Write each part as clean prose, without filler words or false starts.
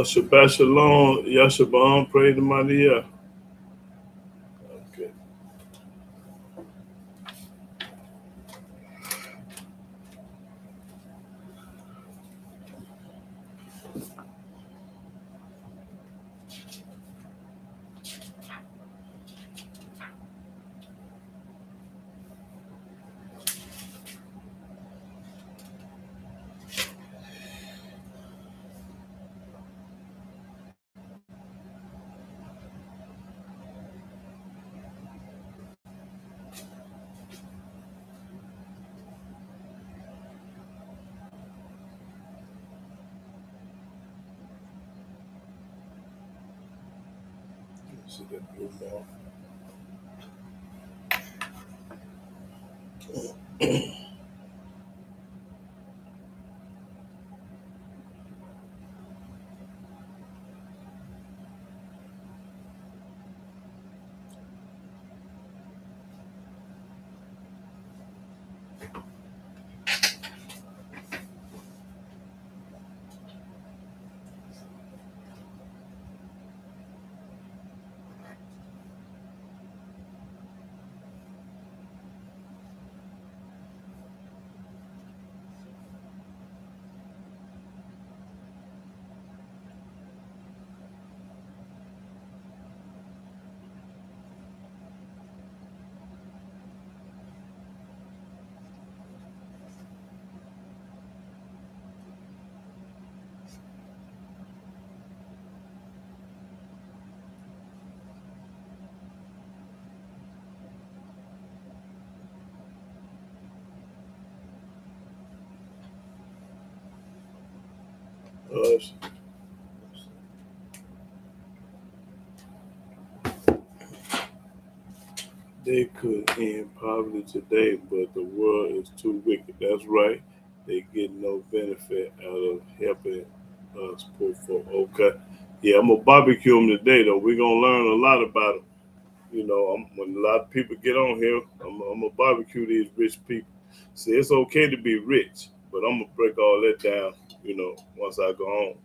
Shabbat Shalom, Yashabam, pray to Maria. Okay. Let's see that blue ball. Uh, they could end poverty today, but the world is too wicked. That's right. They get no benefit out of helping us poor folk. Okay. Yeah, I'm gonna barbecue them today, though. We're gonna learn a lot about them. When a lot of people get on here, I'm gonna barbecue these rich people. See, it's okay to be rich, but I'm gonna break all that down. Once I go home.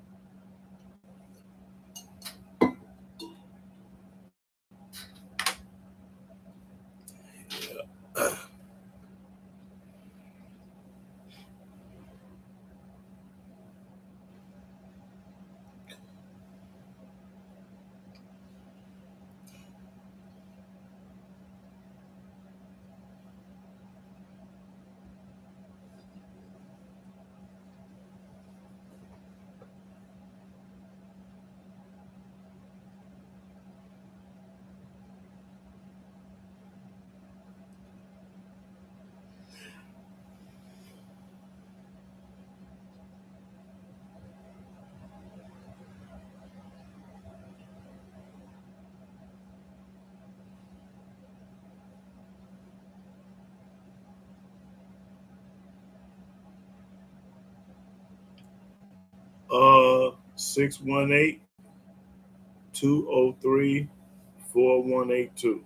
618 203 4182.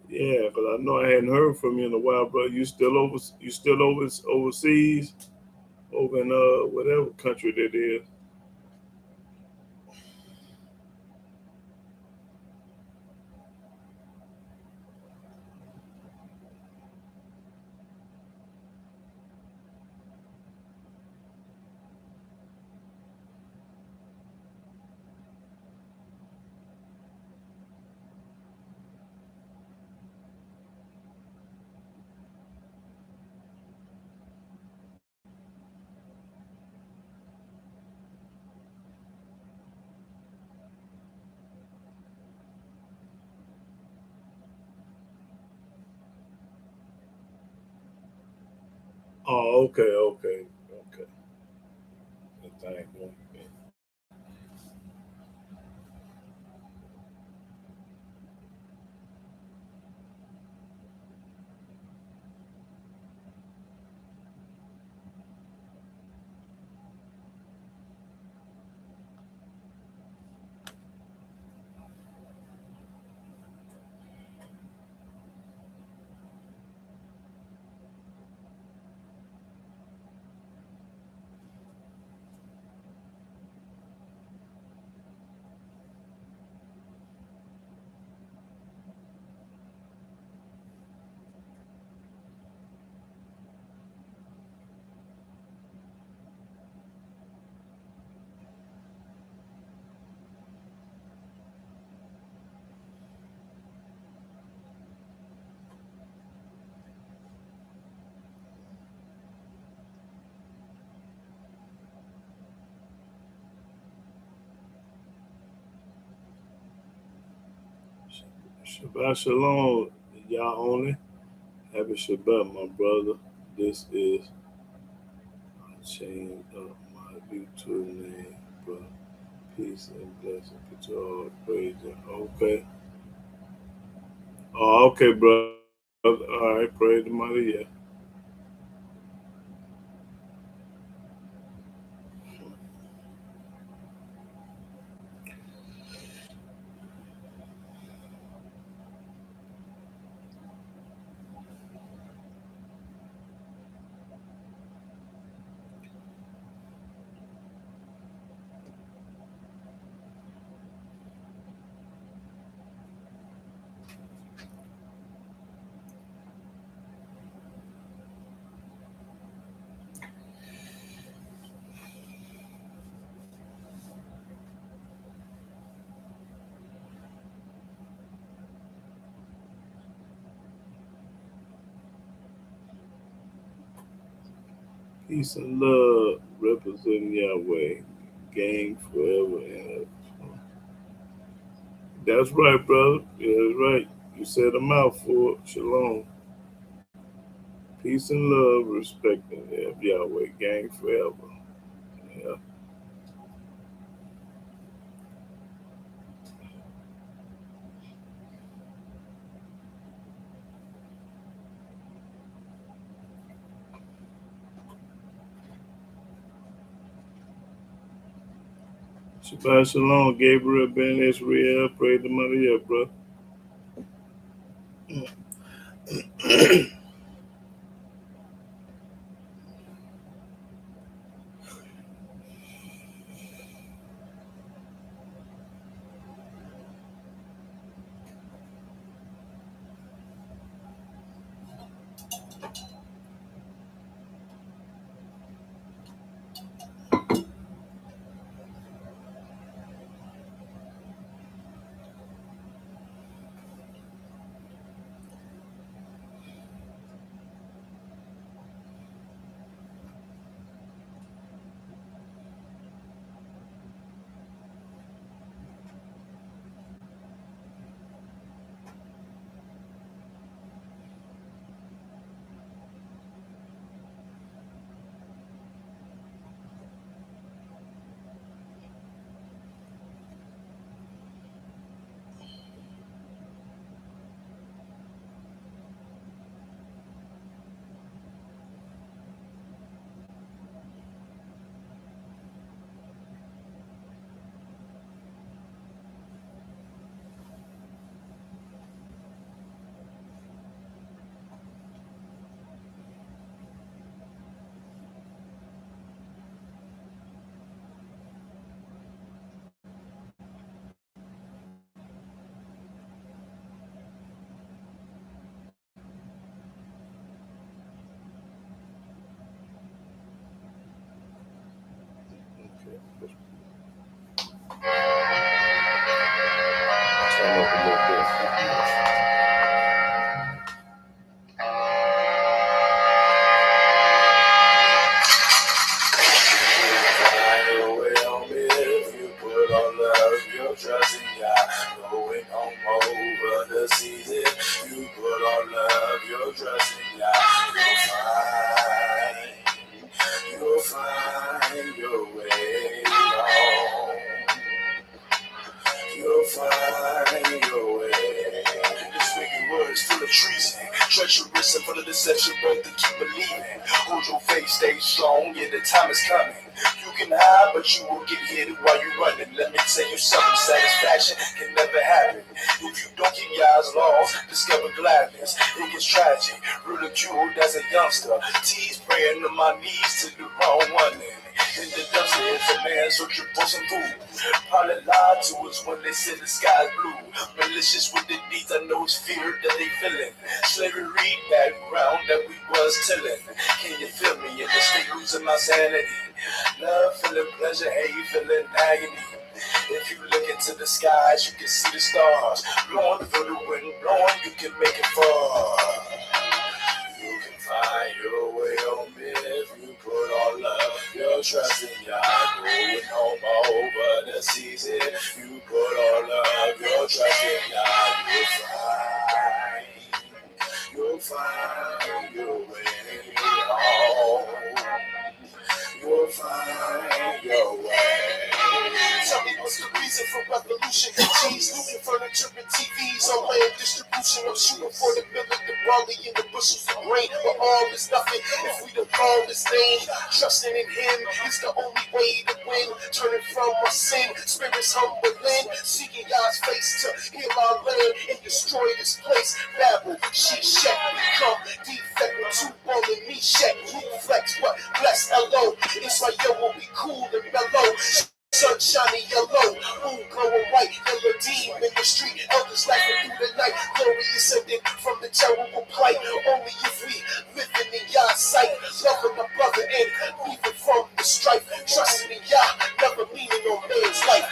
Yeah, because I know I hadn't heard from you in a while, bro. You still overseas, over in whatever country that is. Oh, okay, okay, okay. That thing going. Shabbat shalom, y'all only. Happy Shabbat, my brother. This is I changed up my YouTube name, but peace and blessing to all praise. Okay. Oh, okay, brother. All right, praise the mighty. Yeah. Peace and love, representing Yahweh, gang forever and ever. That's right, brother. Yeah, that's right. You said a mouthful. Shalom. Peace and love, respect and have Yahweh, gang forever. Yeah. Shabbat shalom, Gabriel Ben Israel. Praise the mother, yeah, bro. if you put on love, your trust in God, you'll find your way home. You'll find your way. This wicked word is full of treason, treacherous and full of deception, but to keep believing. Hold your faith, stay strong, yeah, the time is coming. You can hide, but you will get hit while you're running. Let me tell you something, satisfaction can never happen. If you don't keep your eyes lost, discover gladness. It gets tragic, ridiculed as a youngster. Tease praying on my knees to the wrong one. In the dumpster is a man searching for some food. Probably lied to us when they said the sky's blue. Malicious with the deeds, I know it's fear that they feeling. Slavery background that we was tilling. Can you feel me in the state losing my sanity? Love feeling pleasure, hate feeling agony. If you look into the skies, you can see the stars. Blowing through the wind, blowing, you can make it far. You can find your way home if you put all love, your trust in God. Going home over the season. You put all love, your trust in God. You'll find your way home. You'll find your way. Tell me what's the reason for revolution? Cheese, looting furniture and TVs on land distribution. I'm shooting for the mill of the barley and the bushels of grain. But all is nothing if we don't call his name. Trusting in him is the only way to win. Turning from our sin, spirits humbling. Seeking God's face to heal our land and destroy this place. Babel, she check, become defect with two ball and me check. Flex, but bless LO. Israel will be cool and mellow. Sunshiny yellow, moon glowing white, yellow deem in the street, elders laughing through the night, glory ascending from the terrible plight, only if we living in Yah's sight, loving my brother and leaving from the strife, trusting in Yah, never leaning on man's life.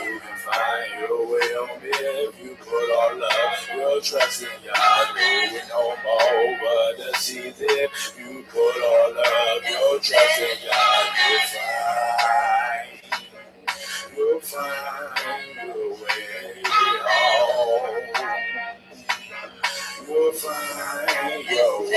You can find your way home if you put all love, your trust in Yah, going home over the seas if you put all love, your trust in Yah, you'll find your way home. You'll find your way.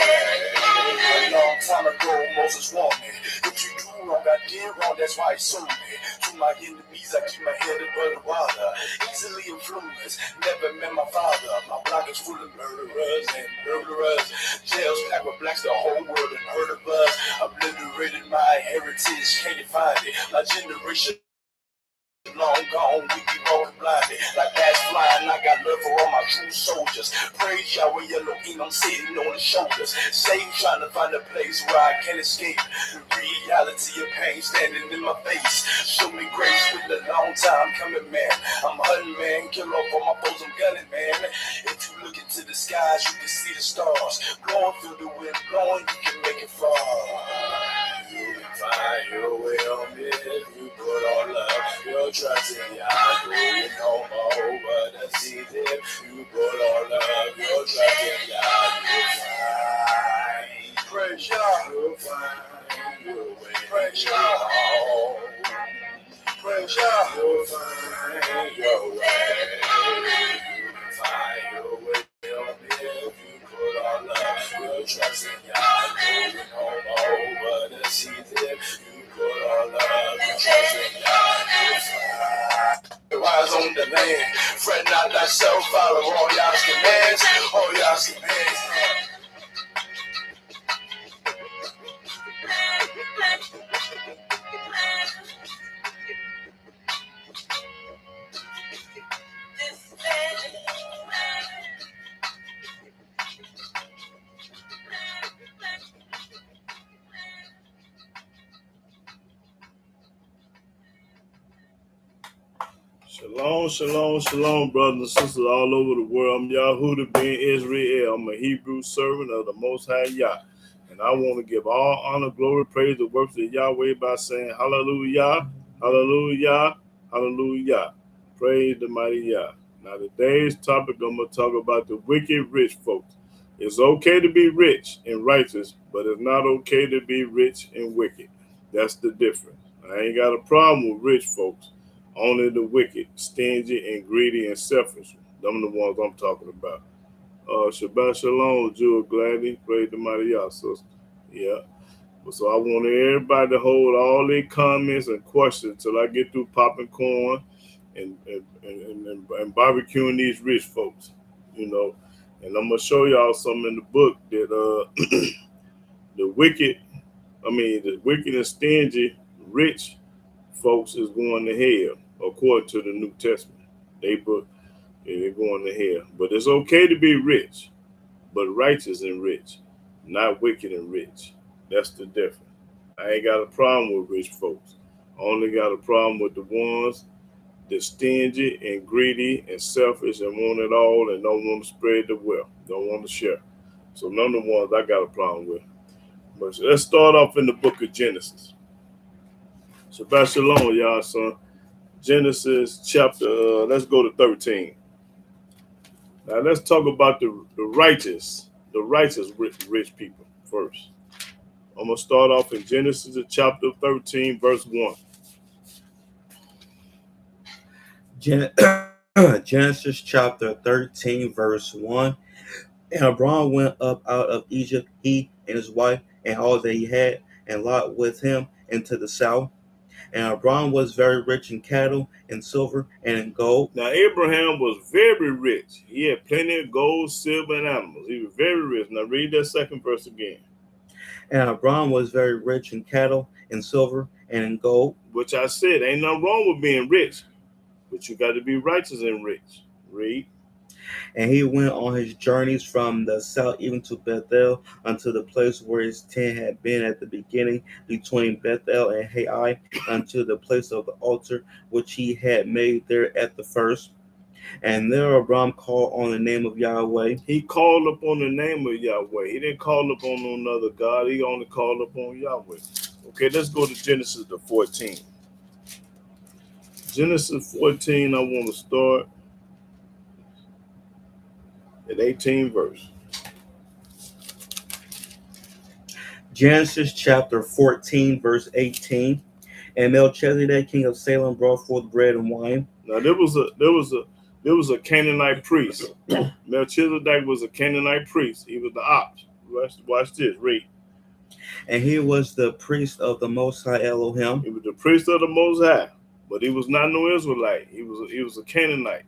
A long time ago, Moses warned me. If you do wrong, I did wrong, that's why he sold me. To my enemies, I keep my head above the water. Easily influenced, never met my father. My block is full of murderers and burglars. Jails packed with blacks, the whole world and heard of us. Obliterated my heritage, can't you find it? My generation long gone, we be rolling blinded like bats flying. I got love for all my true soldiers. Praise Yahweh Elohim, I'm sitting on the shoulders. Same trying to find a place where I can escape the reality of pain standing in my face. Show me grace with a long time coming, man. I'm hunting, man, kill off all my foes, I'm gunning, man. If you look into the skies, you can see the stars. Blowing through the wind, blowing, you can make it far. You can find your way home if you put all love, your trust in Yah, going home over the seas if you put all love, your trust in Yah, you'll find, praise Yah, you'll find your way, praise Yah, praise Yah, you'll find your way, you can find your way home if you put all love, your trust in Yah, going home over the seas if you put all love, your trust in Yah, rise on the land, fret not thyself, follow all Yah's commands, all Yah's commands. Shalom, shalom, shalom, brothers and sisters all over the world. I'm YAHWEH ben Israel. I'm a Hebrew servant of the Most High Yah. And I want to give all honor, glory, praise, the works of Yahweh by saying hallelujah, hallelujah, hallelujah. Praise the mighty Yah. Now today's topic, I'm going to talk about the wicked rich folks. It's okay to be rich and righteous, but it's not okay to be rich and wicked. That's the difference. I ain't got a problem with rich folks. Only the wicked, stingy, and greedy, and selfish. Them are the ones I'm talking about. Shabbat Shalom, Jewel Gladney. Praise the mighty Yah, sister. Yeah. So I want everybody to hold all their comments and questions till I get through popping corn and barbecuing these rich folks, you know. And I'm gonna show y'all something in the book that the wicked, the wicked and stingy rich folks is going to hell according to the New Testament. They book they're going to hell, but it's okay to be rich, but righteous and rich, not wicked and rich. That's the difference. I ain't got a problem with rich folks. I only got a problem with the ones that's stingy and greedy and selfish and want it all and don't want to spread the wealth, don't want to share. So none of the ones I got a problem with. But let's start off in the book of Genesis. Shabbat Shalom, y'all, son. Genesis chapter, let's go to 13. Now let's talk about the righteous rich people first. I'm going to start off in Genesis chapter 13, verse 1. Genesis chapter 13, verse 1. And Abram went up out of Egypt, he and his wife, and all that he had, and Lot with him into the south. And Abram was very rich in cattle, in silver, and in gold. Now Abraham was very rich. He had plenty of gold, silver, and animals. He was very rich. Now read that second verse again. And Abram was very rich in cattle, in silver, and in gold. Which I said, ain't nothing wrong with being rich, but you got to be righteous and rich. Read. And he went on his journeys from the south even to Bethel, unto the place where his tent had been at the beginning, between Bethel and Hai, unto the place of the altar which he had made there at the first. And there Abram called on the name of Yahweh. He called upon the name of Yahweh. He didn't call upon another God. He only called upon Yahweh. Okay, let's go to Genesis the 14. Genesis 14, I want to start at 18 verse. Genesis chapter 14, verse 18. And Melchizedek, king of Salem, brought forth bread and wine. Now there was a Canaanite priest. Melchizedek was a Canaanite priest. He was the ops. Watch this. Read. And he was the priest of the Most High Elohim. He was the priest of the Most High, but he was not no Israelite. He was a Canaanite.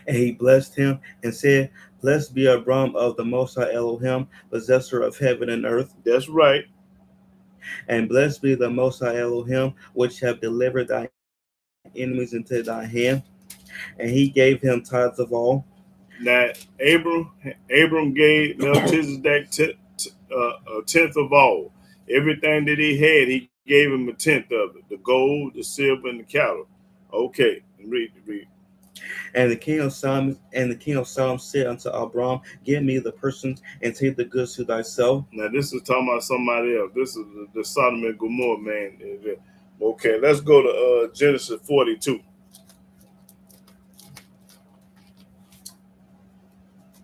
And he blessed him and said, Blessed be Abram of the Most High Elohim, possessor of heaven and earth. That's right. And blessed be the Most High Elohim, which have delivered thy enemies into thy hand. And he gave him tithes of all. Now Abram gave Melchizedek a tenth of all. Everything that he had, he gave him a tenth of it. The gold, the silver, and the cattle. Okay, read. And the king of Sodom said unto Abram, Give me the persons and take the goods to thyself. Now this is talking about somebody else. This is the Sodom and Gomorrah man. Okay, let's go to Genesis 42.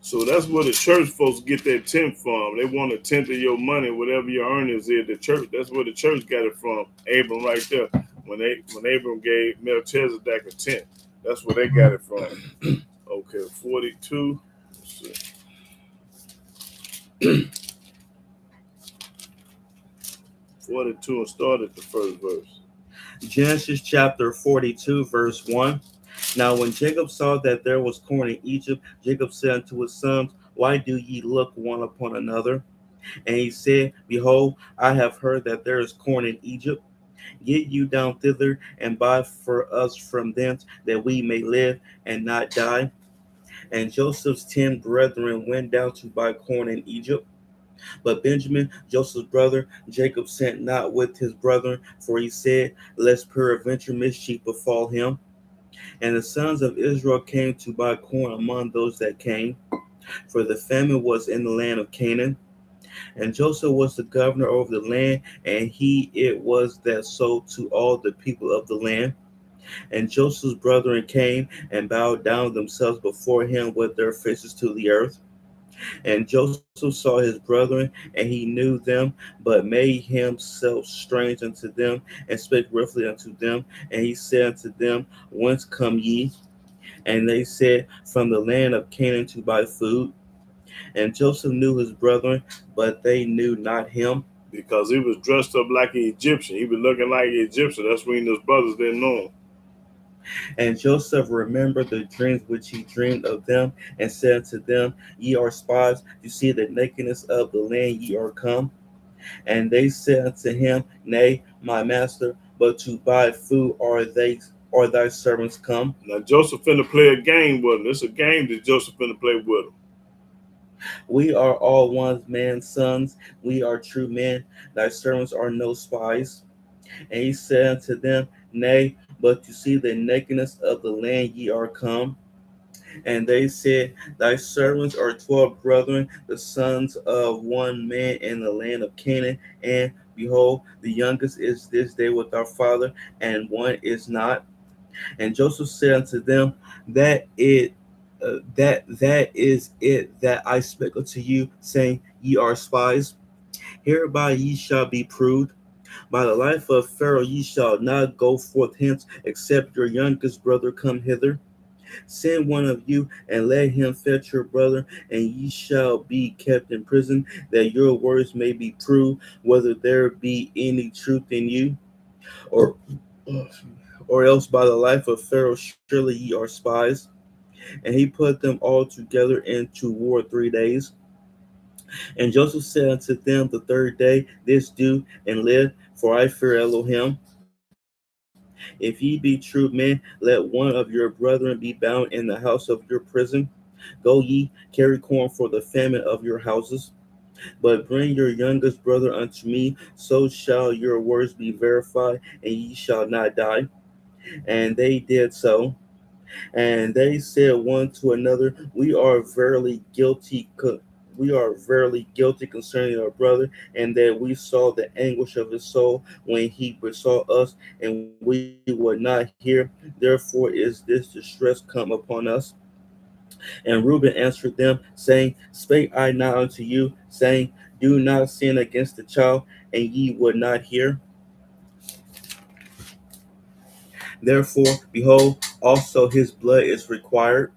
So that's where the church folks get their tenth from. They want a tenth of your money, whatever your earnings is. The church, that's where the church got it from. Abram right there. When Abram gave Melchizedek a tenth, that's where they got it from. Okay, 42. Let's see. 42 and start at the first verse. Genesis chapter 42, verse 1. Now when Jacob saw that there was corn in Egypt, Jacob said unto his sons, Why do ye look one upon another? And he said, Behold, I have heard that there is corn in Egypt. Get you down thither and buy for us from thence, that we may live and not die. And Joseph's 10 brethren went down to buy corn in Egypt. But Benjamin, Joseph's brother, Jacob sent not with his brethren, for he said, Lest peradventure mischief befall him. And the sons of Israel came to buy corn among those that came, for the famine was in the land of Canaan. And Joseph was the governor over the land, and he it was that sold to all the people of the land. And Joseph's brethren came and bowed down themselves before him with their faces to the earth. And Joseph saw his brethren, and he knew them, but made himself strange unto them, and spake roughly unto them. And he said unto them, Whence come ye? And they said, from the land of Canaan to buy food. And Joseph knew his brethren, but they knew not him. because he was dressed up like an Egyptian. He was looking like an Egyptian. That's when his brothers didn't know him. And Joseph remembered the dreams which he dreamed of them, and said to them, Ye are spies, to see the nakedness of the land ye are come. And they said unto him, Nay, my master, but to buy food are thy servants come. Now Joseph finna play a game with him. It's a game that Joseph finna play with him. We are all one man's sons, we are true men, thy servants are no spies. And he said unto them, Nay, but to see the nakedness of the land ye are come. And they said, Thy servants are 12 brethren, the sons of one man in the land of Canaan. And behold, the youngest is this day with our father, and one is not. And Joseph said unto them, that is it that I spake unto you, saying, Ye are spies. Hereby ye shall be proved. By the life of Pharaoh ye shall not go forth hence, except your youngest brother come hither. Send one of you, and let him fetch your brother, and ye shall be kept in prison, that your words may be proved, whether there be any truth in you, or or else by the life of Pharaoh surely ye are spies. And he put them all together into war 3 days. And Joseph said unto them the third day, This do and live, for I fear Elohim. If ye be true men, let one of your brethren be bound in the house of your prison. Go ye, carry corn for the famine of your houses. But bring your youngest brother unto me, so shall your words be verified, and ye shall not die. And they did so. And they said one to another, We are verily guilty concerning our brother, and that we saw the anguish of his soul when he besought us, and we would not hear. Therefore is this distress come upon us. And Reuben answered them, saying, Spake I not unto you, saying, Do not sin against the child, and ye would not hear. Therefore, behold, also his blood is required.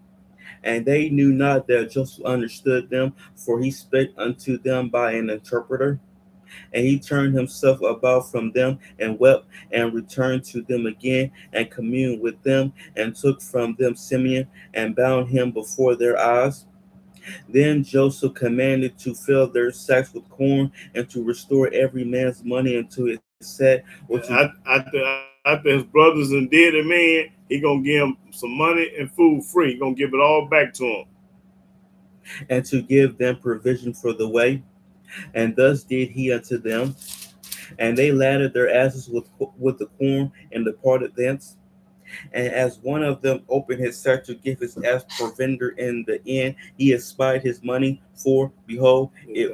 And they knew not that Joseph understood them, for he spake unto them by an interpreter. And he turned himself about from them and wept, and returned to them again, and communed with them, and took from them Simeon, and bound him before their eyes. Then Joseph commanded to fill their sacks with corn, and to restore every man's money into his sack, After his brothers and did it, man, he gonna give him some money and food free. He gonna give it all back to him. and to give them provision for the way. And thus did he unto them. And they laddered their asses with the corn, and departed thence. And as one of them opened his sack to give his ass provender in the end, he espied his money, for behold, it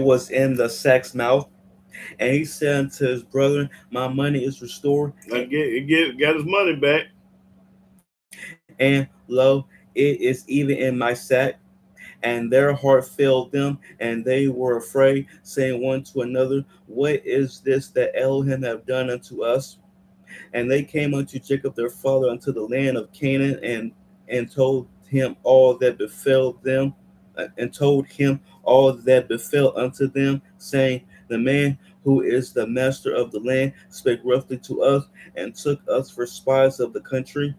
was in the sack's mouth. And he said unto his brethren, My money is restored. Got his money back. And lo, it is even in my sack. And their heart failed them, and they were afraid, saying one to another, What is this that Elohim have done unto us? And they came unto Jacob their father unto the land of Canaan, and told him all that befell them, and told him all that befell unto them, saying, The man who is the master of the land spake roughly to us, and took us for spies of the country.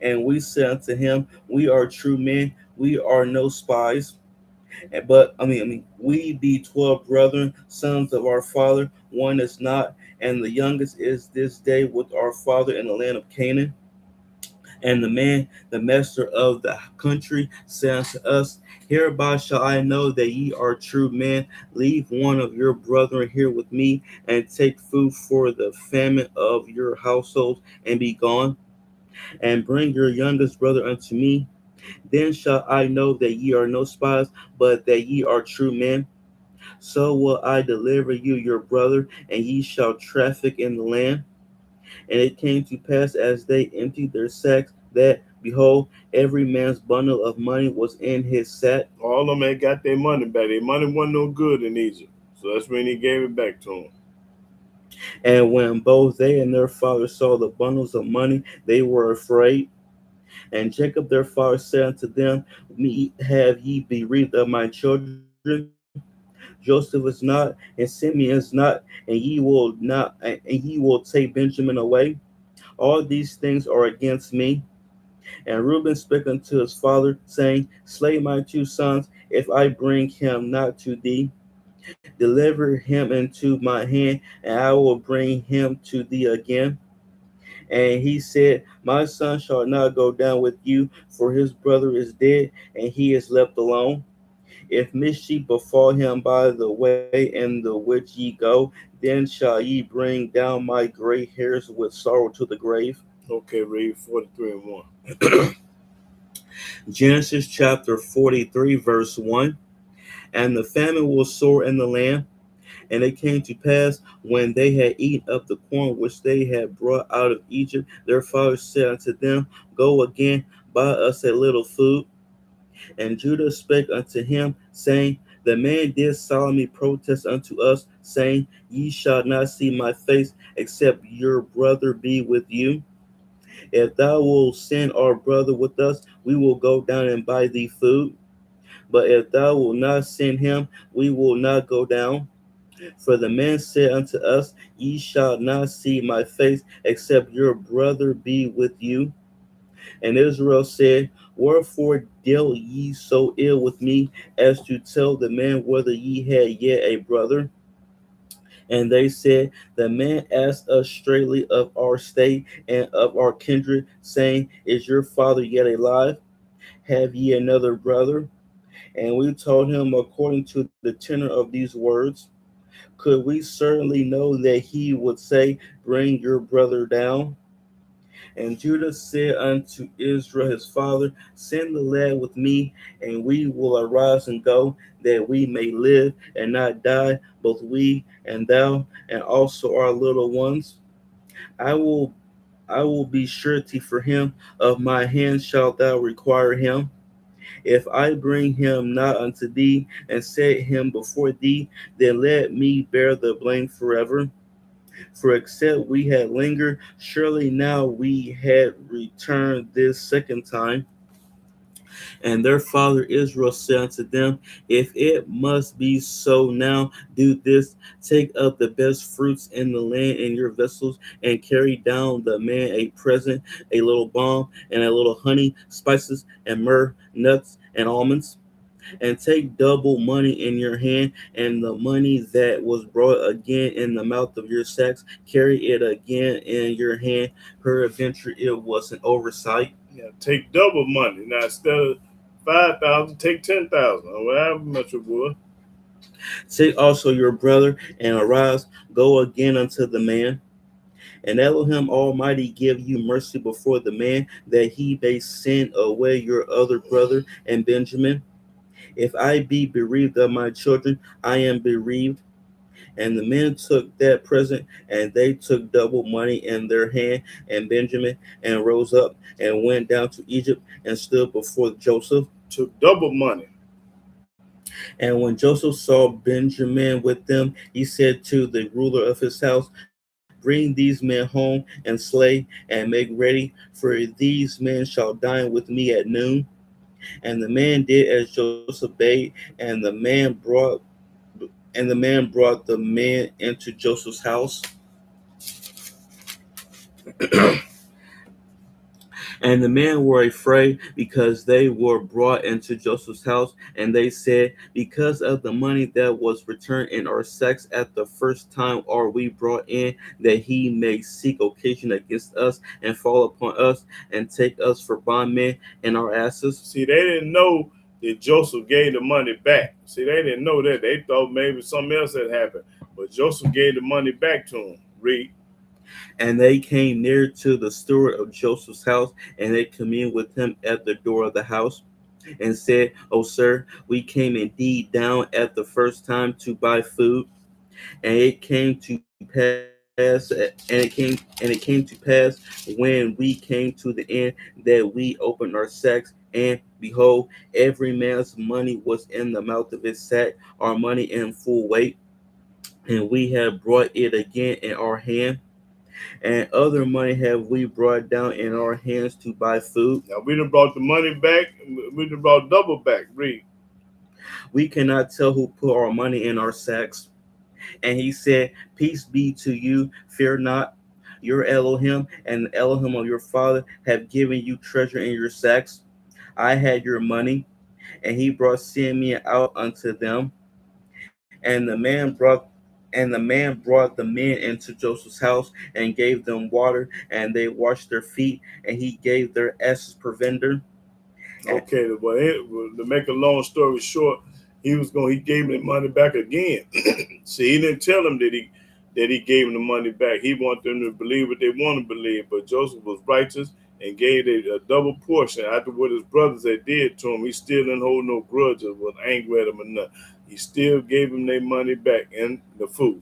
And we said unto him, We are true men, we are no spies. But we be 12 brethren, sons of our father. One is not, and the youngest is this day with our father in the land of Canaan. And the man, the master of the country, said unto us, Hereby shall I know that ye are true men. Leave one of your brethren here with me, and take food for the famine of your households, and be gone. And bring your youngest brother unto me. Then shall I know that ye are no spies, but that ye are true men. So will I deliver you your brother, and ye shall traffic in the land. And it came to pass as they emptied their sacks, that, behold, every man's bundle of money was in his sack. All of them had got their money back. Their money wasn't no good in Egypt. So that's when he gave it back to them. And when both they and their father saw the bundles of money, they were afraid. And Jacob their father said unto them, Me have ye bereaved of my children? Joseph is not, and Simeon is not, and ye will take Benjamin away. All these things are against me. And Reuben spake unto his father, saying, Slay my two sons, if I bring him not to thee. Deliver him into my hand, and I will bring him to thee again. And he said, My son shall not go down with you, for his brother is dead, and he is left alone. If mischief befall him by the way in the which ye go, then shall ye bring down my gray hairs with sorrow to the grave. Okay, read 43 and 1. Genesis chapter 43, verse 1. And the famine was sore in the land. And it came to pass, when they had eaten up the corn which they had brought out of Egypt, their father said unto them, Go again, buy us a little food. And Judah spake unto him, saying, The man did solemnly protest unto us, saying, Ye shall not see my face, except your brother be with you. If thou wilt send our brother with us, we will go down and buy thee food. But if thou wilt not send him, we will not go down. For the man said unto us, Ye shall not see my face, except your brother be with you. And Israel said, Wherefore dealt ye so ill with me, as to tell the man whether ye had yet a brother? And they said, The man asked us straightly of our state and of our kindred, saying, Is your father yet alive? Have ye another brother? And we told him according to the tenor of these words. Could we certainly know that he would say, Bring your brother down? And Judah said unto Israel his father, Send the lad with me, and we will arise and go, that we may live and not die, both we and thou, and also our little ones. I will I will be surety for him. Of my hand shalt thou require him. If I bring him not unto thee, and set him before thee, then let me bear the blame forever. For except we had lingered, surely now we had returned this second time. And their father Israel said unto them, If it must be so now, do this: take up the best fruits in the land in your vessels, and carry down the man a present, a little balm, and a little honey, spices, and myrrh, nuts, and almonds. And take double money in your hand, and the money that was brought again in the mouth of your sacks, carry it again in your hand. Peradventure it was an oversight. Yeah, take double money. Now, instead of 5,000, take 10,000, or whatever much it was. Take also your brother, and arise, go again unto the man. And Elohim Almighty give you mercy before the man, that he may send away your other brother and Benjamin. If I be bereaved of my children, I am bereaved. And the men took that present, and they took double money in their hand and Benjamin, and rose up and went down to Egypt and stood before Joseph. Took double money. And when Joseph saw Benjamin with them, he said to the ruler of his house, Bring these men home and slay and make ready, for these men shall dine with me at noon. And the man did as Joseph bade, and the man brought the men into Joseph's house. And the men were afraid, because they were brought into Joseph's house, and they said, Because of the money that was returned in our sacks at the first time are we brought in, that he may seek occasion against us, and fall upon us, and take us for bondmen and our asses. See, they didn't know that Joseph gave the money back. See, they didn't know that. They thought maybe something else had happened. But Joseph gave the money back to him. Read. And they came near to the steward of Joseph's house, and they communed with him at the door of the house, and said, O sir, we came indeed down at the first time to buy food. And it came to pass, and it came to pass, when we came to the end, that we opened our sacks, and behold, every man's money was in the mouth of his sack, our money in full weight. and we have brought it again in our hand, and other money have we brought down in our hands to buy food. Now we done brought the money back. We done brought double back. Read. We cannot tell who put our money in our sacks. And he said, Peace be to you, fear not. Your Elohim and the Elohim of your father have given you treasure in your sacks. I had your money, and he brought Simeon out unto them. And the man brought the men into Joseph's house and gave them water, and they washed their feet, and he gave their asses provender. And Okay, to make a long story short, he gave him the money back again. See, he didn't tell them that he gave him the money back. He wanted them to believe what they want to believe. But Joseph was righteous and gave a double portion after what his brothers had did to him. He still didn't hold no grudges, was angry at him or nothing. He still gave them their money back and the food.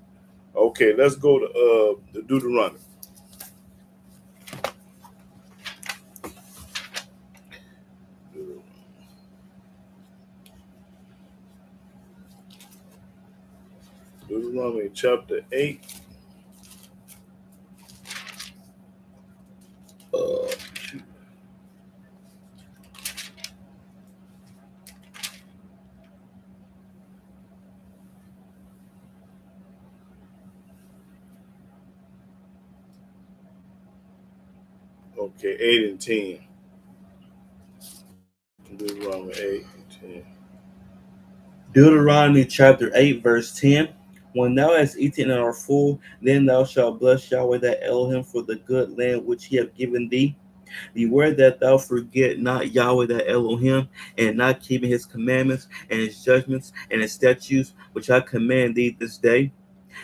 Okay, let's go to the Deuteronomy. Deuteronomy chapter 8. Uh, okay, 8 and 10. Deuteronomy 8 and 10. Deuteronomy chapter 8, verse 10. When thou hast eaten and art full, then thou shalt bless Yahweh thy Elohim for the good land which he hath given thee. Beware that thou forget not Yahweh thy Elohim, and not keeping his commandments and his judgments and his statutes which I command thee this day.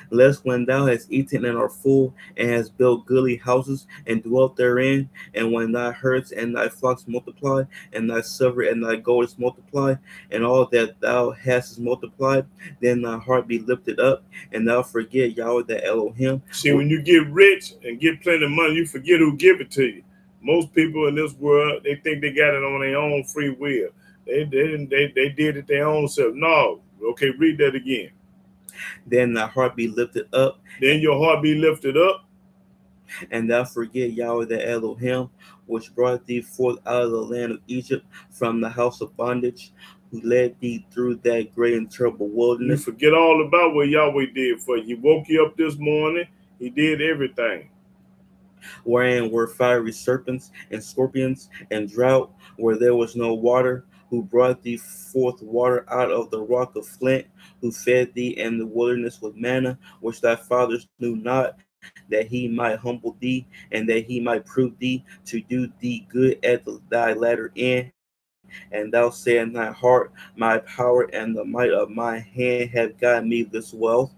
Lest when thou hast eaten and art full, and hast built goodly houses, and dwelt therein, and when thy herds and thy flocks multiply, and thy silver and thy gold is multiplied, and all that thou hast is multiplied, then thy heart be lifted up, and thou forget Yahweh the Elohim. See, when you get rich and get plenty of money, you forget who give it to you. Most people in this world, they think they got it on their own free will. They did it their own self. No. Okay, read that again. Then thy heart be lifted up, Then your heart be lifted up, and thou forget Yahweh the Elohim, which brought thee forth out of the land of Egypt from the house of bondage, who led thee through that great and terrible you wilderness, forget all about what Yahweh did for you. He woke you up this morning. He did everything. wherein were fiery serpents and scorpions and drought, where there was no water, who brought thee forth water out of the rock of flint, who fed thee in the wilderness with manna, which thy fathers knew not, that he might humble thee, and that he might prove thee, to do thee good at thy latter end. And thou say in thy heart, my power and the might of my hand have gotten me this wealth.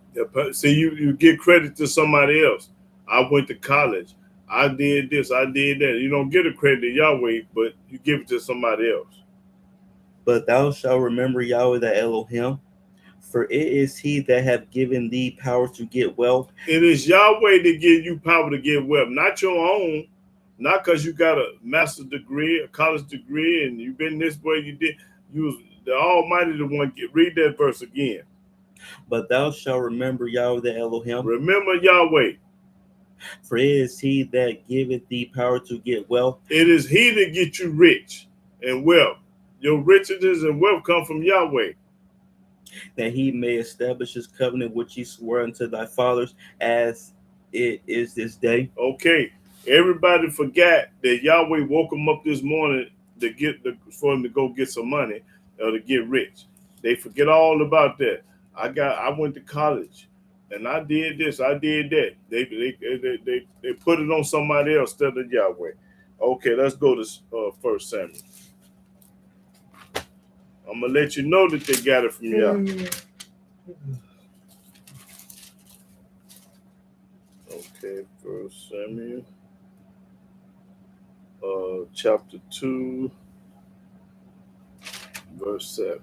See, you get credit to somebody else. I went to college. I did this. I did that. You don't get a credit to Yahweh, but you give it to somebody else. But thou shalt remember Yahweh thy Elohim, for it is he that hath given thee power to get wealth. It is Yahweh that give you power to get wealth, not your own. Not because you got a master's degree, a college degree, and you've been this way. You did. You was the Almighty the one. Read that verse again. But thou shalt remember Yahweh the Elohim, Remember Yahweh. for it is he that giveth thee power to get wealth. It is He that gets you rich and wealth. Your riches and wealth come from Yahweh. That he may establish his covenant which he swore unto thy fathers, as it is this day. Okay, everybody forgot that Yahweh woke them up this morning for them to go get some money or to get rich. They forget all about that. I went to college and I did this, I did that. They put it on somebody else instead of Yahweh. Okay, let's go to 1 Samuel. I'm gonna let you know that they got it from Yahweh. Okay, 1 Samuel, chapter 2, verse 7.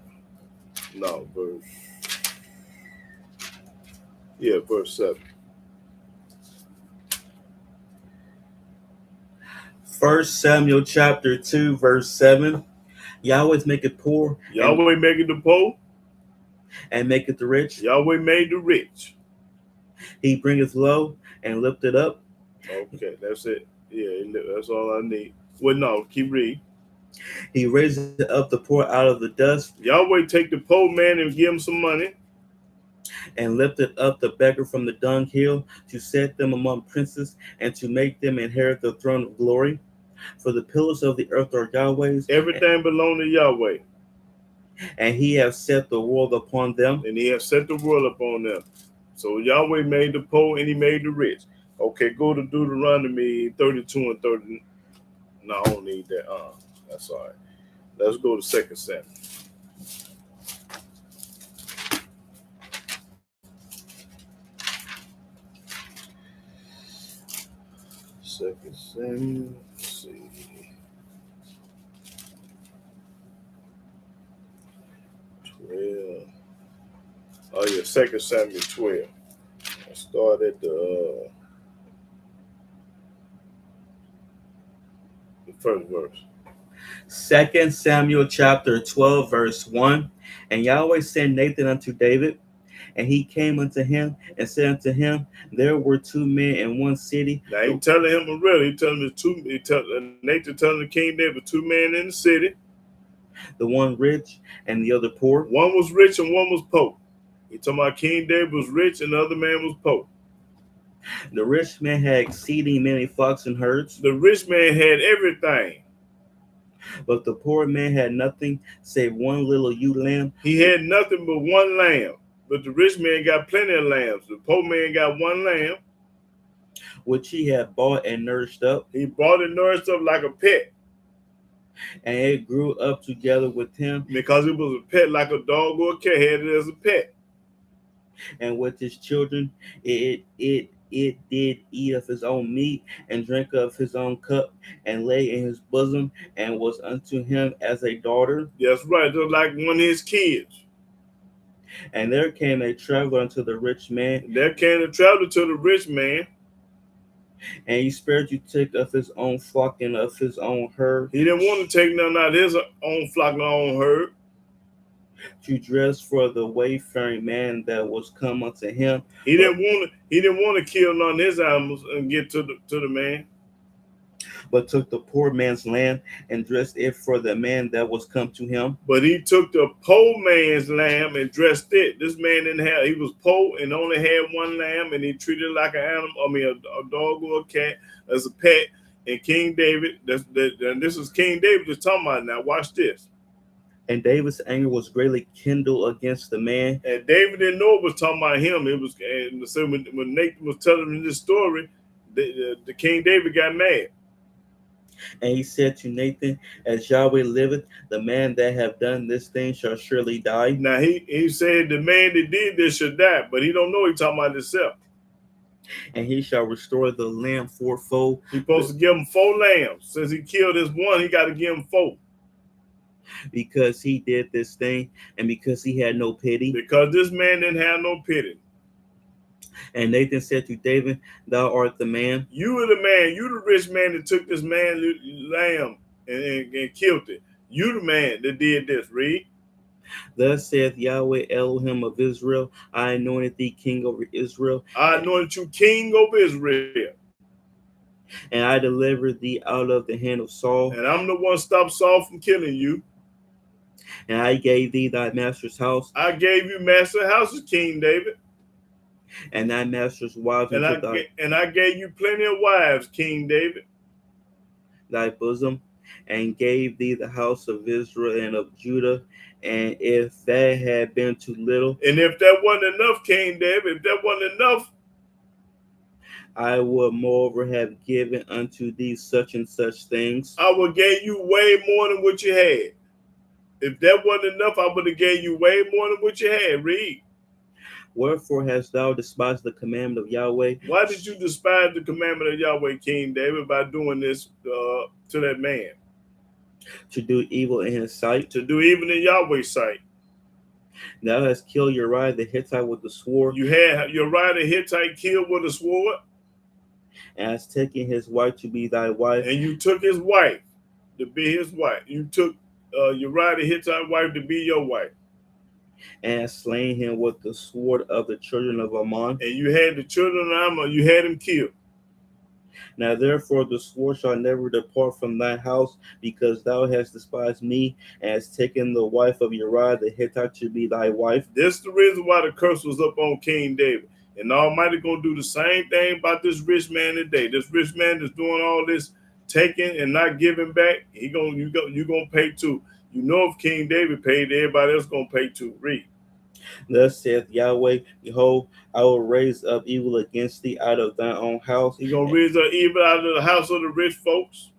No, verse 7. 1 Samuel chapter 2, verse 7. Yahweh maketh poor, Yahweh maketh the poor, and maketh the rich. Yahweh made the rich. He bringeth low and lifteth up. Okay, that's it. Yeah, that's all I need. Well, no, keep reading. He raiseth up the poor out of the dust, Yahweh take the poor man and give him some money. and lifted up the beggar from the dunghill, to set them among princes, and to make them inherit the throne of glory. For the pillars of the earth are Yahweh's, Everything belong to Yahweh, and he hath set the world upon them. and he has set the world upon them. So Yahweh made the poor and he made the rich. Okay, go to Deuteronomy 32 and 30. No, I don't need that. That's all right. Let's go to 2 Samuel. Second Samuel. Let's see. 12. Oh yeah, 2 Samuel 12. I start at the first verse. 2 Samuel chapter 12, verse 1. And Yahweh sent Nathan unto David, and he came unto him and said unto him, There were two men in one city. Now he telling him a riddle. He telling him two. Nathan telling the king there were two men in the city. The one rich and the other poor. One was rich and one was poor. He talking about King David was rich and the other man was poor. The rich man had exceeding many flocks and herds. The rich man had everything, but the poor man had nothing save one little ewe lamb. He had nothing but one lamb. But the rich man got plenty of lambs. The poor man got one lamb, which he had bought and nourished up. He bought and nourished up like a pet. And it grew up together with him. Because it was a pet, like a dog or a cat, had it as a pet. And with his children, it did eat of his own meat, and drank of his own cup, and lay in his bosom, and was unto him as a daughter. That's right, just like one of his kids. And there came a traveler unto the rich man. There came a traveler to the rich man. And he spared to take of his own flock and of his own herd. He didn't want to take none out of his own flock and own herd. To dress for the wayfaring man that was come unto him. He didn't want to kill none of his animals and get to the man. But took the poor man's lamb and dressed it for the man that was come to him. But he took the poor man's lamb and dressed it. This man didn't have, he was poor and only had one lamb, and he treated it like an animal, a dog or a cat as a pet. And King David, and this is King David that's talking about now. Watch this. And David's anger was greatly kindled against the man. And David didn't know it was talking about him. It was, and so when Nathan was telling him this story, the King David got mad. And he said to Nathan, As Yahweh liveth, the man that have done this thing shall surely die. Now he said the man that did this should die, but he don't know he's talking about himself. And he shall restore the lamb fourfold. He's supposed to give him 4 lambs. Since he killed his one, he got to give him 4. Because he did this thing, and because he had no pity. Because this man didn't have no pity. And Nathan said to David, Thou art the man. You are the man. You the rich man that took this man's lamb and killed it. You the man that did this. Read. Thus saith Yahweh Elohim of Israel, I anointed thee king over Israel. I anointed you king over Israel. And I delivered thee out of the hand of Saul. And I'm the one stopped Saul from killing you. And I gave thee thy master's house. I gave you master's houses, King David. And thy master's wives. And I gave you plenty of wives, King David. Thy bosom. And gave thee the house of Israel and of Judah. And if that had been too little. And if that wasn't enough, King David, if that wasn't enough, I would moreover have given unto thee such and such things. I would give you way more than what you had. If that wasn't enough, I would have gave you way more than what you had. Read. Wherefore hast thou despised the commandment of Yahweh? Why did you despise the commandment of Yahweh, King David, by doing this to that man? To do evil in his sight. To do evil in Yahweh's sight. Thou hast killed Uriah the Hittite with the sword. You had Uriah the Hittite killed with a sword. And hast taken his wife to be thy wife. And you took his wife to be his wife. You took Uriah the Hittite wife to be your wife. and slain him with the sword of the children of Ammon. And you had the children of Ammon, you had them killed. Now therefore the sword shall never depart from thy house, because thou hast despised me, and hast taken the wife of Uriah the Hittite to be thy wife. This is the reason why the curse was up on King David. And the Almighty gonna do the same thing about this rich man today. This rich man that's doing all this taking and not giving back, you gonna pay too. You know, if King David paid, everybody else gonna pay too. Read. Thus saith Yahweh, behold, I will raise up evil against thee out of thine own house, He gonna raise up evil out of the house of the rich folks.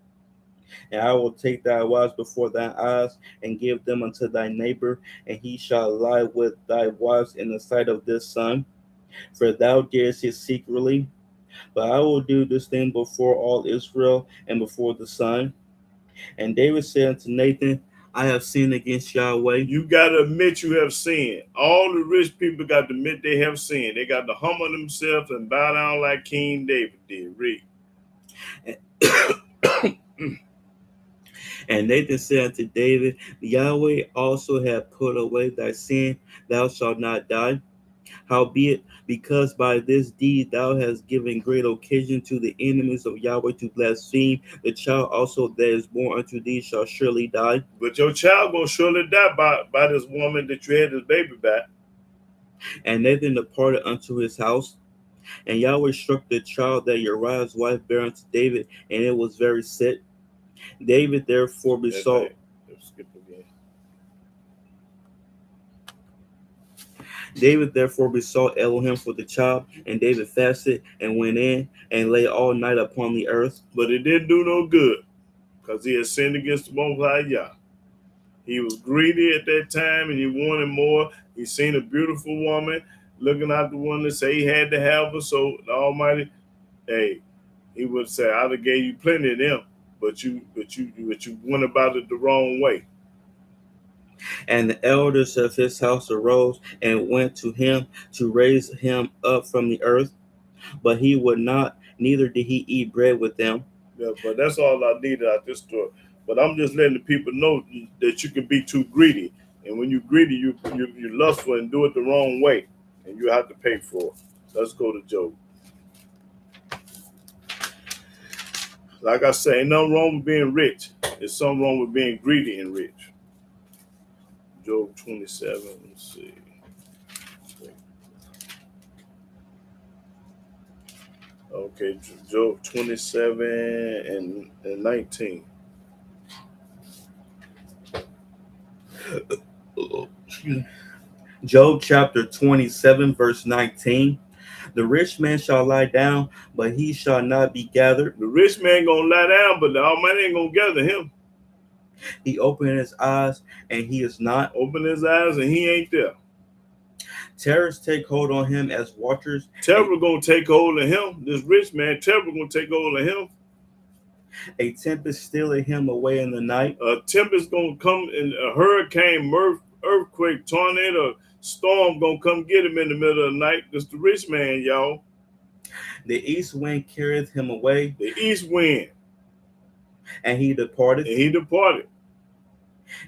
and I will take thy wives before thine eyes, and give them unto thy neighbor, and he shall lie with thy wives in the sight of this sun. For thou didst it secretly, but I will do this thing before all Israel and before the sun. And David said unto Nathan, I have sinned against Yahweh. You gotta admit you have sinned. All the rich people got to admit they have sinned. They got to humble themselves and bow down like King David did. Read. And Nathan said unto David, Yahweh also hath put away thy sin, thou shalt not die. Howbeit, because by this deed thou hast given great occasion to the enemies of Yahweh to blaspheme, the child also that is born unto thee shall surely die. But your child gonna surely die by this woman that you had this baby by. And Nathan departed unto his house. And Yahweh struck the child that Uriah's wife bare unto David, and it was very sick. David therefore besought. David therefore besought Elohim for the child, and David fasted and went in and lay all night upon the earth. But it didn't do no good, because he had sinned against the Most High Yah. He was greedy at that time, and he wanted more. He seen a beautiful woman, looking out the window, say he had to have her. So the Almighty, hey, he would say, I'd have gave you plenty of them, but you went about it the wrong way. And the elders of his house arose and went to him to raise him up from the earth, but he would not, neither did he eat bread with them. Yeah, but that's all I needed out this story. But I'm just letting the people know that you can be too greedy, and when you're greedy, you're lustful and do it the wrong way, and you have to pay for it. Let's go to Job. Like I say, ain't nothing wrong with being rich. There's something wrong with being greedy and rich. Job 27, let's see. Okay, Job 27 and 19. Job chapter 27, verse 19. The rich man shall lie down, but he shall not be gathered. The rich man gonna lie down, but the Almighty ain't gonna gather him. He opened his eyes, and he is not. Open his eyes, and he ain't there. Terrors take hold on him as watchers. Terror gonna take hold of him. This rich man, terror gonna take hold of him. A tempest stealeth him away in the night. A tempest gonna come, and a hurricane, earthquake, tornado, storm gonna come get him in the middle of the night. That's the rich man, y'all. The east wind carrieth him away. The east wind. And he departed. And he departed.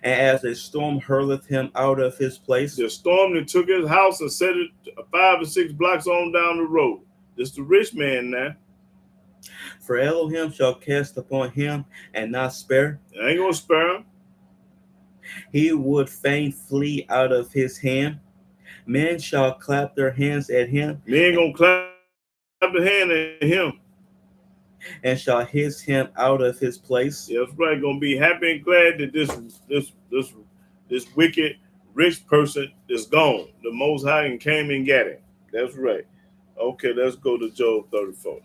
And as a storm hurleth him out of his place. The storm that took his house and set it 5 or 6 blocks on down the road. This the rich man now. For Elohim shall cast upon him and not spare. I ain't gonna spare him. He would fain flee out of his hand. Men shall clap their hands at him. Men gonna clap their hand at him. And shall hiss him out of his place. Yeah, that's right. Gonna be happy and glad that this wicked rich person is gone. The Most High came and got him. That's right. Okay, let's go to Job 34.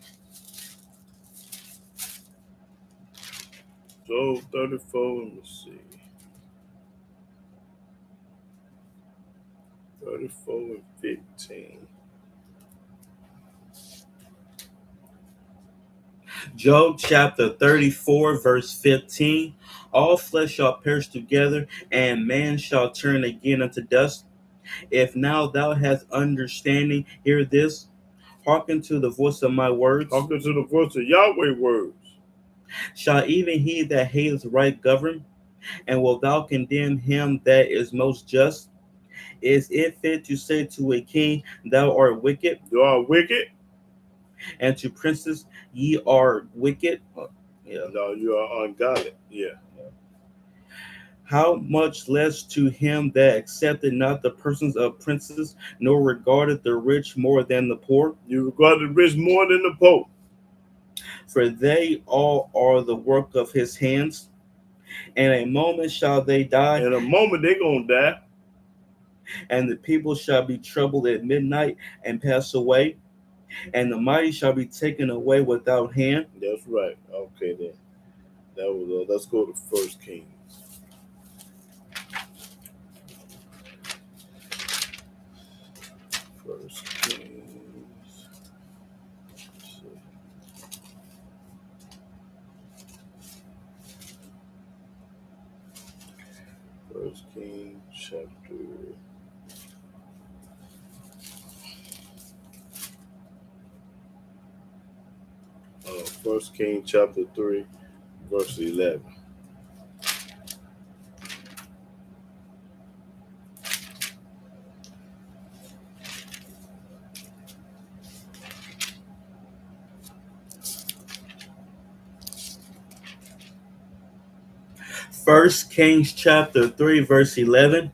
Job 34. Let me see. 34 and 15. Job chapter 34, verse 15. All flesh shall perish together, and man shall turn again unto dust. If now thou hast understanding, hear this. Hearken to the voice of my words. Hearken to the voice of Yahweh words. Shall even he that hateth right govern? And wilt thou condemn him that is most just? Is it fit to say to a king, Thou art wicked, You are wicked? and to princes, Ye are wicked? Yeah. No, you are ungodly. Yeah. How much less to him that accepted not the persons of princes, nor regarded the rich more than the poor? You regard the rich more than the Pope. For they all are the work of his hands. In a moment shall they die, In a moment, they're going to die. and the people shall be troubled at midnight and pass away, and the mighty shall be taken away without hand. That's right. Okay, then. That was. Let's go to First Kings. First Kings. First Kings chapter. First Kings chapter 3, verse 11. First Kings chapter 3, verse 11.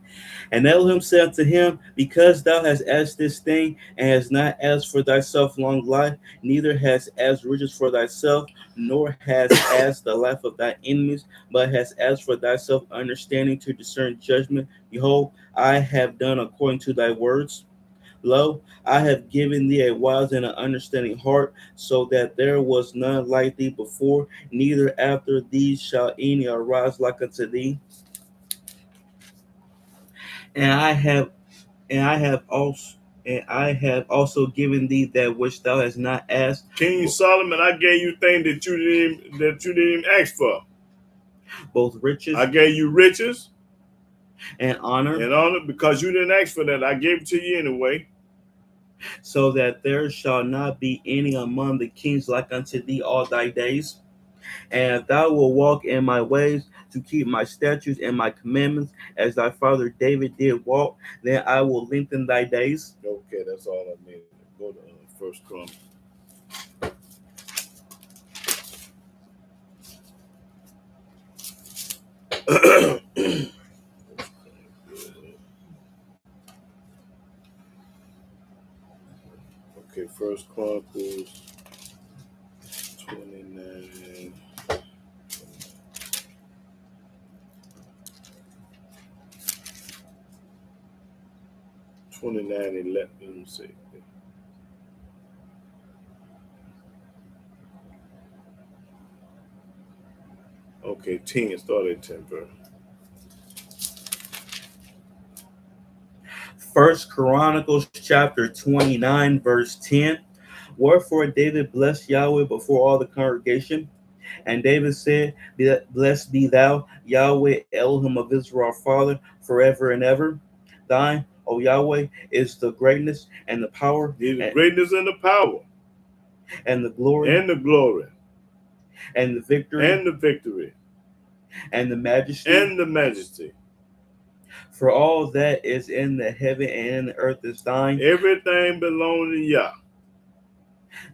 And Elohim said to him, Because thou hast asked this thing, and hast not asked for thyself long life, neither hast asked riches for thyself, nor hast asked the life of thy enemies, but hast asked for thyself understanding to discern judgment. Behold, I have done according to thy words. Lo, I have given thee a wise and an understanding heart, so that there was none like thee before, neither after thee shall any arise like unto thee. And I have I have also given thee that which thou hast not asked, King Solomon, I gave you things that you didn't even ask for. both riches I gave you riches and honor, and honor because you didn't ask for that. I gave it to you anyway. so that there shall not be any among the kings like unto thee all thy days. And if thou wilt walk in my ways to keep my statutes and my commandments, as thy father David did walk, then I will lengthen thy days. Okay, that's all I needed. Go to First Chronicles. Okay, First Chronicles 29. 29:11. Let me see. Okay, 10. Start at 10 verse. First Chronicles chapter 29, verse 10. Wherefore David blessed Yahweh before all the congregation. And David said, Blessed be thou, Yahweh, Elohim of Israel, our Father, forever and ever. Thine, O Yahweh, is the greatness and the power The greatness and the power and the glory and the glory and the victory and the victory and the majesty. and the majesty. For all that is in the heaven and in the earth is thine. Everything belongs to Yah.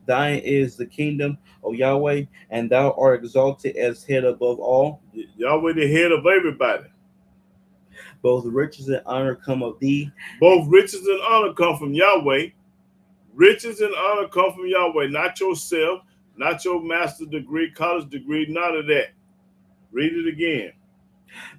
Thine is the kingdom, O Yahweh, and thou art exalted as head above all. Yahweh, the head of everybody. Both riches and honor come of thee. Both riches and honor come from Yahweh. Riches and honor come from Yahweh, not yourself, not your master's degree, college degree, none of that. Read it again.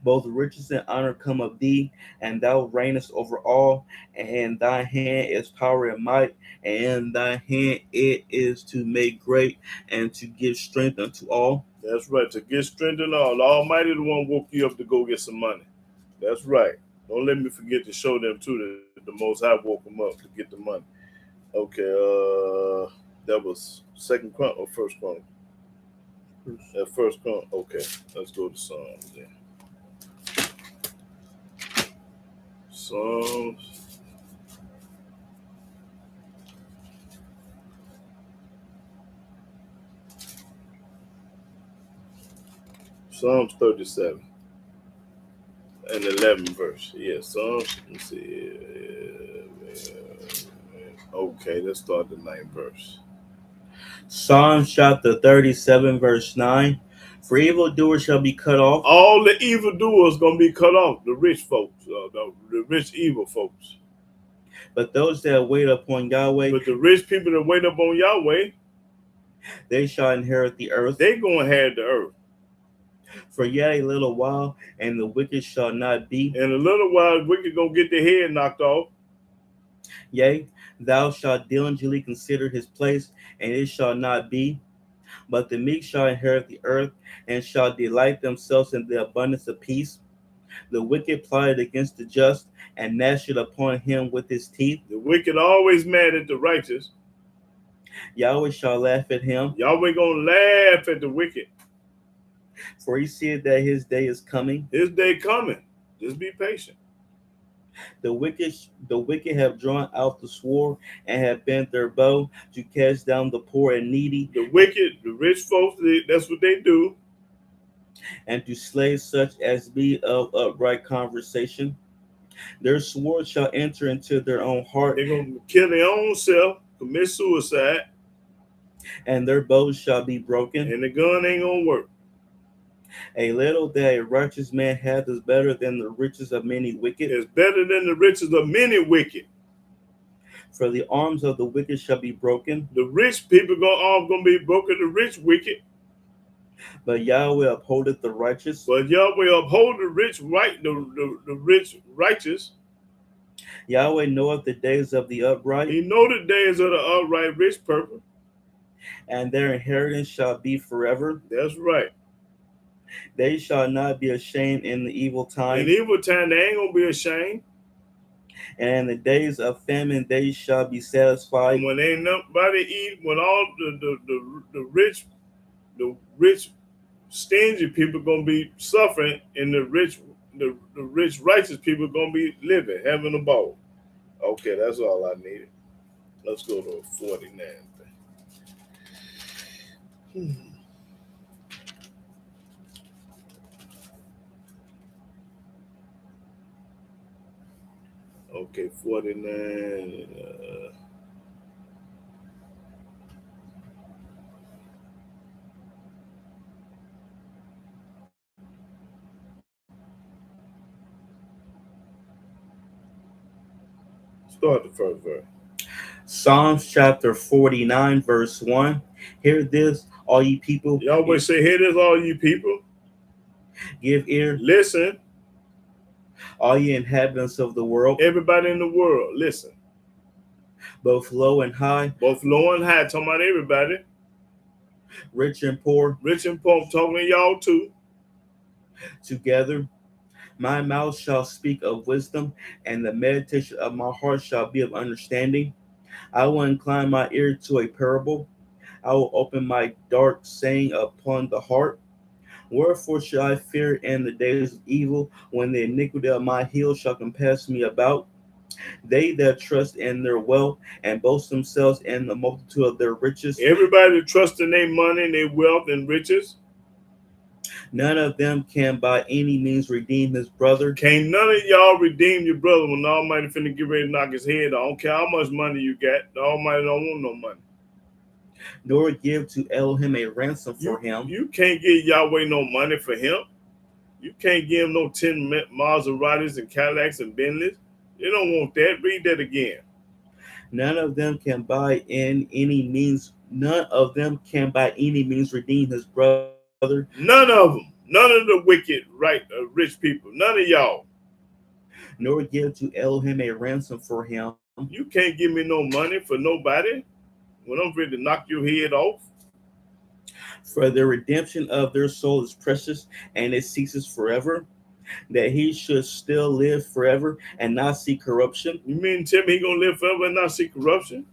Both riches and honor come of thee, and thou reignest over all, and in thy hand is power and might, and in thy hand it is to make great and to give strength unto all. That's right. To get strength and all. The Almighty the one woke you up to go get some money. That's right. Don't let me forget to show them too that the Most High woke them up to get the money. Okay, that was Second Chronicle or First Chronicle? First Chronicle. Okay, let's go to Psalms then. Psalms. Psalms 37. and 11 verse. Yeah, Psalms. Let's see. Okay, let's start the 9th verse. Psalms chapter 37, verse 9. For evildoers shall be cut off, All the evildoers gonna be cut off. The rich folks, the rich evil folks. but those that wait upon Yahweh, But the rich people that wait up on Yahweh, they shall inherit the earth. they gonna have the earth. For yet a little while, and the wicked shall not be. In a little while, wicked gonna get their head knocked off. Yea, thou shalt diligently consider his place, and it shall not be. But the meek shall inherit the earth, and shall delight themselves in the abundance of peace. The wicked plotted against the just, and gnashed it upon him with his teeth. The wicked always mad at the righteous. Yahweh shall laugh at him, Yahweh gonna laugh at the wicked. for he seeth that his day is coming. His day coming. Just be patient. The wicked have drawn out the sword, and have bent their bow to cast down the poor and needy, The wicked, the rich folks, that's what they do. and to slay such as be of upright conversation. Their sword shall enter into their own heart, They're gonna kill their own self, commit suicide, and their bows shall be broken. and the gun ain't gonna work. A little that a righteous man hath is better than the riches of many wicked. It's better than the riches of many wicked. For the arms of the wicked shall be broken, The rich people all gonna be broken. The rich wicked, but Yahweh upholdeth the righteous. but Yahweh uphold the rich right, the rich righteous. Yahweh knoweth the days of the upright, He know the days of the upright rich person. and their inheritance shall be forever. That's right. They shall not be ashamed in the evil time, In evil time, they ain't gonna be ashamed. and in the days of famine they shall be satisfied. And when ain't nobody eat, when all the rich stingy people gonna be suffering, and the rich righteous people gonna be living, having a ball. Okay, that's all I needed. Let's go to 49. Okay, 49. Start the first verse. Psalms chapter 49, verse 1. Hear this, all ye people. Yahweh say, "Hear this, all you people. Give ear, Listen, all ye inhabitants of the world, everybody in the world. Listen, both low and high, both low and high. Talking about everybody, rich and poor, rich and poor. Talking to y'all too. together. My mouth shall speak of wisdom, and the meditation of my heart shall be of understanding. I will incline my ear to a parable. I will open my dark saying upon the heart. Wherefore should I fear in the days of evil, when the iniquity of my heel shall compass me about? They that trust in their wealth and boast themselves in the multitude of their riches, Everybody that trusts in their money, and their wealth, and riches. none of them can by any means redeem his brother, Can't none of y'all redeem your brother when the Almighty finna get ready to knock his head off. I don't care how much money you got. The Almighty don't want no money. nor give to Elohim a ransom for him. You can't give Yahweh no money for him. You can't give him no 10 Maseratis and Cadillacs and Bentleys. They don't want that. Read that again. None of them can by any means redeem his brother, None of them. None of the wicked, right, rich people. None of y'all. nor give to Elohim a ransom for him. You can't give me no money for nobody when I'm ready to knock your head off. For the redemption of their soul is precious, and it ceases forever, that he should still live forever and not see corruption. You mean tell me he gonna live forever and not see corruption?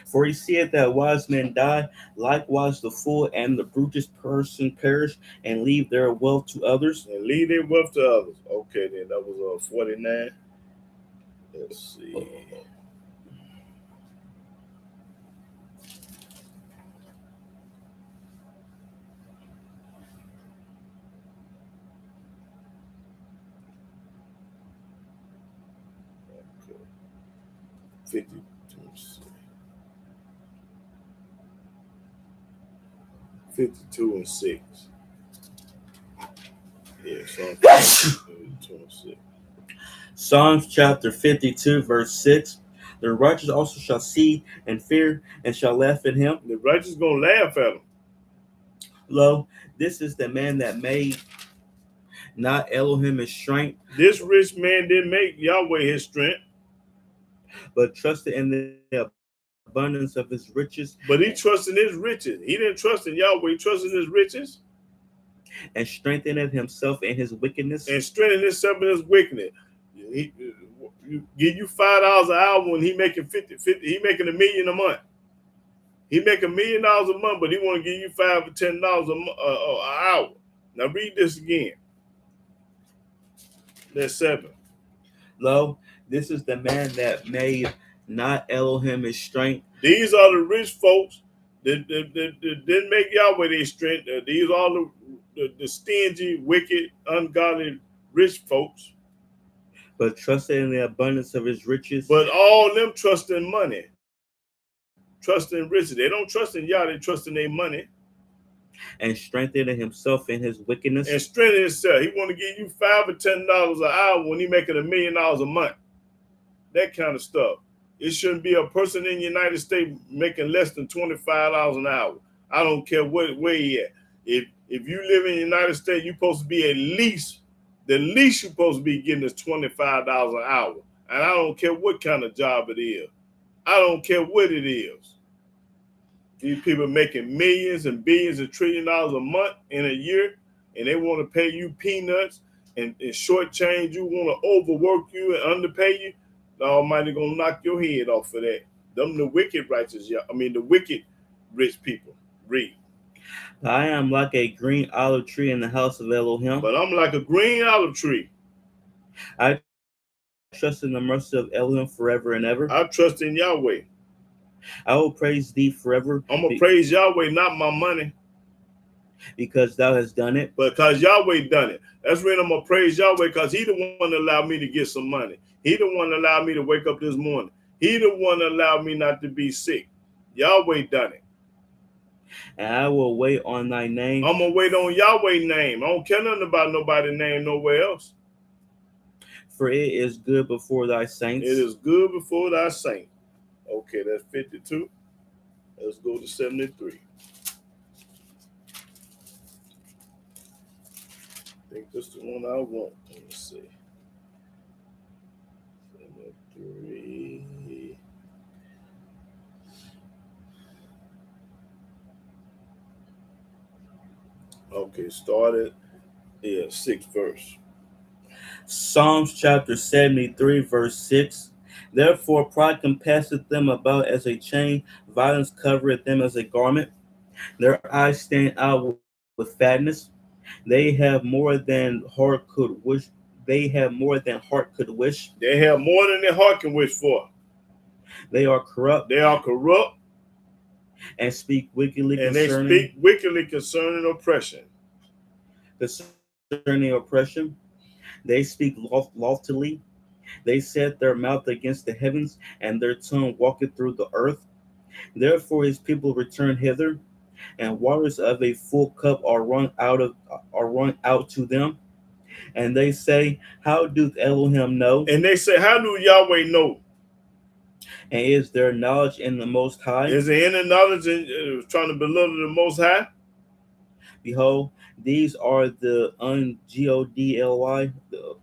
For he said that wise men die, likewise the fool and the brutish person perish and leave their wealth to others. And leave their wealth to others. Okay, then that was 49. Let's see. 52. 52 and 6. Yeah, Psalm 52 and 6. Psalms chapter 52, verse 6. The righteous also shall see and fear and shall laugh at him. The righteous gonna laugh at him. Lo, this is the man that made not Elohim his strength, This rich man didn't make Yahweh his strength, but trusted in the abundance of his riches but he trusted in his riches. He didn't trust in Yahweh, he trusted in his riches and strengthened himself in his wickedness. and strengthened himself in his wickedness. He give you $5 an hour when he making 50, he making $1 million a month. He make $1 million a month, but he want to give you $5 or $10 an hour. Now read this again. That's 7. Lo, this is the man that made not Elohim his strength. These are the rich folks that didn't make Yahweh their strength. These are the stingy, wicked, ungodly rich folks. But trusted in the abundance of his riches. But all them trust in money, trust in riches. They don't trust in Yah, they trust in their money. And strengthened himself in his wickedness. And strengthen himself. He want to give you $5 or $10 an hour when he making $1 million a month. That kind of stuff. It shouldn't be a person in the United States making less than $25 an hour. I don't care where he at. If you live in the United States, you're supposed to be at least, the least you're supposed to be getting is $25 an hour. And I don't care what kind of job it is. I don't care what it is. These people making millions and billions and $1 trillion a month in a year, and they want to pay you peanuts and shortchange you, want to overwork you and underpay you. The Almighty gonna knock your head off of that. Them the wicked righteous, the wicked rich people. Read. I am like a green olive tree in the house of Elohim. But I'm like a green olive tree. I trust in the mercy of Elohim forever and ever. I trust in Yahweh. I will praise thee forever. I'm gonna praise Yahweh, not my money. Because thou hast done it. Because Yahweh done it. That's when I'm gonna praise Yahweh, because he the one that allowed me to get some money. He the one that allowed me to wake up this morning. He the one that allowed me not to be sick. Yahweh done it. And I will wait on thy name. I'm gonna wait on Yahweh's name. I don't care nothing about nobody's name nowhere else. For it is good before thy saints. It is good before thy saints. Okay, that's 52. Let's go to 73. I think this is the one I want. Let me see. 73. Okay, started. Yeah, 6th verse. Psalms chapter 73, verse 6. Therefore pride compasseth them about as a chain, violence covereth them as a garment. Their eyes stand out with fatness. They have more than heart could wish. They have more than heart could wish. They have more than their heart can wish for. They are corrupt. They are corrupt. And speak wickedly and concerning. They speak wickedly concerning oppression. Concerning oppression. They speak loftily. They set their mouth against the heavens, and their tongue walketh through the earth. Therefore his people return hither, and waters of a full cup are run out to them. And they say, how doth Elohim know? And they say, how do Yahweh know? And is there knowledge in the Most High? Is there any knowledge in trying to belittle the Most High? Behold, these are the ungodly.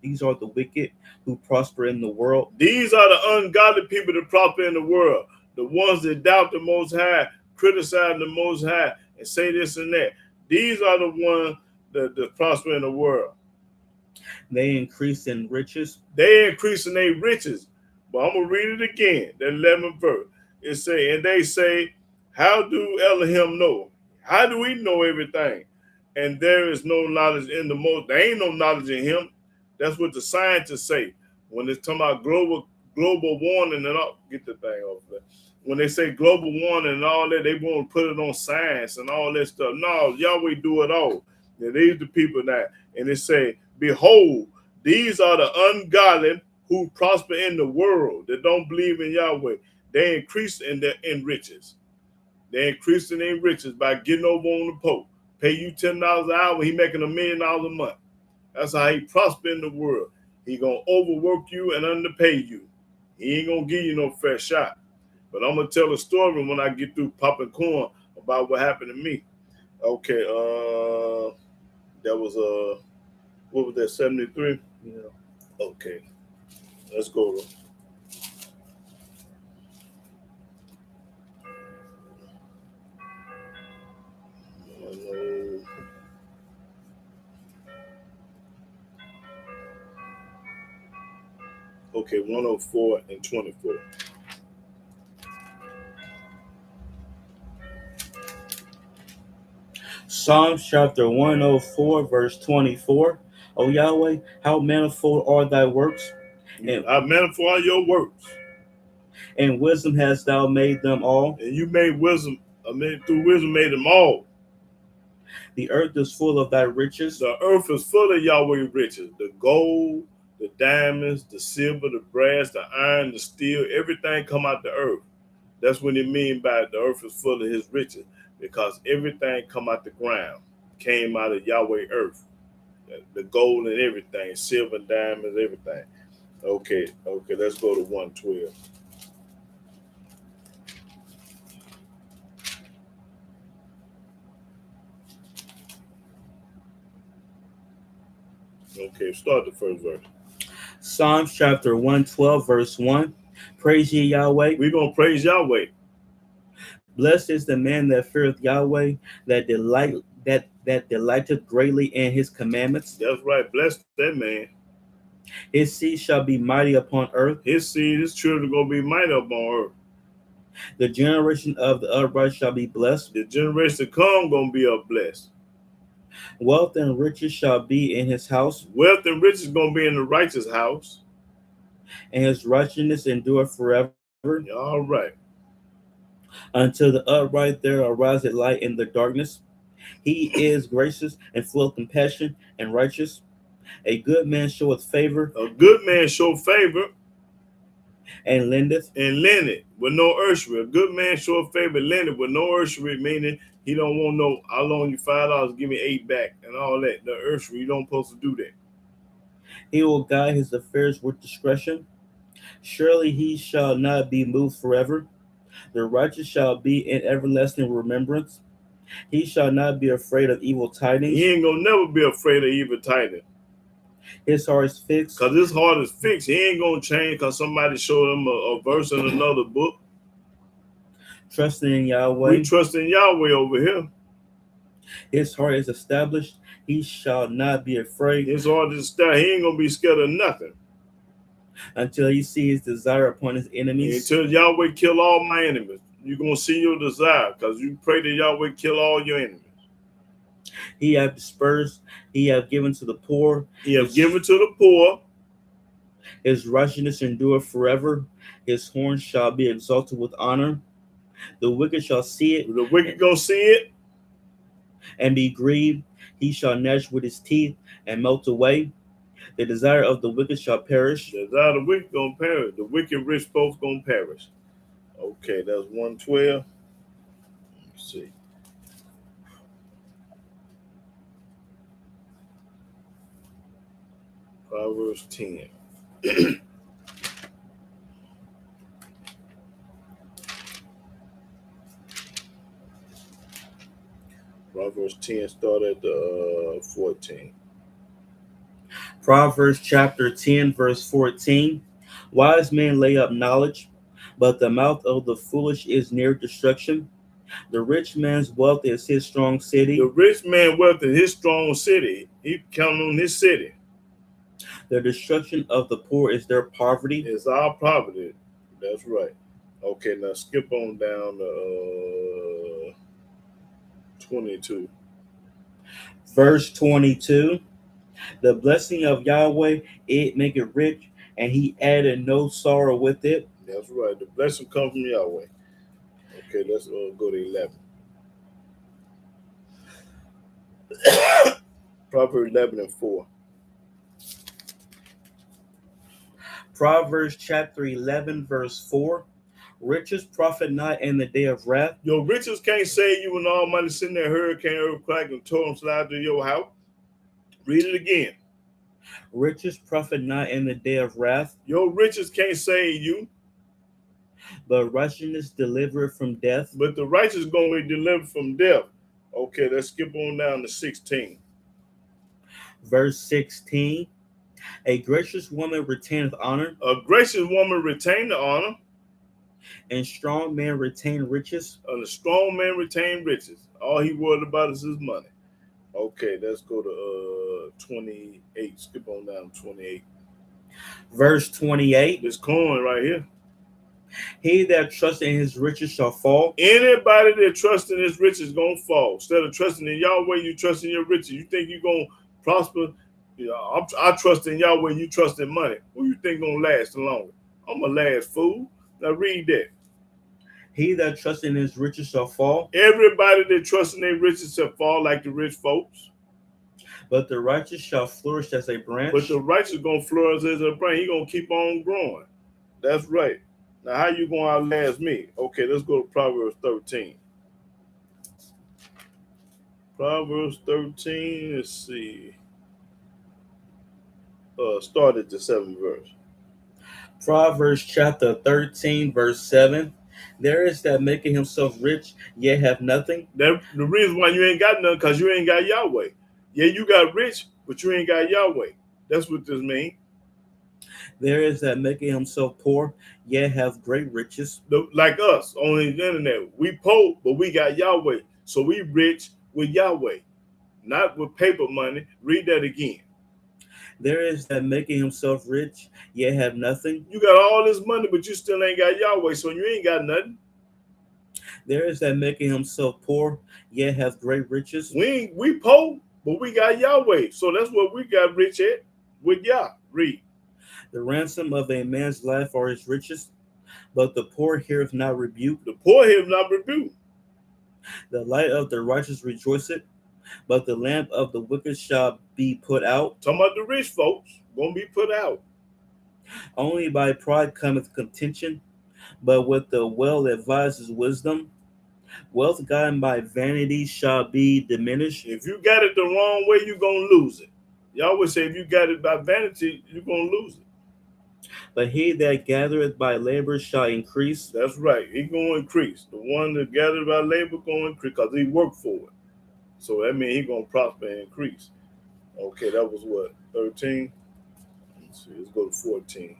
These are the wicked who prosper in the world. These are the ungodly people that prosper in the world. The ones that doubt the Most High, criticize the Most High, and say this and that. These are the ones that prosper in the world. They increase in riches. They increase in their riches. But I'm going to read it again, the 11th verse. It say, and they say, how do Elohim know? How do we know everything? And there is no knowledge in the Most. There ain't no knowledge in him. That's what the scientists say. When it's talking about global warming and all, get the thing off there. When they say global warming and all that, they want to put it on science and all that stuff. No, Yahweh do it all. And these the people that, and they say, behold, these are the ungodly who prosper in the world, that don't believe in Yahweh, they increase in riches. They increasing in riches by getting over on the Pope. Pay you $10 an hour, he making $1 million a month. That's how he prosper in the world. He gonna overwork you and underpay you. He ain't gonna give you no fair shot. But I'm gonna tell a story when I get through popping corn about what happened to me. Okay, that was what was that, 73? Yeah. Okay, let's go to okay, 104 and 24. Psalms chapter 104, verse 24. O Yahweh, how manifold are thy works, and, I manifold are your works, and wisdom hast thou made them all. and you made wisdom. I mean, through wisdom made them all. The earth is full of thy riches. The earth is full of Yahweh riches. The gold, the diamonds, the silver, the brass, the iron, the steel, everything come out the earth. That's what it mean by the earth is full of his riches, because everything come out the ground, came out of Yahweh earth. The gold and everything, silver, diamonds, everything. Okay, let's go to 112. Okay, start the first verse. Psalms chapter 112, verse 1. Praise ye Yahweh. We're gonna praise Yahweh. Blessed is the man that feareth Yahweh, that delighteth greatly in his commandments. That's right. Bless that man. His seed shall be mighty upon earth. His seed, his children gonna be mighty upon earth. The generation of the upright shall be blessed. The generation to come gonna be blessed. Wealth and riches shall be in his house, Wealth and riches gonna be in the righteous house. and his righteousness endure forever. All right. Until the upright there ariseth light in the darkness. He is gracious and full of compassion and righteous. A good man showeth favor A good man show favor and lendeth. and lend it with no usury. A good man show favor and lend it with no usury, meaning he don't want no, I loan you $5, give me 8 back and all that. The usury, you don't supposed to do that. He will guide his affairs with discretion. Surely he shall not be moved forever. The righteous shall be in everlasting remembrance. He shall not be afraid of evil tidings. He ain't gonna never be afraid of evil tidings. His heart is fixed. Because his heart is fixed. He ain't gonna change because somebody showed him a verse in another book. Trusting in Yahweh. We trust in Yahweh over here. His heart is established. He shall not be afraid. His heart is established. He ain't gonna be scared of nothing Until he see his desire upon his enemies. until Yahweh kill all my enemies. You're gonna see your desire because you pray that Yahweh kill all your enemies. He hath dispersed. He hath given to the poor. He has given to the poor. His righteousness endure forever. His horn shall be exalted with honor. The wicked shall see it. The wicked gonna see it and be grieved. He shall gnash with his teeth and melt away. The desire of the wicked shall perish. The desire of the wicked gonna perish. The wicked rich folks gonna perish. Okay, that's 112. Let's see. Proverbs 10. Proverbs 10 start at the 14. Proverbs chapter 10, verse 14. Wise men lay up knowledge, but the mouth of the foolish is near destruction. The rich man's wealth is his strong city. The rich man's wealth is his strong city. He counting on his city. The destruction of the poor is their poverty. It's our poverty. That's right. Okay, now skip on down to 22. Verse 22. The blessing of Yahweh, it maketh rich, and he added no sorrow with it. That's right. The blessing comes from Yahweh. Okay, let's go to 11. Proverbs 11 and 4. Proverbs chapter 11, verse 4. Riches profit not in the day of wrath. Your riches can't save you when all money sitting there, hurricane, earthquake, and storm slide through your house. Read it again. Riches profit not in the day of wrath, Your riches can't save you, but righteousness delivereth from death. but the righteous going to be delivered from death. Okay, let's skip on down to 16. Verse 16. A gracious woman retaineth honor, A gracious woman retain the honor, and strong men retain riches. and a strong man retain riches. All he worried about is his money. Okay, let's go to 28. Skip on down to 28. Verse 28. This coin right here. He that trusteth in his riches shall fall. Anybody that trusts in his riches is going to fall. Instead of trusting in Yahweh, you trust in your riches. You think you're going to prosper? You know, I trust in Yahweh, you trust in money. Who you think going to last the longer? I'm going to last, fool. Now read that. He that trusteth in his riches shall fall. Everybody that trusts in their riches shall fall like the rich folks. But the righteous shall flourish as a branch. But the righteous is going to flourish as a branch. He's going to keep on growing. That's right. Now, how you going to outlast me? Okay, let's go to Proverbs 13. Proverbs 13, let's see. Start at the 7th verse. Proverbs chapter 13, verse 7. There is that making himself rich, yet have nothing. That, the reason why you ain't got nothing, because you ain't got Yahweh. Yeah, you got rich, but you ain't got Yahweh. That's what this means. There is that making himself poor, yet have great riches. Like us on the internet. We poor, but we got Yahweh. So we rich with Yahweh, not with paper money. Read that again. There is that making himself rich, yet have nothing. You got all this money, but you still ain't got Yahweh, so you ain't got nothing. There is that making himself poor, yet have great riches. We poor, but we got Yahweh. So that's what we got rich at, with Yah. Read. The ransom of a man's life are his riches, but the poor heareth not rebuke. The poor heareth not rebuke. The light of the righteous rejoiceth, but the lamp of the wicked shall be put out. Talking about the rich folks, gonna be put out. Only by pride cometh contention, but with the well-advised is wisdom. Wealth gotten by vanity shall be diminished. If you got it the wrong way, you're gonna lose it. Y'all always say if you got it by vanity, you're gonna lose it. But he that gathereth by labor shall increase. That's right. He gonna increase. The one that gathered by labor gonna increase because he worked for it. So that means he gonna prosper and increase. Okay, that was what, 13? Let's see, let's go to 14.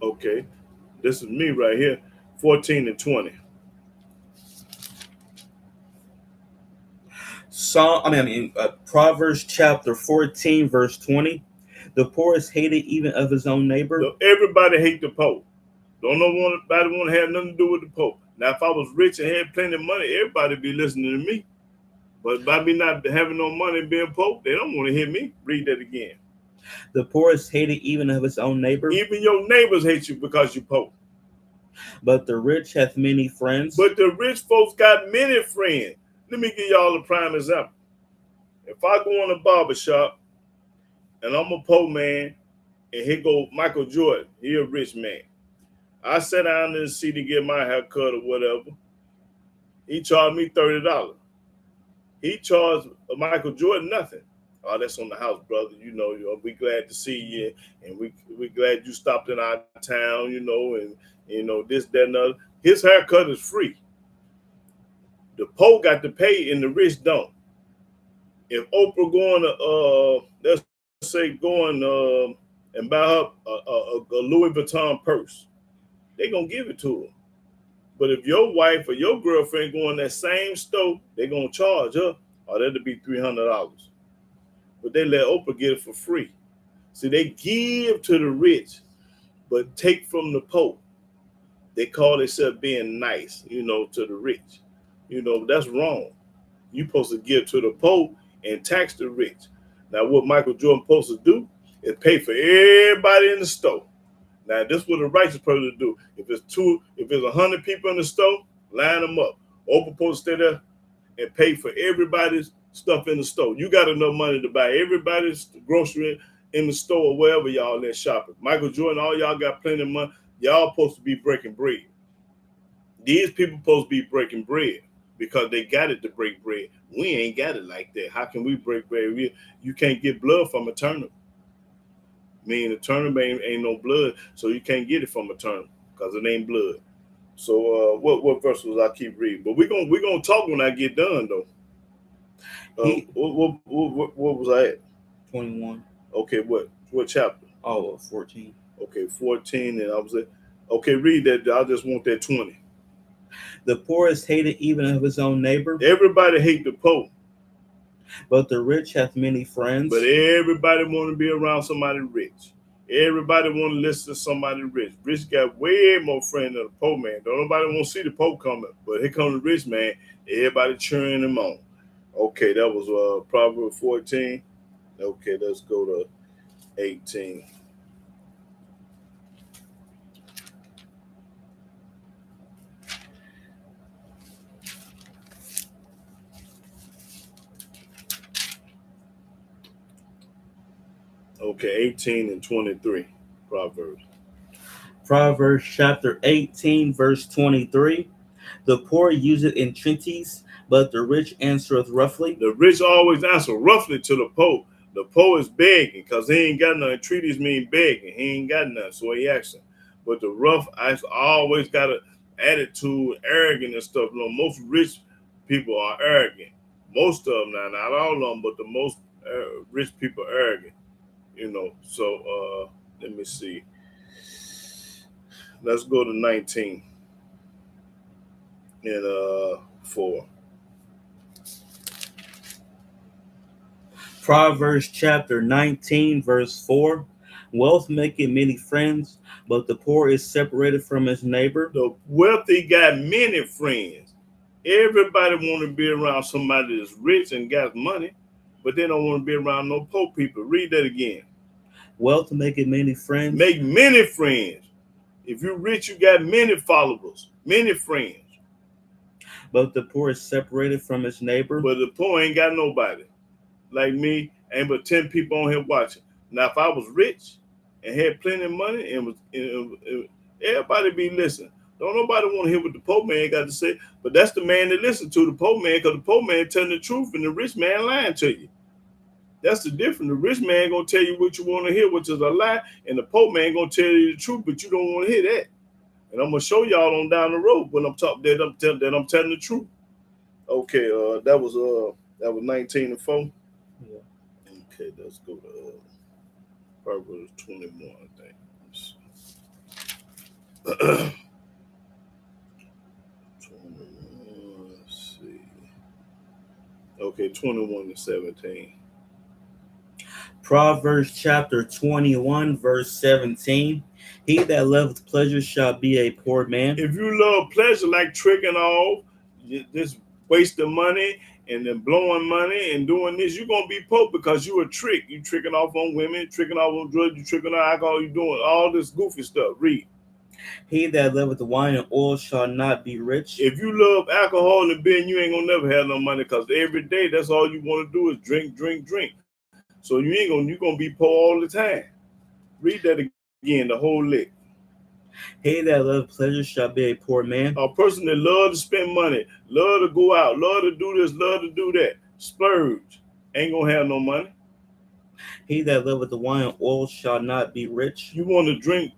Okay, this is me right here, 14 and 20. Proverbs chapter 14, verse 20. The poor is hated even of his own neighbor. So everybody hate the Pope. Nobody want to have nothing to do with the Pope. Now, if I was rich and had plenty of money, everybody be listening to me. But by me not having no money and being Pope, they don't want to hear me. Read that again. The poor is hated even of his own neighbor. Even your neighbors hate you because you Pope. But the rich hath many friends. But the rich folks got many friends. Let me give y'all a prime example. If I go in a barber shop and I'm a poor man, and here go Michael Jordan, he a rich man. I sat down in the seat to get my hair cut or whatever. He charged me $30. He charged Michael Jordan nothing. Oh, that's on the house, brother. You know, we glad to see you, and we glad you stopped in our town. You know, and you know this, that, and other. His haircut is free. The poor got to pay, and the rich don't. If Oprah going to let's say going and buy her a Louis Vuitton purse, they gonna give it to her. But if your wife or your girlfriend go in that same store, they gonna charge her, or that'll be $300. But they let Oprah get it for free. See, they give to the rich, but take from the poor. They call themselves being nice, you know, to the rich. You know, that's wrong. You're supposed to give to the poor and tax the rich. Now, what Michael Jordan supposed to do is pay for everybody in the store. Now, this is what a righteous person do. If it's 100 people in the store, line them up. Oprah supposed to stay there and pay for everybody's stuff in the store. You got enough money to buy everybody's grocery in the store or wherever y'all at shopping. Michael Jordan, all y'all got plenty of money. Y'all supposed to be breaking bread. These people supposed to be breaking bread because they got it to break bread. We ain't got it like that. How can we break bread? You can't get blood from a turnip. Meaning a turnip ain't no blood, so you can't get it from a turnip because it ain't blood. So what verse was I keep reading? But we're gonna talk when I get done though. What was I at? 21. Okay, what chapter? Oh, 14. Okay, 14, and I was at. Okay, read that. I just want that 20. The poor is hated even of his own neighbor, Everybody hate the poor, but the rich hath many friends. but everybody want to be around somebody rich. Everybody want to listen to somebody rich. Rich got way more friends than the poor man. Don't nobody want to see the poor coming, but here comes the rich man. Everybody cheering him on. Okay, that was Proverbs 14. Okay, let's go to 18. Okay, 18 and 23. Proverbs. Proverbs chapter 18, verse 23. The poor useth entreaties, but the rich answereth roughly. The rich always answer roughly to the poor. The poor is begging because he ain't got nothing. Entreaties mean begging. He ain't got nothing, so he asking. But the rough always got an attitude, arrogant and stuff. You know, most rich people are arrogant. Most of them, now, not all of them, but the most rich people are arrogant. You know, so let me see. Let's go to 19 and 4. Proverbs chapter 19, verse 4. Wealth maketh many friends, but the poor is separated from his neighbor. The wealthy got many friends. Everybody want to be around somebody that's rich and got money, but they don't want to be around no poor people. Read that again. Wealth maketh many friends. Make many friends. If you're rich, you got many followers, many friends. But the poor is separated from his neighbor. But the poor ain't got nobody. Like me, ain't but 10 people on here watching. Now, if I was rich and had plenty of money and everybody be listening. Don't nobody want to hear what the poor man got to say, but that's the man that listen to the poor man, because the poor man telling the truth and the rich man lying to you. That's the difference. The rich man gonna tell you what you want to hear, which is a lie, and the poor man gonna tell you the truth, but you don't want to hear that. And I'm gonna show y'all on down the road when I'm talking that I'm telling the truth. Okay, that was 19 and 4. Yeah. Okay, let's go to Proverbs 21, I think. Let's see. Okay, 21 and 17. Proverbs chapter 21, verse 17. He that loveth pleasure shall be a poor man. If you love pleasure like tricking off, just wasting money and then blowing money and doing this, you're going to be poor because you a trick. You tricking off on women, tricking off on drugs, you tricking on alcohol, you doing all this goofy stuff. Read. He that loveth wine and oil shall not be rich. If you love alcohol and beer, you ain't going to never have no money because every day that's all you want to do is drink, drink, drink. So you're going to be poor all the time. Read that again, the whole lick. He that loveth pleasure shall be a poor man. A person that love to spend money, love to go out, love to do this, love to do that, splurge, ain't gonna have no money. He that loveth the wine and oil shall not be rich. You want to drink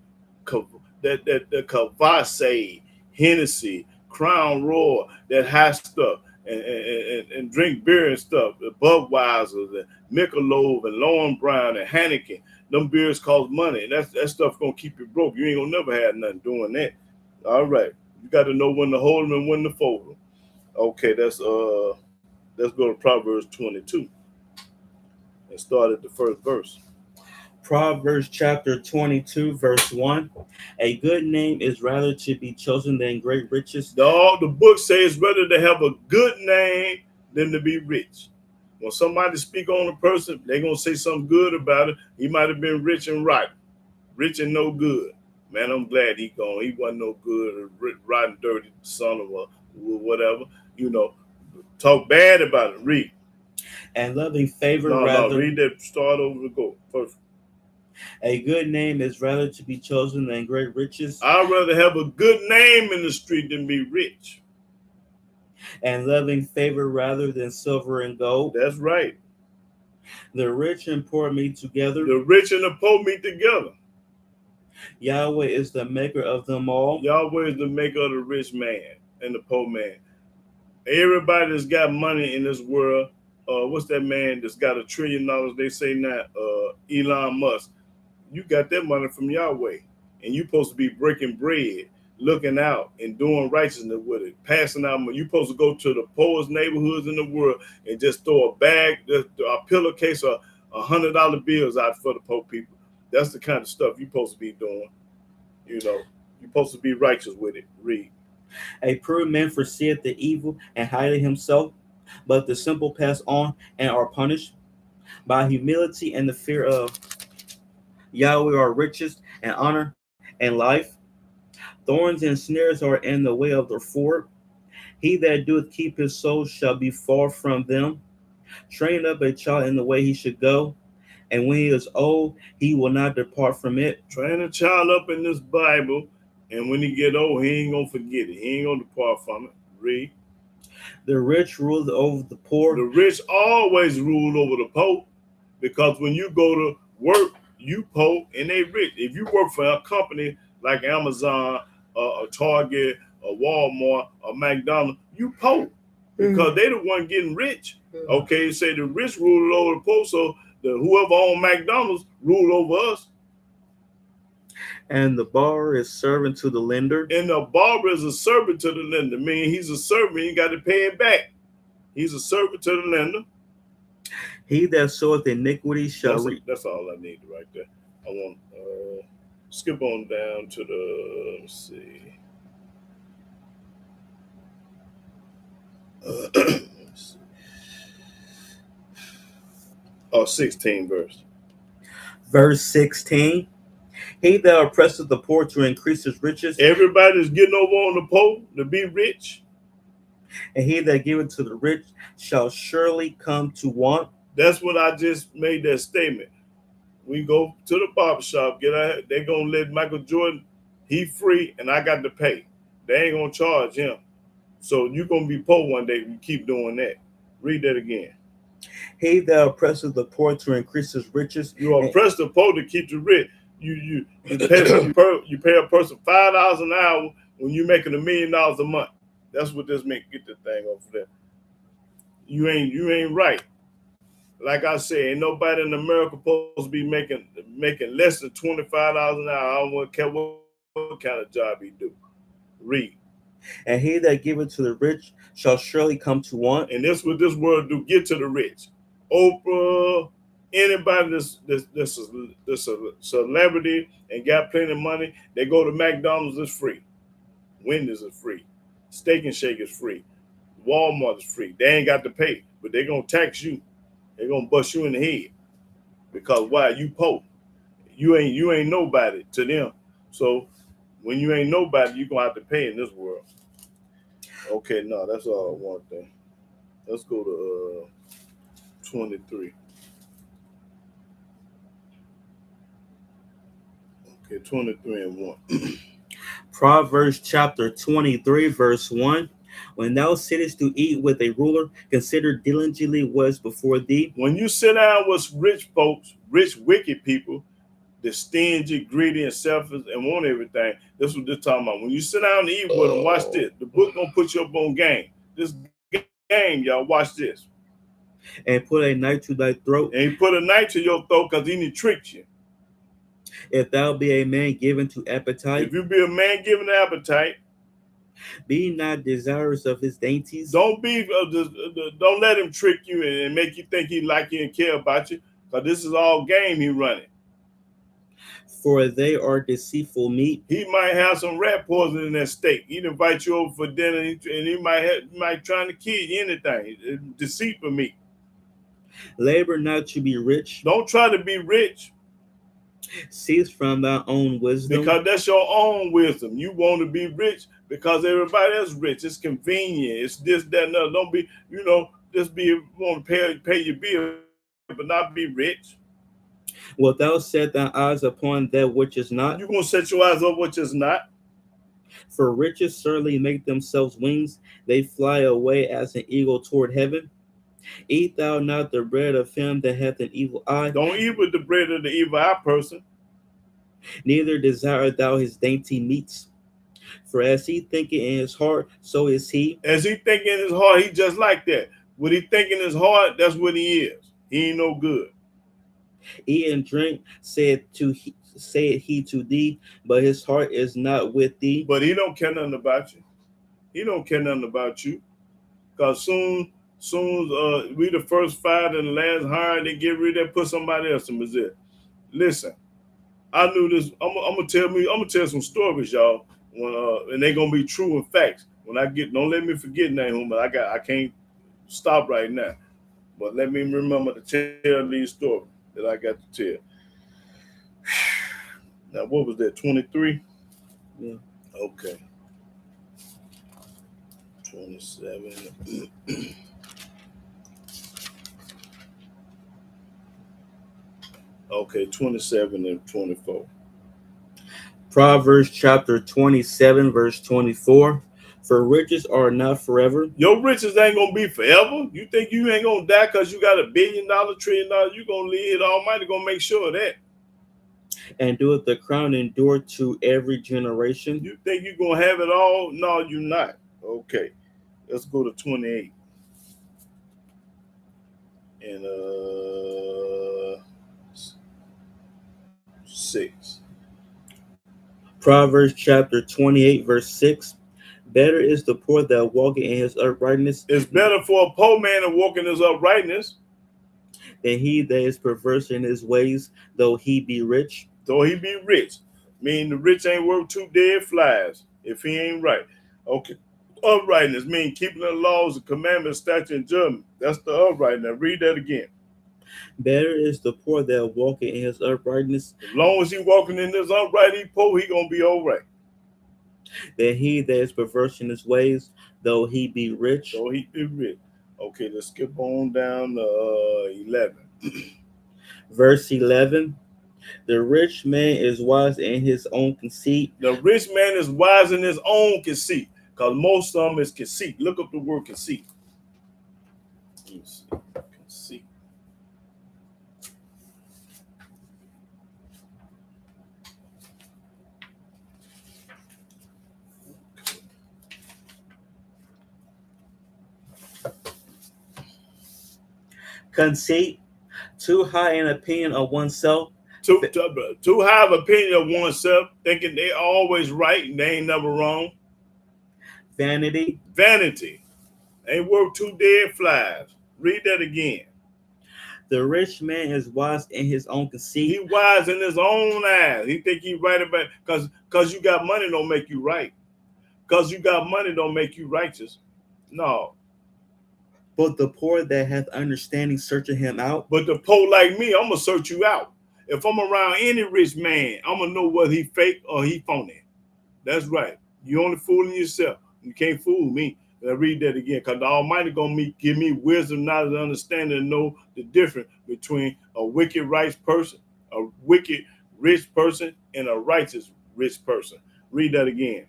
that Cavasse, Hennessy, Crown Royal, that high stuff, and drink beer and stuff, the Budweiser, the Michelob, and Lauren Brown, and Heineken. Them beers cost money, and that stuff gonna keep you broke. You ain't gonna never have nothing doing that. All right, you got to know when to hold them and when to fold them. Okay, let's go to Proverbs 22 and start at the first verse. Proverbs chapter 22, verse 1. A good name is rather to be chosen than great riches. The book says rather to have a good name than to be rich. When somebody speak on a person, they're going to say something good about it. He might have been rich and right, rich and no good. Man, I'm glad he gone. He wasn't no good, rotten, dirty son of a whatever. You know, talk bad about it. Read. And loving favor No, rather. read that. Start over to go. Perfect. A good name is rather to be chosen than great riches. I'd rather have a good name in the street than be rich. And loving favor rather than silver and gold. That's right. The rich and poor meet together. The rich and the poor meet together. Yahweh is the maker of them all. Yahweh is the maker of the rich man and the poor man. Everybody that's got money in this world, what's that man that's got $1 trillion? They say now, Elon Musk. You got that money from Yahweh, and you supposed to be breaking bread, looking out and doing righteousness with it, passing out money. You supposed to go to the poorest neighborhoods in the world and just throw a bag, a pillowcase of $100 bills out for the poor people. That's the kind of stuff you're supposed to be doing. You know, you're supposed to be righteous with it. Read. A prudent man foreseeth the evil and hideth himself, but the simple pass on and are punished. By humility and the fear of Yahweh are riches and honor and life. Thorns and snares are in the way of the forward. He that doeth keep his soul shall be far from them. Train up a child in the way he should go, and when he is old, he will not depart from it. Train a child up in this Bible, and when he get old, he ain't gonna forget it. He ain't gonna depart from it. Read. The rich rule over the poor. The rich always rule over the poor, because when you go to work, you poor and they rich. If you work for a company like Amazon, a Target, a Walmart, a McDonald's, you poor because they the one getting rich. Okay, say the rich rule over the poor, so whoever own McDonald's rule over us. And the borrower is servant to the lender. And the borrower is a servant to the lender. Meaning he's a servant, you got to pay it back. He's a servant to the lender. He that soweth iniquity shall reap. That's all I need right there. I want skip on down to the, let's see. Let's see. 16 verse. Verse 16. He that oppresseth the poor to increase his riches. Everybody's getting over on the poor to be rich. And he that giveth to the rich shall surely come to want. That's what I just made that statement. We go to the barbershop, they're going to let Michael Jordan, he free, and I got to pay. They ain't going to charge him. So you're going to be poor one day if you keep doing that. Read that again. He that oppresseth the poor to increase his riches. You oppress the poor to keep the rich. You pay a person $5 an hour when you're making $1 million a month. That's what this make. Get the thing over there. You ain't right. Like I said, ain't nobody in America supposed to be making less than $25 an hour. I don't care what kind of job he do. Read. And he that giveth to the rich shall surely come to want. And that's what this world do. Get to the rich. Oprah, anybody that's a celebrity and got plenty of money, they go to McDonald's, it's free. Wendy's is free. Steak and Shake is free. Walmart is free. They ain't got to pay, but they're going to tax you. They're going to bust you in the head. Because why? You poor. You ain't nobody to them. So when you ain't nobody, you're going to have to pay in this world. Okay, no, that's all one thing. Let's go to 23. Okay, 23 and 1. Proverbs chapter 23, verse 1. When thou sittest to eat with a ruler, consider diligently what is before thee. When you sit down with rich folks, rich, wicked people, the stingy, greedy, and selfish, and want everything, that's what they're talking about. When you sit down and eat with them, watch this. The book gonna put you up on game. This game, y'all, watch this. And put a knife to thy throat. And he put a knife to your throat because he need to trick you. If thou be a man given to appetite. If you be a man given to appetite. Be not desirous of his dainties. Don't let him trick you and make you think he like you and care about you. Because this is all game he running. For they are deceitful meat. He might have some rat poison in that steak. He'd invite you over for dinner and he might trying to kill you, anything. Deceitful meat. Labor not to be rich. Don't try to be rich. Cease from thy own wisdom. Because that's your own wisdom. You want to be rich because everybody else rich. It's convenient. It's this, that, and other. Don't be, just be want to pay your bill, but not be rich. Wilt thou set thine eyes upon that which is You not? gonna set your eyes on what is not. For riches certainly make themselves wings, they fly away as an eagle toward heaven. Eat thou not the bread of him that hath an evil eye, Don't eat with the bread of the evil eye person. neither desire thou his dainty meats. For as he thinketh in his heart, so is he. As he think in his heart, he just like that. What he think in his heart, that's what he is. He ain't no good. Eat and drink, saith he to thee, but his heart is not with thee. But he don't care nothing about you. He don't care nothing about you. Cause soon we the first fired and the last hired, they get rid of that, put somebody else in position. Listen, I knew this. I'm gonna tell some stories, y'all. When, and they gonna be true and facts. When I get, don't let me forget nothing, but I can't stop right now. But let me remember to tell these stories that I got to tell. Now, what was that? 23. Yeah. Okay. 27. Okay, 27 and 24. Proverbs chapter 27, verse 24. For riches are not forever, Your riches ain't gonna be forever. You think you ain't gonna die because you got $1 billion, $1 trillion? You gonna live. The Almighty gonna make sure of that. and doeth the crown endure to every generation. You think you gonna have it all? No, you not. Okay, let's go to 28 and 6. Proverbs chapter 28, verse 6. Better is the poor that walketh in his uprightness It's better for a poor man to walk in his uprightness than he that is perverse in his ways, though he be rich. though he be rich. Mean the rich ain't worth 2 dead flies if he ain't right. Okay. Uprightness mean keeping the laws, the commandments, statute, and judgment. That's the uprightness. Read that again. Better is the poor that walketh in his uprightness As long as he walking in this upright, he poor, he gonna be all right. than he that is perverse in his ways, though he be rich. So he be rich. Okay, let's skip on down to 11. Verse 11. The rich man is wise in his own conceit. The rich man is wise in his own conceit, because most of them is conceit. Look up the word conceit. Conceit. Conceit, too high an opinion of oneself. Too high of opinion of oneself, thinking they always right and they ain't never wrong. Vanity. Vanity. Ain't worth 2 dead flies. Read that again. The rich man is wise in his own conceit. He wise in his own eyes. He think he right about because you got money don't make you right. Because you got money don't make you righteous. No. But the poor that hath understanding searching him out. But the poor like me, I'm gonna search you out. If I'm around any rich man, I'm gonna know whether he fake or he phony. That's right. You only fooling yourself. You can't fool me. And I read that again, because the Almighty gonna give me wisdom, knowledge, and understanding to know the difference between a wicked rich person, a wicked rich person, and a righteous rich person. Read that again.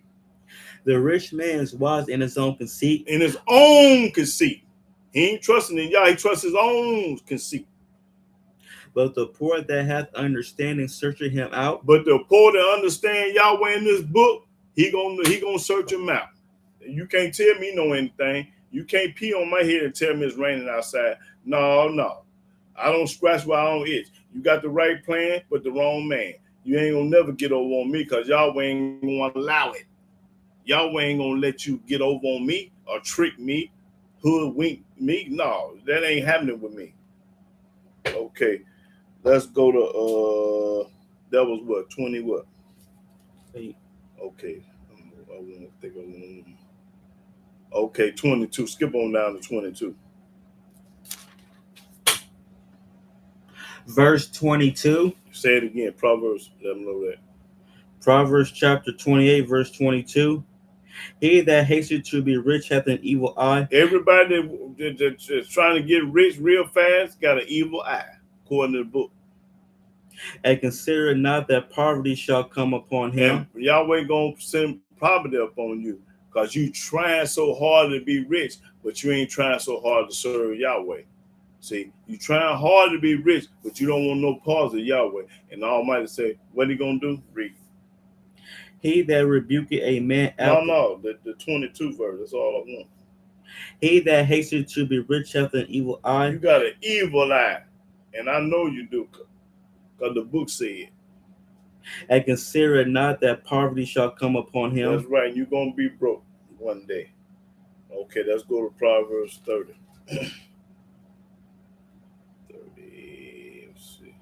The rich man is wise in his own conceit. In his own conceit. He ain't trusting in y'all, he trusts his own conceit. But the poor that hath understanding searching him out. But the poor that understand Yahweh in this book, he gonna search him out. You can't tell me no anything. You can't pee on my head and tell me it's raining outside. No. I don't scratch where I don't itch. You got the right plan, but the wrong man. You ain't gonna never get over on me because Yahweh ain't gonna allow it. Yahweh ain't gonna let you get over on me or trick me, hoodwink me. No, that ain't happening with me. Okay, let's go to that was what, 20 what? 8. Okay, I want to think of okay, 22. Skip on down to 22. Verse 22. Say it again. Proverbs. Let them know that. Proverbs chapter 28, verse 22. He that hasteth to be rich hath an evil eye, Everybody that's trying to get rich real fast got an evil eye, according to the book. and consider not that poverty shall come upon him. And Yahweh gonna send poverty upon you because you trying so hard to be rich, but you ain't trying so hard to serve Yahweh. See, you trying hard to be rich, but you don't want no parts of Yahweh. And the Almighty say, what he gonna do? Read. He that rebuketh a man No, the 22 verse. That's all I want. He that hasteth to be rich hath an evil eye. You got an evil eye, and I know you do, because the book said. And consider not that poverty shall come upon him. That's right. You're gonna be broke one day. Okay, let's go to Proverbs 30. 30. Let's see.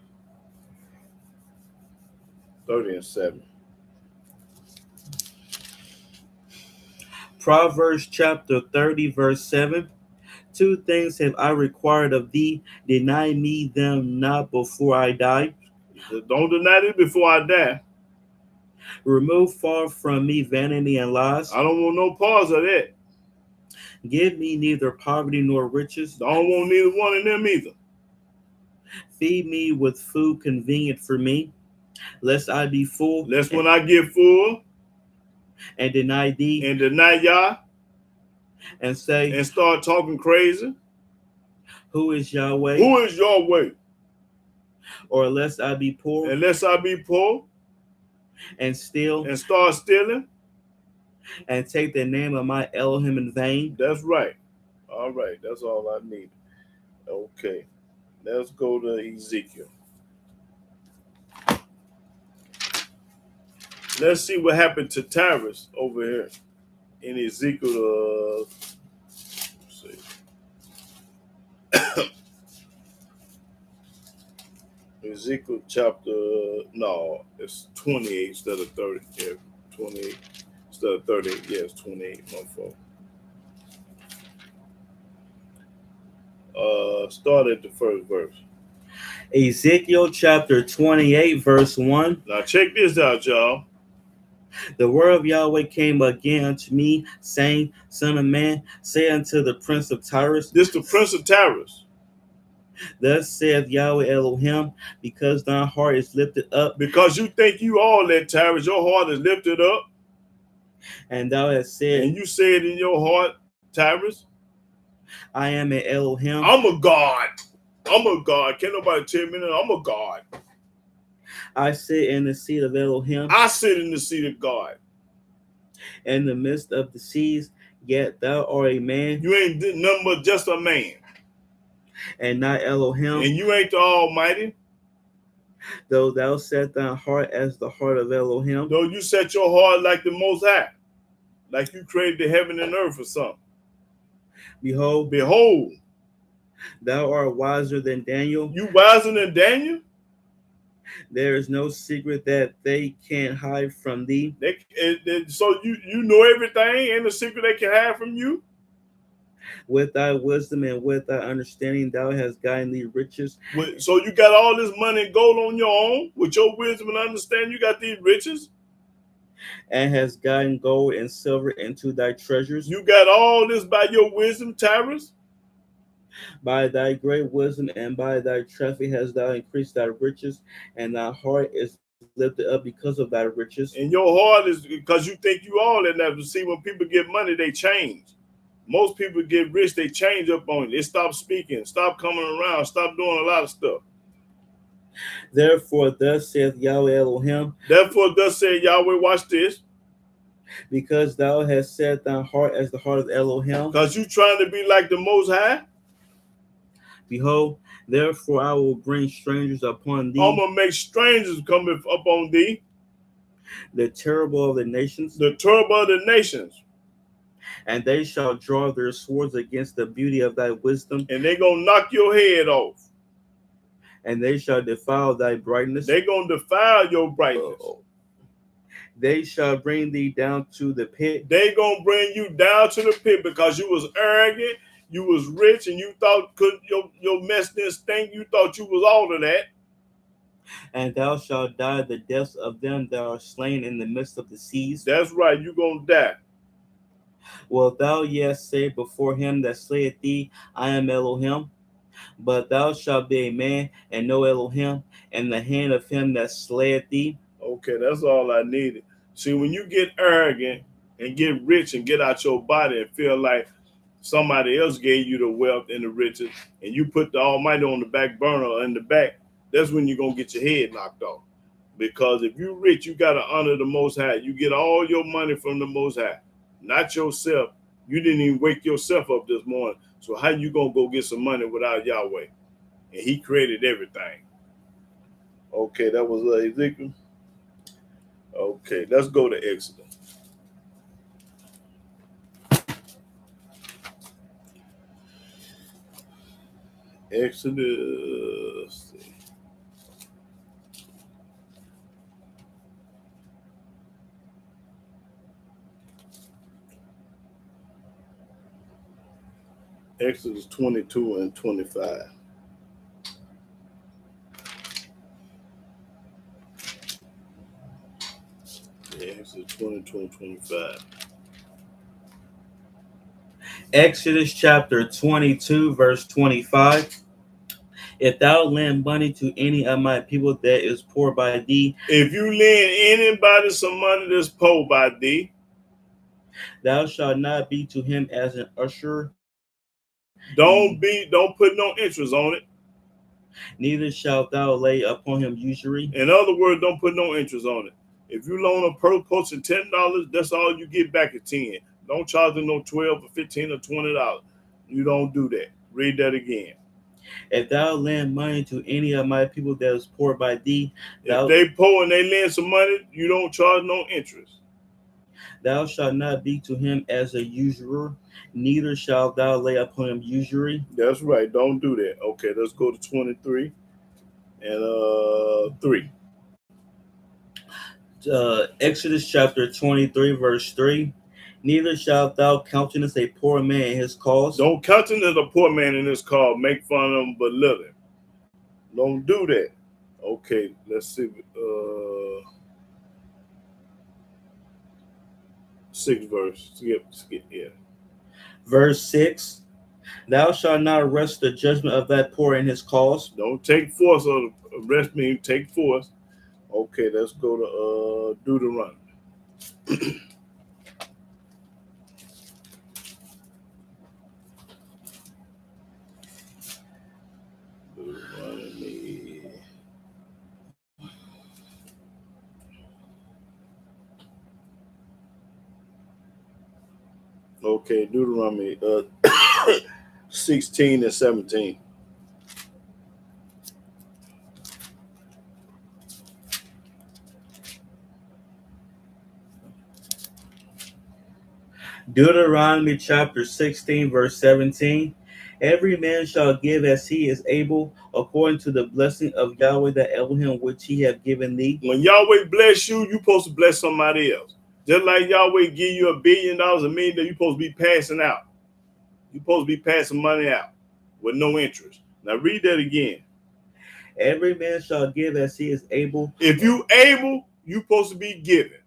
30 and 7. Proverbs chapter 30, verse 7. 2 things have I required of thee, deny me them not before I die. Don't deny this before I die. Remove far from me vanity and lies. I don't want no parts of that. Give me neither poverty nor riches. I don't want neither one of them either. Feed me with food convenient for me, lest I be full. Lest when I get full and deny thee, and deny Yah, and say, and start talking crazy. Who is Yahweh? Who is Yahweh? Or lest I be poor. Unless I be poor. And steal. And start stealing. And take the name of my Elohim in vain. That's right. All right. That's all I need. Okay. Let's go to Ezekiel. Let's see what happened to Tyrus over here in Ezekiel. Let's see. Ezekiel chapter, no, it's 28 instead of 30. Yeah, 28 instead of 30. Yeah, it's 28. My fault. Start at the first verse. Ezekiel chapter 28, verse 1. Now check this out, y'all. The word of Yahweh came again unto me, saying, Son of man, say unto the prince of Tyrus. This the prince of Tyrus. Thus saith Yahweh Elohim, because thy heart is lifted up. Because you think you all that, Tyrus, your heart is lifted up. And thou hast said. And you said in your heart, Tyrus, I am an Elohim. I'm a God. I'm a God. Can't nobody tell me that. I'm a God. I sit in the seat of Elohim. I sit in the seat of God. In the midst of the seas, yet thou art a man. You ain't nothing but just a man. And not Elohim. And you ain't the Almighty. Though thou set thy heart as the heart of Elohim. Though you set your heart like the Most High. Like you created the heaven and earth or something. Behold. Thou art wiser than Daniel. You wiser than Daniel? There is no secret that they can't hide from thee. So you know everything, and the secret they can hide from you? With thy wisdom and with thy understanding, thou hast gotten thee riches. So you got all this money and gold on your own? With your wisdom and understanding, you got these riches? And hast gotten gold and silver into thy treasures. You got all this by your wisdom, Tyrus? By thy great wisdom and by thy traffic hast thou increased thy riches, and thy heart is lifted up because of thy riches. And your heart is because you think you all that. Now, see, when people get money, they change. Most people get rich, they change up on you. They stop speaking, stop coming around, stop doing a lot of stuff. Therefore, thus saith Yahweh Elohim. Therefore, thus saith Yahweh, watch this. Because thou hast set thy heart as the heart of Elohim. Because you trying to be like the Most High. Behold, therefore I will bring strangers upon thee. I'm going to make strangers come up on thee. The terrible of the nations. The terrible of the nations. And they shall draw their swords against the beauty of thy wisdom. And they're going to knock your head off. And they shall defile thy brightness. They're going to defile your brightness. They shall bring thee down to the pit. They're going to bring you down to the pit because you was arrogant, you was rich, and you thought your mess didn't stink. You thought you was all of that. And thou shalt die the deaths of them that are slain in the midst of the seas. That's right. You're going to die. Wilt thou yet say before him that slayeth thee, I am Elohim? But thou shalt be a man and know Elohim, and the hand of him that slayeth thee. Okay, that's all I needed. See, when you get arrogant and get rich and get out your body and feel like somebody else gave you the wealth and the riches, and you put the Almighty on the back burner or in the back, that's when you're going to get your head knocked off. Because if you're rich, you got to honor the Most High. You get all your money from the Most High, not yourself. You didn't even wake yourself up this morning. So how you going to go get some money without Yahweh? And he created everything. Okay, that was Ezekiel. Okay, let's go to Exodus. Exodus. Exodus 22 and 25. Yeah, Exodus 22 and 25. Exodus chapter 22, verse 25. If thou lend money to any of my people that is poor by thee, if you lend anybody some money that's poor by thee, thou shalt not be to him as an usher. Don't put no interest on it. Neither shalt thou lay upon him usury. In other words, don't put no interest on it. If you loan a person $10, that's all you get back at 10. Don't charge them no 12 or 15 or $20. You don't do that. Read that again. If thou lend money to any of my people that is poor by thee, if they poor and they lend some money, you don't charge no interest. Thou shalt not be to him as a usurer, neither shalt thou lay upon him usury. That's right. Don't do that. Okay, let's go to 23 and 3. Exodus chapter 23, verse 3. Neither shalt thou countenance a poor man in his cause. Don't countenance a poor man in his cause. Make fun of him, but little. Don't do that. Okay, let's see. 6 verse. Skip, yeah. Verse 6. Thou shalt not arrest the judgment of that poor in his cause. Don't take force or arrest me. Take force. Okay, let's go to Deuteronomy. Deuteronomy. Okay, Deuteronomy 16 and 17. Deuteronomy chapter 16, verse 17. Every man shall give as he is able, according to the blessing of Yahweh the Elohim which he hath given thee. When Yahweh bless you, you're supposed to bless somebody else. Just like Yahweh give you $1 billion, $1 million, you're supposed to be passing out. You're supposed to be passing money out with no interest. Now read that again. Every man shall give as he is able. If you able, you're supposed to be giving.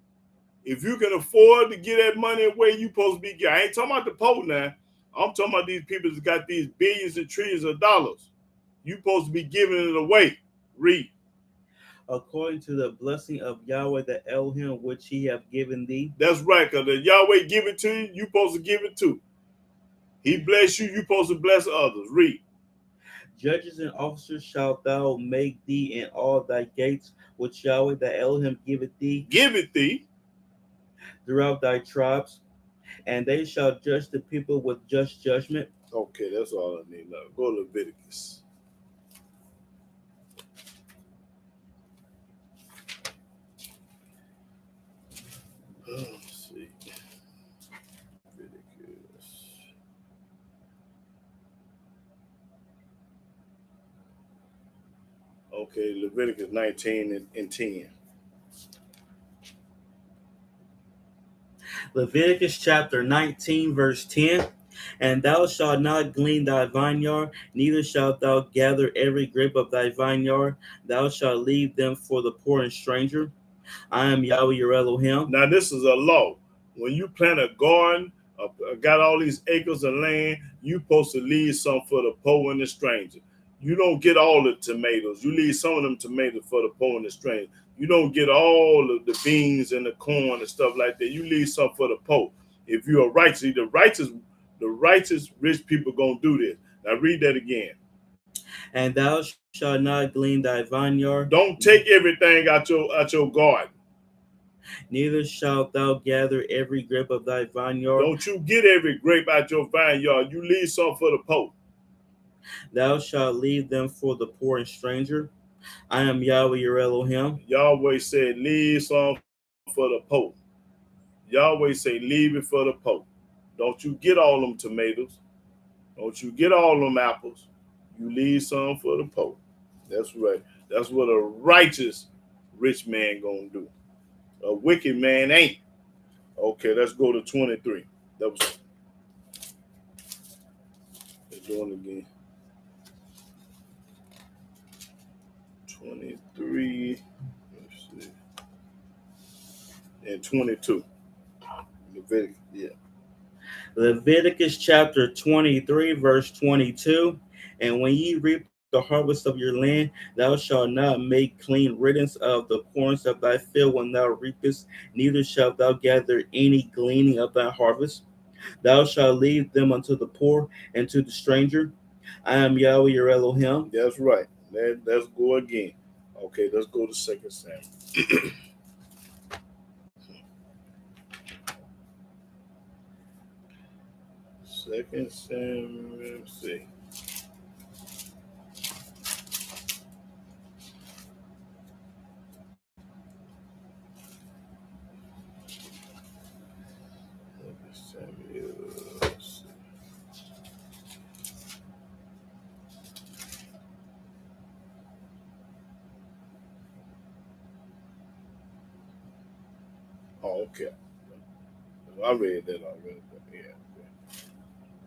If you can afford to get that money away, you're supposed to be giving. I ain't talking about the poor now. I'm talking about these people that got these billions and trillions of dollars. You're supposed to be giving it away. Read. According to the blessing of Yahweh the Elohim which he hath given thee. That's right, because the Yahweh give it to you, you're supposed to give it too. He bless you, you're supposed to bless others. Read. Judges and officers shalt thou make thee in all thy gates, which Yahweh the Elohim giveth thee. Give it thee. Throughout thy tribes, and they shall judge the people with just judgment. Okay, that's all I need now. Go to Leviticus. Let's see. Leviticus. Okay, Leviticus 19 and 10. Leviticus chapter 19, verse 10. And thou shalt not glean thy vineyard, neither shalt thou gather every grape of thy vineyard. Thou shalt leave them for the poor and stranger. I am Yahweh your Elohim. Now this is a law. When you plant a garden, I got all these acres of land. You supposed to leave some for the poor and the stranger. You don't get all the tomatoes. You leave some of them tomatoes for the poor and the stranger. You don't get all of the beans and the corn and stuff like that. You leave some for the poor. If you are righteous, the righteous rich people gonna do this. Now read that again. And thou shalt not glean thy vineyard, Don't take everything out your garden. neither shalt thou gather every grape of thy vineyard. Don't you get every grape out your vineyard. You leave some for the poor. Thou shalt leave them for the poor and stranger. I am Yahweh your Elohim. Yahweh said, leave some for the poor. Yahweh say, leave it for the poor. Don't you get all them tomatoes. Don't you get all them apples. You leave some for the poor. That's right. That's what a righteous rich man gonna do. A wicked man ain't. Okay, let's go to 23. That was let's do it again. 23. Let's see. And 22. Leviticus, yeah. Leviticus chapter 23, verse 22. And when ye reap the harvest of your land, thou shalt not make clean riddance of the corns of thy field when thou reapest, neither shalt thou gather any gleaning of thy harvest. Thou shalt leave them unto the poor and to the stranger. I am Yahweh your Elohim. That's right. Let's go again. Okay, let's go to 2 Samuel. 2 Samuel, let's see. Oh, okay. I read that already. But yeah. Okay.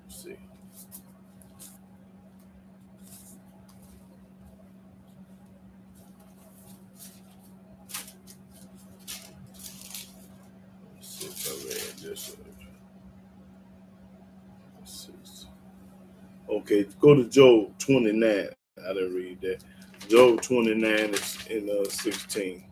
Let's see. Let's see if I read this. Let's see. Okay, go to Job 29. I didn't read that. Job 29 is in 16.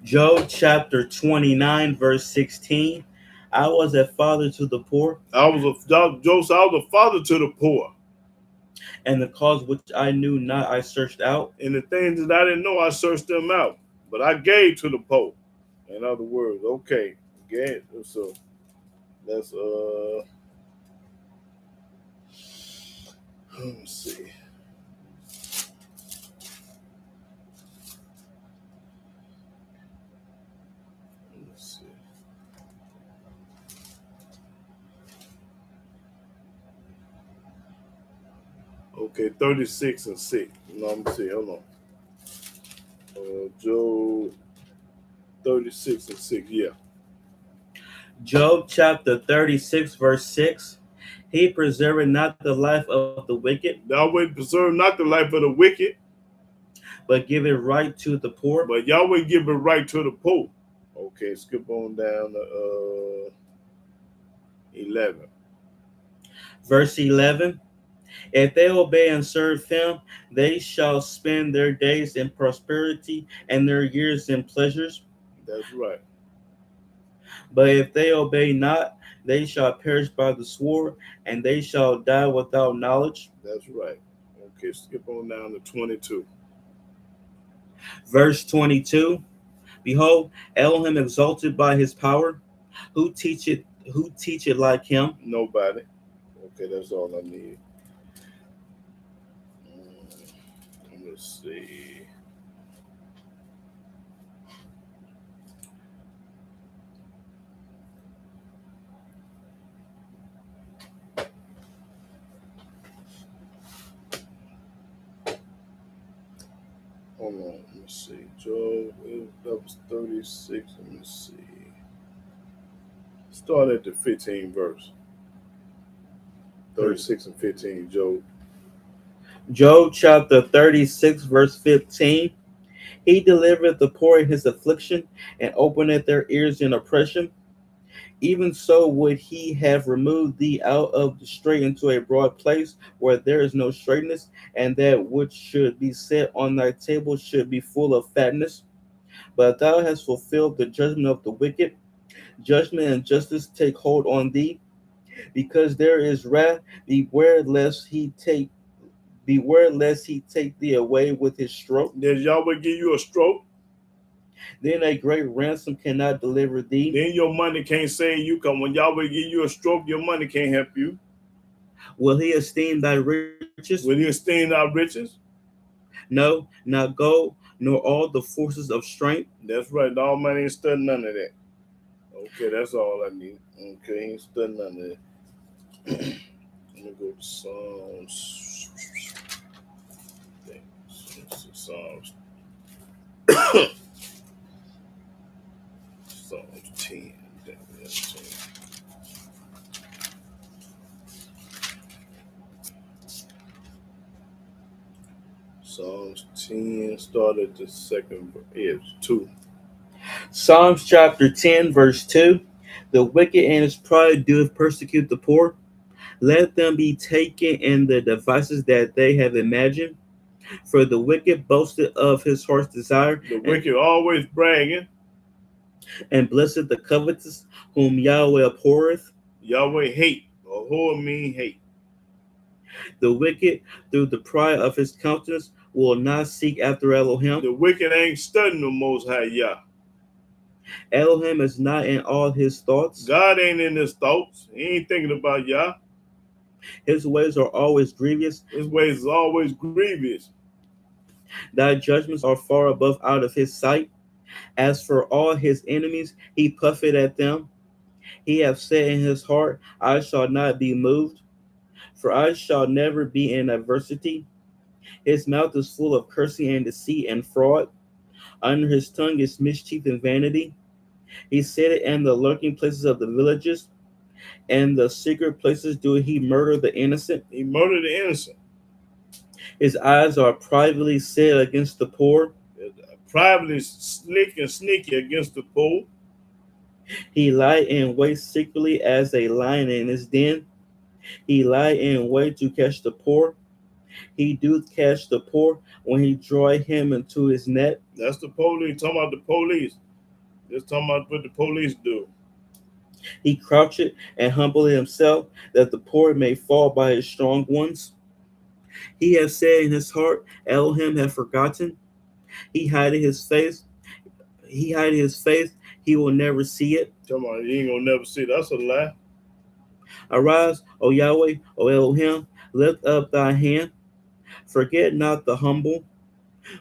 Job chapter 29, verse 16. I was a father to the poor, Joseph, I was a father to the poor. and the cause which I knew not I searched out. And the things that I didn't know, I searched them out. But I gave to the poor. In other words, okay. Again, so that's let me see. Let's see. Okay, 36 and 6. No, let me see. Hold on. Job 36 and 6. Yeah. Job chapter 36, verse 6. He preserveth not the life of the wicked, Yahweh preserve not the life of the wicked, but giveth right to the poor. but Yahweh give it right to the poor. Okay, skip on down to 11. Verse 11. If they obey and serve him, they shall spend their days in prosperity and their years in pleasures. That's right. But if they obey not, they shall perish by the sword, and they shall die without knowledge. That's right. Okay, skip on down to 22. Verse 22. Behold, Elohim exalted by his power. Who teach it like him? Nobody. Okay, that's all I need. Let's see. Hold on, let me see. Job, that was 36. Let me see. Start at the 15 verse. 36 and 15, Job. Job chapter 36, verse 15. He delivereth the poor in his affliction, and openeth their ears in oppression. Even so would he have removed thee out of the straight into a broad place where there is no straightness, and that which should be set on thy table should be full of fatness. But thou hast fulfilled the judgment of the wicked. Judgment and justice take hold on thee, because there is wrath. Beware lest he take thee away with his stroke. Does Yahweh give you a stroke? Then a great ransom cannot deliver thee. Then your money can't save you. Because when Yahweh give you a stroke, your money can't help you. Will he esteem thy riches? Will he esteem our riches? No, not gold, nor all the forces of strength. That's right. The Almighty ain't studying none of that. Okay, that's all I need. Okay, he ain't studying none of that. Let me go to Psalms. Psalms. Psalms 10. Psalms 10 started the second verse. 2. Psalms chapter 10, verse 2. The wicked and his pride doeth persecute the poor. Let them be taken in the devices that they have imagined. For the wicked boasted of his heart's desire. The wicked always bragging. And blessed the covetous, whom Yahweh abhorreth. Yahweh hate. Abhor mean hate. The wicked, through the pride of his countenance, will not seek after Elohim. The wicked ain't studying the Most High Yah. Elohim is not in all his thoughts. God ain't in his thoughts. He ain't thinking about Yah. His ways are always grievous. His ways is always grievous. Thy judgments are far above out of his sight. As for all his enemies, he puffeth at them. He hath said in his heart, I shall not be moved, for I shall never be in adversity. His mouth is full of cursing and deceit and fraud. Under his tongue is mischief and vanity. He sitteth in the lurking places of the villages, and the secret places do he murder the innocent. He murdered the innocent. His eyes are privately set against the poor. Privately slick and sneaky against the poor. He lie in wait secretly as a lion in his den. He lie in wait to catch the poor. He doth catch the poor when he draw him into his net. That's the police. Talking about the police. Just talking about what the police do. He croucheth and humbleth himself, that the poor may fall by his strong ones. He hath said in his heart, Elohim hath forgotten. He hideth his face. He will never see it. Come on, you ain't gonna never see it. That's a lie. Arise, O Yahweh, O Elohim, lift up thy hand. Forget not the humble.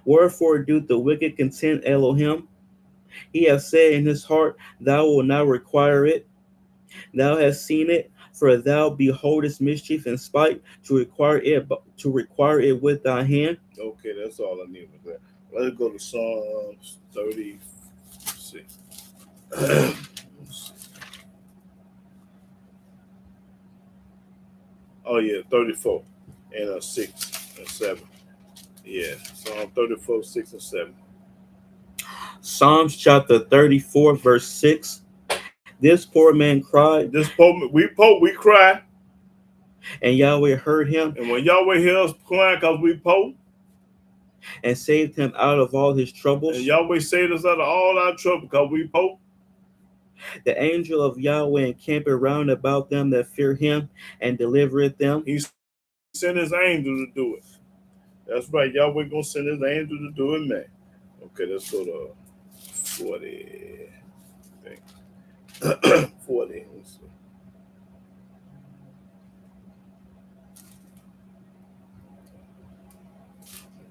Wherefore do the wicked content Elohim? He hath said in his heart, thou wilt not require it. Thou hast seen it, for thou beholdest mischief and spite to require it with thy hand. Okay, that's all I need with that. Let's go to Psalms 36. Oh yeah, 34 and 6 and 7. Yeah, Psalm 34, 6 and 7. Psalms chapter 34, verse 6. This poor man cried. This poor, we cry. And Yahweh heard him. And when Yahweh hears us crying because we poor. And saved him out of all his troubles. And Yahweh saved us out of all our trouble because we poor. The angel of Yahweh encampeth round about them that fear him and delivereth them. He sent his angel to do it. That's right. Yahweh going to send his angel to do it, man. Okay, let's go to 40. I think. 40. Let's see.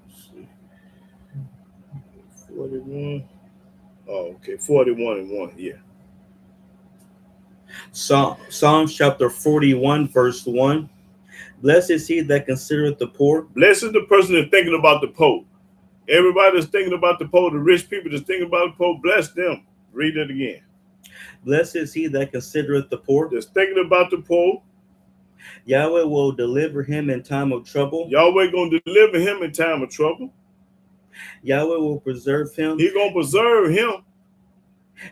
Let's see. 41. Oh, okay. 41 and 1. Yeah. Psalms chapter 41, verse 1. Blessed is he that considereth the poor. Blessed is the person that's thinking about the poor. Everybody that's thinking about the poor, the rich people that's thinking about the poor, bless them. Read it again. Blessed is he that considereth the poor. That's thinking about the poor. Yahweh will deliver him in time of trouble. Yahweh going to deliver him in time of trouble. Yahweh will preserve him He gonna preserve him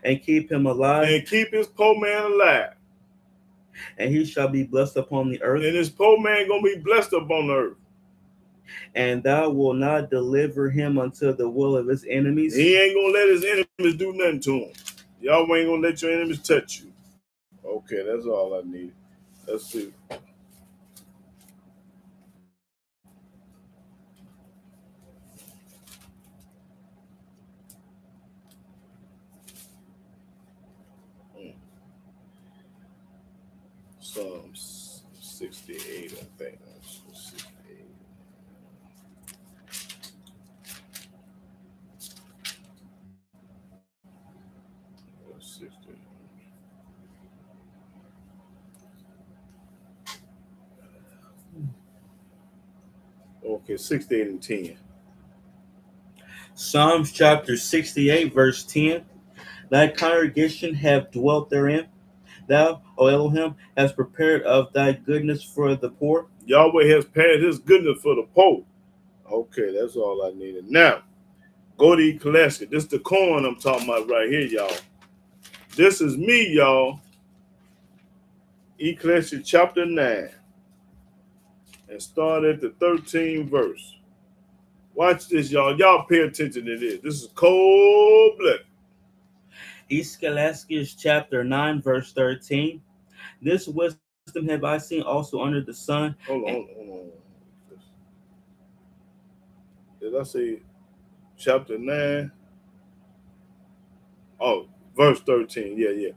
and keep him alive, and keep his poor man alive. and he shall be blessed upon the earth. And his poor man gonna be blessed upon the earth. And thou wilt not deliver him unto the will of his enemies. He ain't gonna let his enemies do nothing to him. Y'all ain't gonna let your enemies touch you. Okay, that's all I need. Let's see. Psalms 68, I think. 68. Okay, 68 and 10. Psalms chapter 68, verse 10. Thy congregation have dwelt therein. Thou, O Elohim, hast prepared of thy goodness for the poor. Yahweh has prepared his goodness for the poor. Okay, that's all I needed. Now, go to Ecclesiastes. This is the corn I'm talking about right here, y'all. This is me, y'all. Ecclesiastes chapter 9. And start at the 13th verse. Watch this, y'all. Y'all pay attention to this. This is cold blood. Ecclesiastes chapter 9, verse 13. This wisdom have I seen also under the sun. Hold on. Did I say chapter 9? Oh, verse 13. Yeah.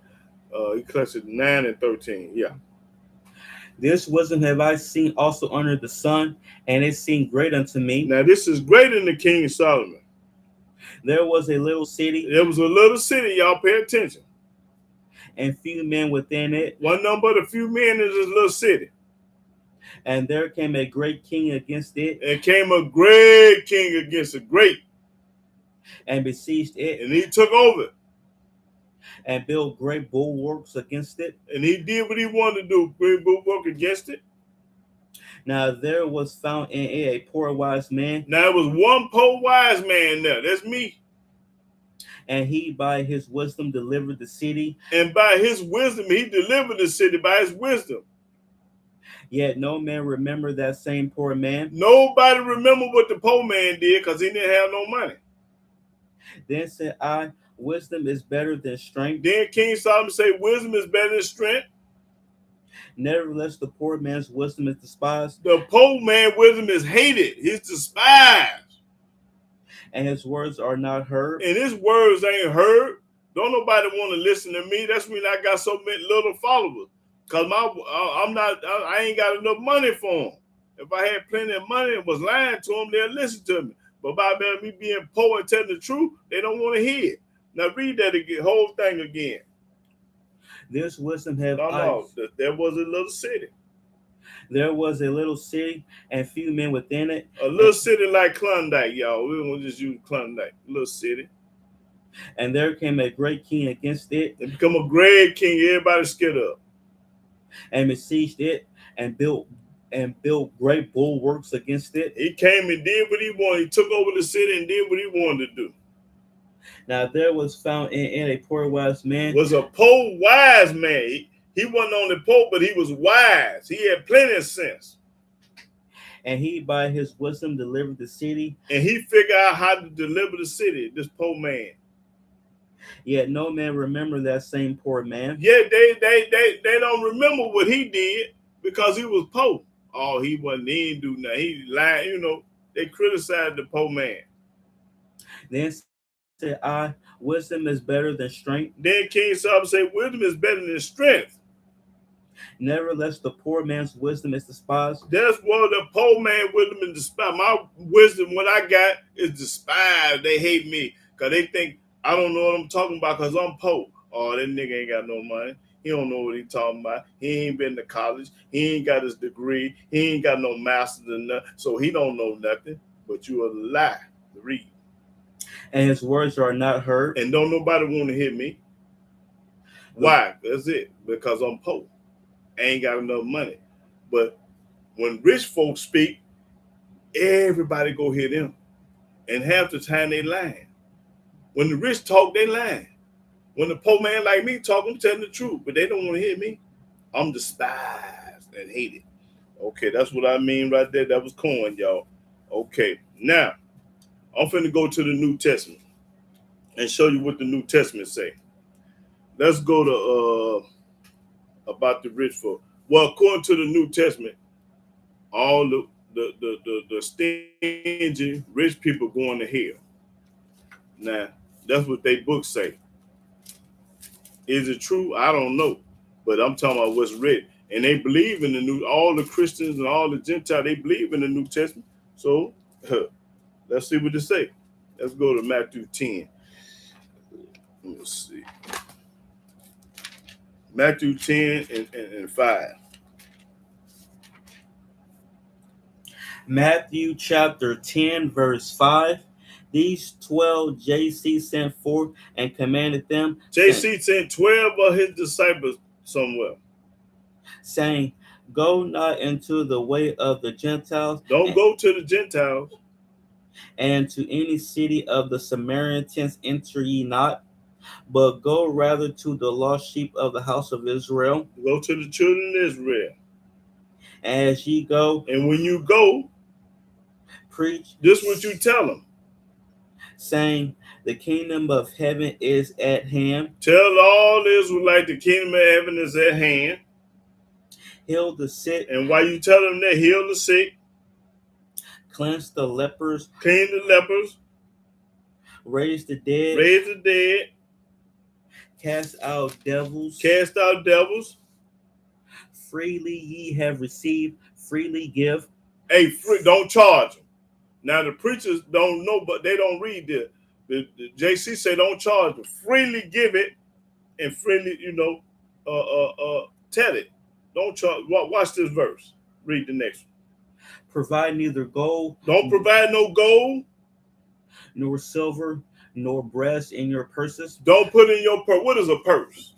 Ecclesiastes 9 and 13. Yeah. This wisdom have I seen also under the sun, and it seemed great unto me. Now, this is greater than the King Solomon. There was a little city. There was a little city, y'all pay attention. And few men within it. One number but a few men in this little city. And there came a great king against it. And came a great king against a great. And besieged it. And he took over it. And built great bulwarks against it. And he did what he wanted to do, great bulwark against it. Now there was found in it a poor wise man. Now there was one poor wise man there. That's me. And he by his wisdom delivered the city. And by his wisdom, he delivered the city by his wisdom. Yet no man remember that same poor man. Nobody remember what the poor man did because he didn't have no money. Then said I, wisdom is better than strength. Then King Solomon said, wisdom is better than strength. Nevertheless, the poor man's wisdom is despised. The poor man's wisdom is hated. He's despised. And his words are not heard. And his words ain't heard. Don't nobody want to listen to me. That's when I got so many little followers. Because I ain't got enough money for them. If I had plenty of money and was lying to them, they'll listen to me. But by me being poor and telling the truth, they don't want to hear it. Now read that again, whole thing again. This wisdom have there was a little city. There was a little city and few men within it. A little city like Klondike, y'all. We won't just use Klondike. A little city. And there came a great king against it. It become a great king. Everybody scared up. And besieged it and built great bulwarks against it. He came and did what he wanted. He took over the city and did what he wanted to do. Now there was found in it a poor wise man. Was a poor wise man. He wasn't only poor, but he was wise. He had plenty of sense. And he by his wisdom delivered the city. And he figured out how to deliver the city, this poor man. Yet no man remember that same poor man. Yet they don't remember what he did because he was poor. Oh, he didn't do nothing. He lied, they criticized the poor man. Then said I, wisdom is better than strength. Then King Solomon said, wisdom is better than strength. Nevertheless, the poor man's wisdom is despised. That's what the poor man's wisdom is despised. My wisdom, what I got, is despised. They hate me because they think I don't know what I'm talking about because I'm poor. Oh, that nigga ain't got no money. He don't know what he talking about. He ain't been to college. He ain't got his degree. He ain't got no master's or nothing. So he don't know nothing. But you a lie. Read. And his words are not heard. And don't nobody want to hear me. Why? That's it. Because I'm poor. I ain't got enough money. But when rich folks speak, everybody go hear them. And half the time they lying. When the rich talk, they lying. When the poor man like me talk, I'm telling the truth, but they don't want to hear me. I'm despised and hated. Okay, that's what I mean right there. That was corn, y'all. Okay, now I'm finna go to the New Testament and show you what the New Testament say. Let's go to about the rich folk. Well, according to the New Testament, all the stingy rich people going to hell. Now, that's what they books say. Is it true? I don't know. But I'm talking about what's written. And they believe in the new, all the Christians and all the Gentiles, they believe in the New Testament. So let's see what they say. Let's go to Matthew 10. Let's see. Matthew 10 and 5. Matthew chapter 10, verse 5. These 12 JC sent forth and commanded them, JC sent 12 of his disciples somewhere, saying, Go not into the way of the Gentiles. Don't go to the Gentiles. And to any city of the Samaritans enter ye not, but go rather to the lost sheep of the house of Israel. Go to the children of Israel. As ye go, and when you go, preach this what you tell them, saying, the kingdom of heaven is at hand. Tell all Israelites the kingdom of heaven is at hand. Heal the sick. And while you tell them that, heal the sick. Cleanse the lepers. Clean the lepers. Raise the dead. Raise the dead. Cast out devils. Cast out devils. Freely ye have received, freely give. Hey, don't charge them. Now the preachers don't know, but they don't read this. The JC say don't charge them. Freely give it and freely, tell it. Don't charge. Watch this verse. Read the next one. Provide neither gold. Don't provide no gold. Nor silver, nor brass in your purses. Don't put in your purse. What is a purse?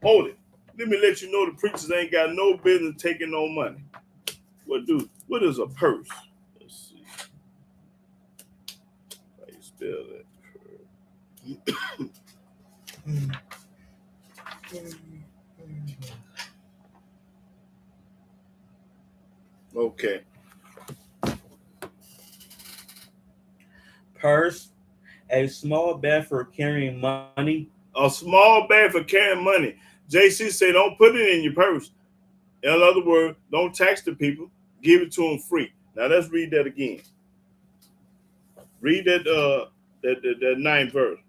Hold it. Let me let you know the preachers ain't got no business taking no money. What is a purse? Let's see. How you spell that? Okay. Purse, a small bag for carrying money. A small bag for carrying money. JC say don't put it in your purse. In other words, don't tax the people. Give it to them free. Now let's read that again. Read that that 9th verse.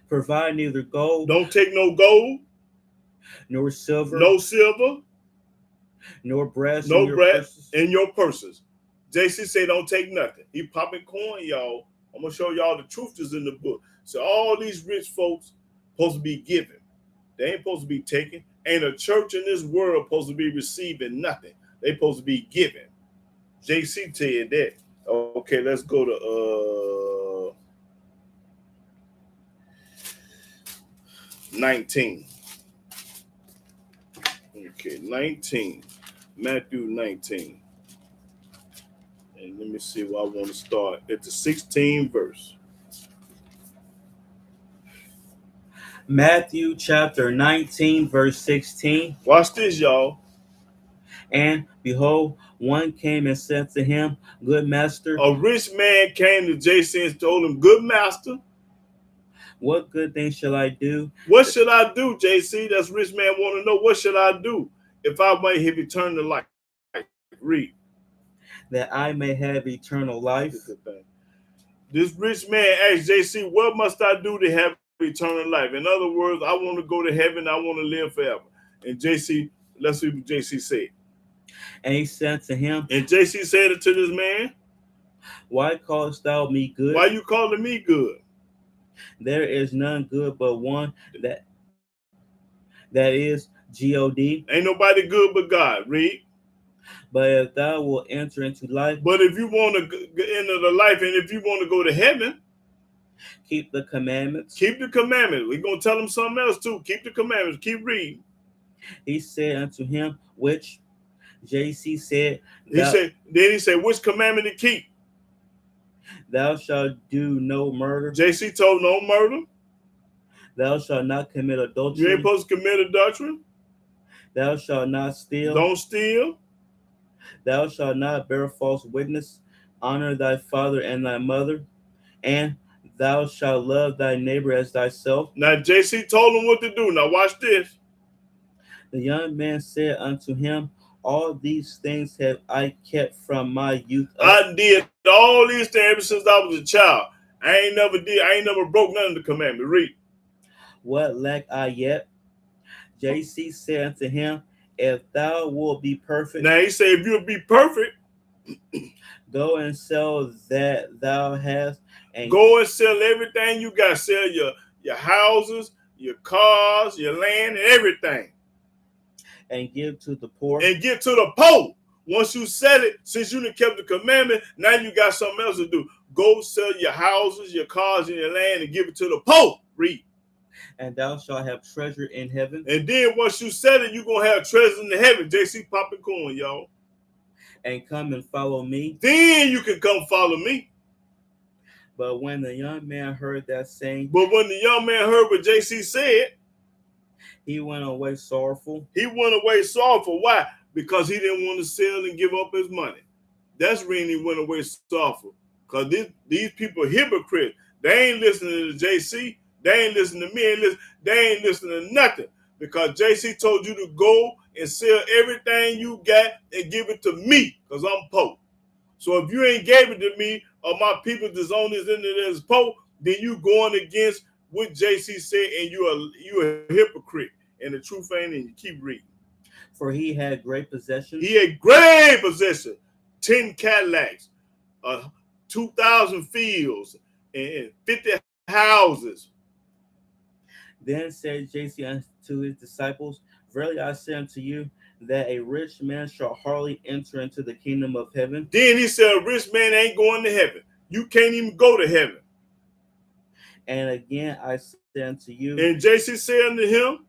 Provide neither gold. Don't take no gold. Nor silver. No silver. Nor brass. No brass in your purses. JC say don't take nothing. He popping corn, y'all. I'm gonna show y'all the truth is in the book. So all these rich folks supposed to be giving. They ain't supposed to be taking. Ain't a church in this world supposed to be receiving nothing. They supposed to be giving. JC tell you that. Okay, let's go to 19. Okay, 19. Matthew 19. And let me see where I want to start. At the 16th verse. Matthew chapter 19, verse 16. Watch this, y'all. And behold, one came and said to him, Good master. A rich man came to JC and told him, Good master. What good thing shall I do? What should I do, JC? That's rich man want to know. What should I do if I might have eternal life? Read. That I may have eternal life. This rich man asked JC, what must I do to have eternal life? In other words, I want to go to heaven. I want to live forever. And JC, let's see what JC said. And he said to him, and JC said it to this man, Why callest thou me good? Why you calling me good? There is none good but one, that is God. Ain't nobody good but God. Read. But if thou wilt enter into life. But if you want to enter the life and if you want to go to heaven, keep the commandments. Keep the commandments. We're going to tell them something else too. Keep the commandments. Keep reading. He said unto him, which JC said. He said, which commandment to keep? Thou shalt do no murder. JC told no murder. Thou shalt not commit You ain't adultery. supposed to commit adultery. Thou shalt not steal. Don't steal. Thou shalt not bear false witness. Honor thy father and thy mother. And thou shalt love thy neighbor as thyself. Now JC told him what to do. Now watch this. The young man said unto him, All these things have I kept from my youth up. I did all these things ever since I was a child. I ain't never broke none of the commandments. Read. What lack I yet? JC said unto him, If thou wilt be perfect, Now he said, if you'll be perfect, go and sell that thou hast, and go and sell everything you got. Sell your houses, your cars, your land, and everything. and give to the poor. And get to the poor. Once you sell it, since you done kept the commandment, now you got something else to do. Go sell your houses, your cars, and your land, and give it to the poor. Read. And thou shalt have treasure in heaven. And then once you sell it, you're going to have treasure in the heaven. JC popping corn, y'all. And come and follow me. Then you can come follow me. But when the young man heard that saying, But when the young man heard what JC said, he went away sorrowful. he went away sorrowful. Why? Because he didn't want to sell and give up his money. That's the reason he went away sorrowful. Because these people are hypocrites. They ain't listening to JC. They ain't listening to me. They ain't listening to nothing. Because JC told you to go and sell everything you got and give it to me because I'm poor. So if you ain't gave it to me or my people that's on this end of this poor, then you going against what JC said and you a hypocrite. And the truth ain't in you. Keep reading. For he had great possessions. He had great possession. 10 Cadillacs, 2,000 fields, and 50 houses. Then said JC unto his disciples, Verily I say unto you, that a rich man shall hardly enter into the kingdom of heaven. Then he said, a rich man ain't going to heaven. You can't even go to heaven. And again I say unto you, And JC said unto him,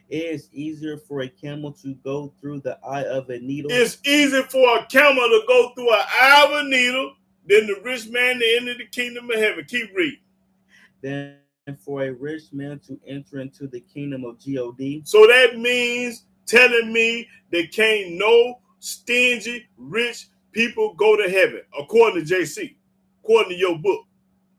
it is easier for a camel to go through the eye of a needle. It's easy for a camel to go through an eye of a needle than the rich man to enter the kingdom of heaven. Keep reading. Than for a rich man to enter into the kingdom of God. So that means telling me that can't no stingy rich people go to heaven, according to JC, according to your book.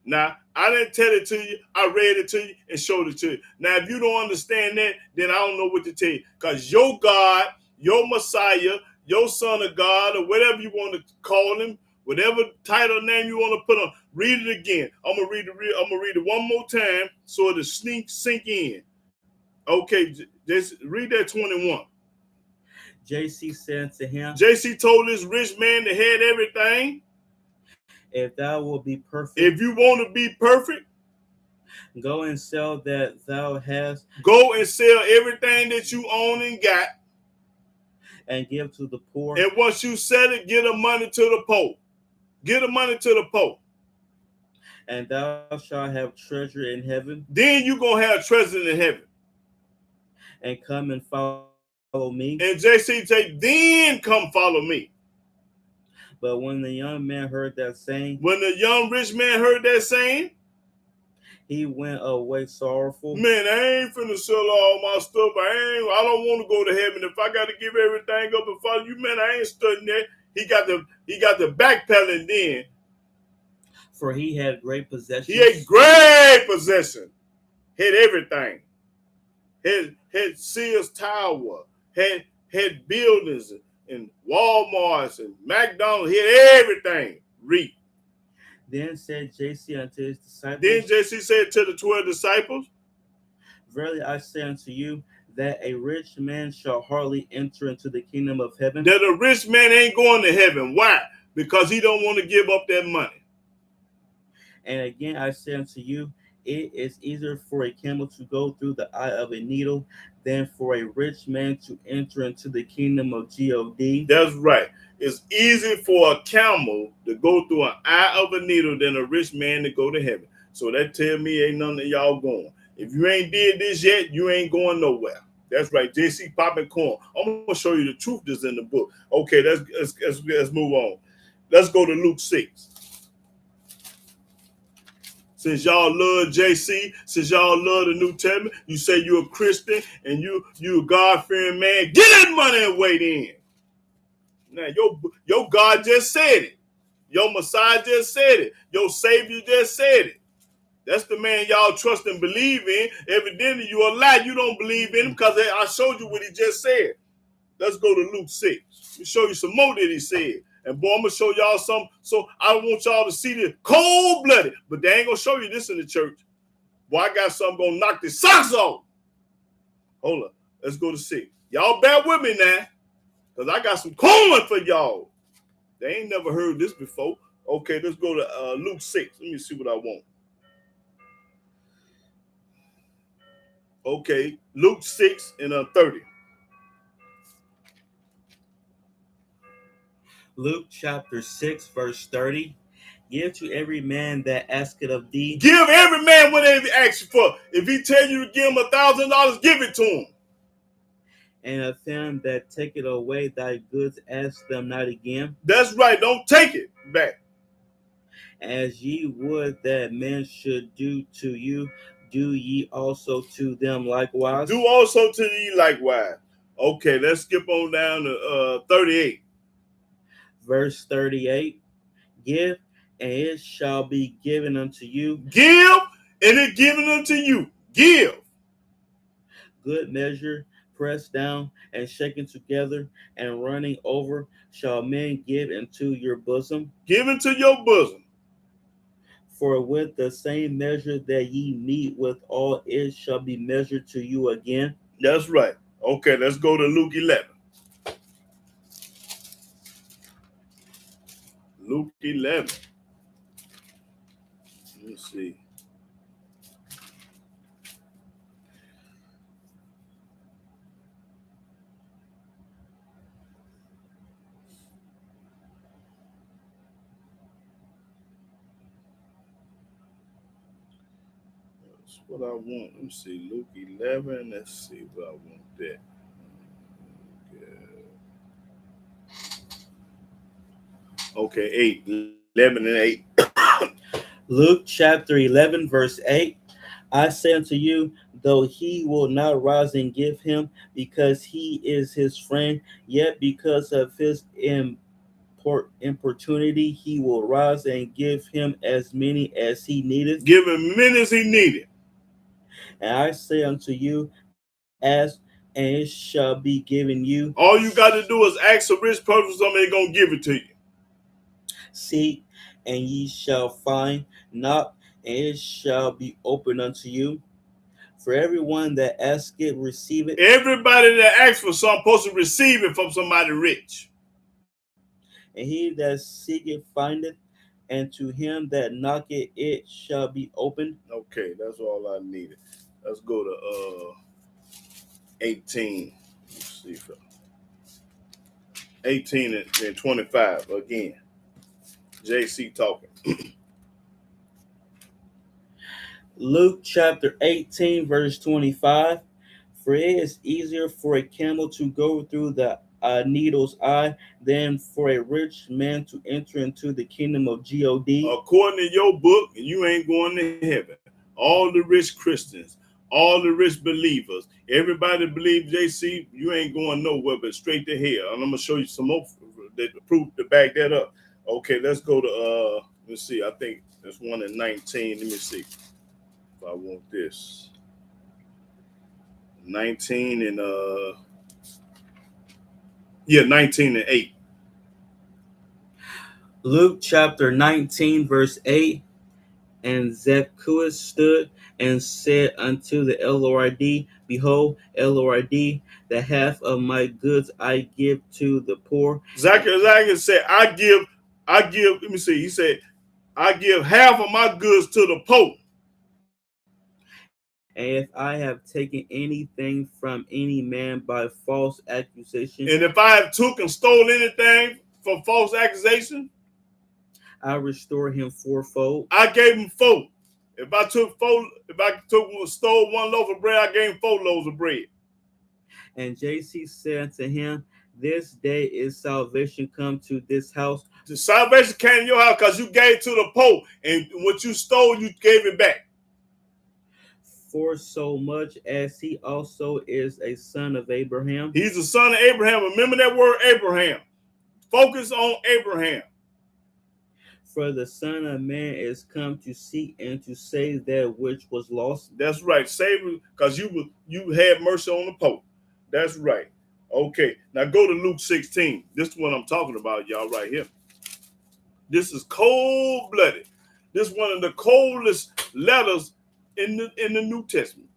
Now, I didn't tell it to you. I read it to you and showed it to you. Now, if you don't understand that, then I don't know what to tell you. Because your God, your Messiah, your Son of God, or whatever you want to call him, whatever title name you want to put on, read it again. I'm gonna read it one more time so it'll sink in. Okay, just read that 21. JC said to him, JC told this rich man that had everything, if thou wilt be perfect, if you want to be perfect, go and sell that thou hast, go and sell everything that you own and got, and give to the poor. and once you sell it, give the money to the poor. Give the money to the poor. And thou shalt have treasure in heaven. Then you're going to have treasure in heaven. And come and follow me. And JC say, then come follow me. But when the young man heard that saying, when the young rich man heard that saying, he went away sorrowful. Man, I ain't finna sell all my stuff. I don't want to go to heaven. If I got to give everything up and follow you, man, I ain't studying that. He got the backpedaling then. For he had great possessions. He had great possession. Had everything. Had Sears Tower. Had buildings and Walmarts and McDonald's. He had everything. Read. Then said JC unto his disciples. Then JC said to the 12 disciples, Verily I say unto you, that a rich man shall hardly enter into the kingdom of heaven. That a rich man ain't going to heaven. Why? Because he don't want to give up that money. And again I say unto you, it is easier for a camel to go through the eye of a needle than for a rich man to enter into the kingdom of God. That's right. It's easy for a camel to go through an eye of a needle than a rich man to go to heaven. So that tell me ain't none of y'all going. If you ain't did this yet, you ain't going nowhere. That's right. JC popping corn. I'm going to show you the truth that's in the book. Okay, let's move on. Let's go to Luke 6. Since y'all love JC, since y'all love the New Testament, you say you're a Christian and you a God-fearing man, get that money and wait in. Now, your God just said it. Your Messiah just said it. Your Savior just said it. That's the man y'all trust and believe in. Evidently, you a lie. You don't believe in him because I showed you what he just said. Let's go to Luke 6. Let me show you some more that he said. And boy, I'm going to show y'all some. So I want y'all to see this cold-blooded. But they ain't going to show you this in the church. Boy, I got something going to knock the socks off. Hold up. Let's go to 6. Y'all bear with me now. Because I got some corn for y'all. They ain't never heard this before. Okay, let's go to Luke 6. Let me see what I want. Okay, Luke 6 and 30. Luke chapter 6, verse 30. Give to every man that asketh of thee. Give every man what they ask you for. If he tell you to give him $1,000, give it to him. And of him that taketh away thy goods, ask them not again. That's right. Don't take it back. As ye would that men should do to you, do ye also to them likewise. Do also to ye likewise. Okay, let's skip on down to 38. Verse 38. Give, and it shall be given unto you. Give, and it given unto you. Give. Good measure, pressed down and shaken together and running over, shall men give into your bosom. Give into your bosom. For with the same measure that ye meet withal, it shall be measured to you again. That's right. Okay, let's go to Luke 11. Luke 11. Let's see. That's what I want. Let me see. Luke 11. Let's see what I want there. Okay, 8. 11 and 8. Luke chapter 11, verse 8. I say unto you, though he will not rise and give him, because he is his friend, yet because of his importunity, he will rise and give him as many as he needeth. Give him many as he needed. And I say unto you, ask, and it shall be given you. All you got to do is ask a rich person something, they're going to give it to you. Seek, and ye shall find. Knock, and it shall be opened unto you. For everyone that asketh, receive it. Everybody that asks for something supposed to receive it from somebody rich. And he that seeketh findeth, and to him that knocketh it shall be opened. Okay, that's all I needed. Let's go to 18. Let's see. 18 and 25 again. JC talking. Luke chapter 18, verse 25. For it is easier for a camel to go through the needle's eye than for a rich man to enter into the kingdom of God. According to your book, you ain't going to heaven. All the rich Christians, all the rich believers, everybody believes JC, you ain't going nowhere but straight to hell. And I'm going to show you some more proof to back that up. Okay, let's go to, let's see, I think there's one in 19. Let me see if I want this. 19 and 19 and 8. Luke chapter 19, verse 8. And Zacchaeus stood and said unto the Lord, Behold, Lord, the half of my goods I give to the poor. Zacchaeus said, I give, let me see, he said, I give half of my goods to the poor. And if I have taken anything from any man by false accusation, and if I have took and stole anything from false accusation, I restore him fourfold. I gave him 4. If I stole 1 loaf of bread, I gave him 4 loaves of bread. And JC said to him, This day is salvation come to this house. The salvation came to your house because you gave to the Pope, and what you stole, you gave it back. For so much as he also is a son of Abraham. He's the son of Abraham. Remember that word Abraham. Focus on Abraham. For the Son of Man is come to seek and to save that which was lost. That's right. Save, because you had mercy on the Pope. That's right. Okay. Now go to Luke 16. This is what I'm talking about, y'all, right here. This is cold-blooded. This is one of the coldest letters in the New Testament.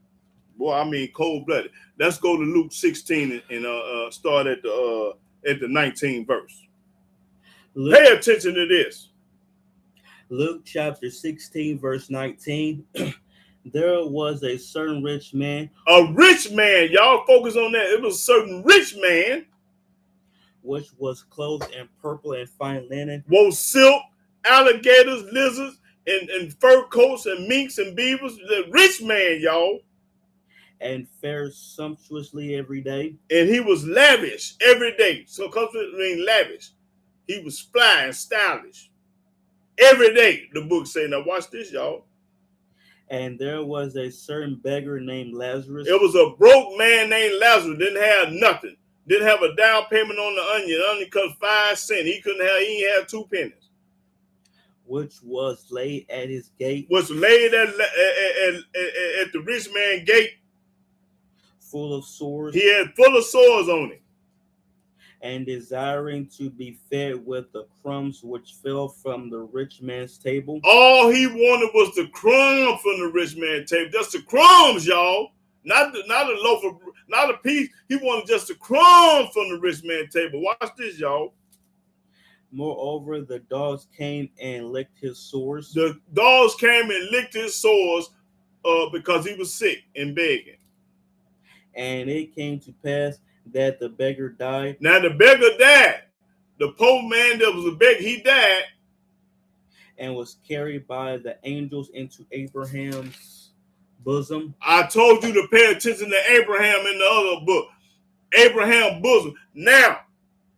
Boy, I mean cold-blooded. Let's go to Luke 16 and start at the 19th verse. Luke, Pay attention to this. Luke chapter 16, verse 19. There was a certain rich man. A rich man, y'all focus on that. It was a certain rich man, which was clothed in purple and fine linen, wore silk, alligators, lizards, and fur coats and minks and beavers. The rich man, y'all. And fared sumptuously every day. And he was lavish every day. So comes with mean lavish. He was fly and stylish. Every day, the book say. Now watch this, y'all. And there was a certain beggar named Lazarus. It was a broke man named Lazarus. Didn't have nothing. Didn't have a down payment on the onion. Only cost 5 cents. He ain't have 2 pennies. Which was laid at his gate. Was laid at the rich man's gate. Full of sores. He had full of sores on it. And desiring to be fed with the crumbs which fell from the rich man's table. All he wanted was the crumb from the rich man's table. Just the crumbs, y'all. Not a loaf of, not a piece. He wanted just the crumb from the rich man's table. Watch this, y'all. Moreover, the dogs came and licked his sores. The dogs came and licked his sores because he was sick and begging. And it came to pass that the beggar died. Now the beggar died. The poor man that was a beggar, he died. And was carried by the angels into Abraham's bosom. I told you to pay attention to Abraham in the other book. Abraham's bosom. Now,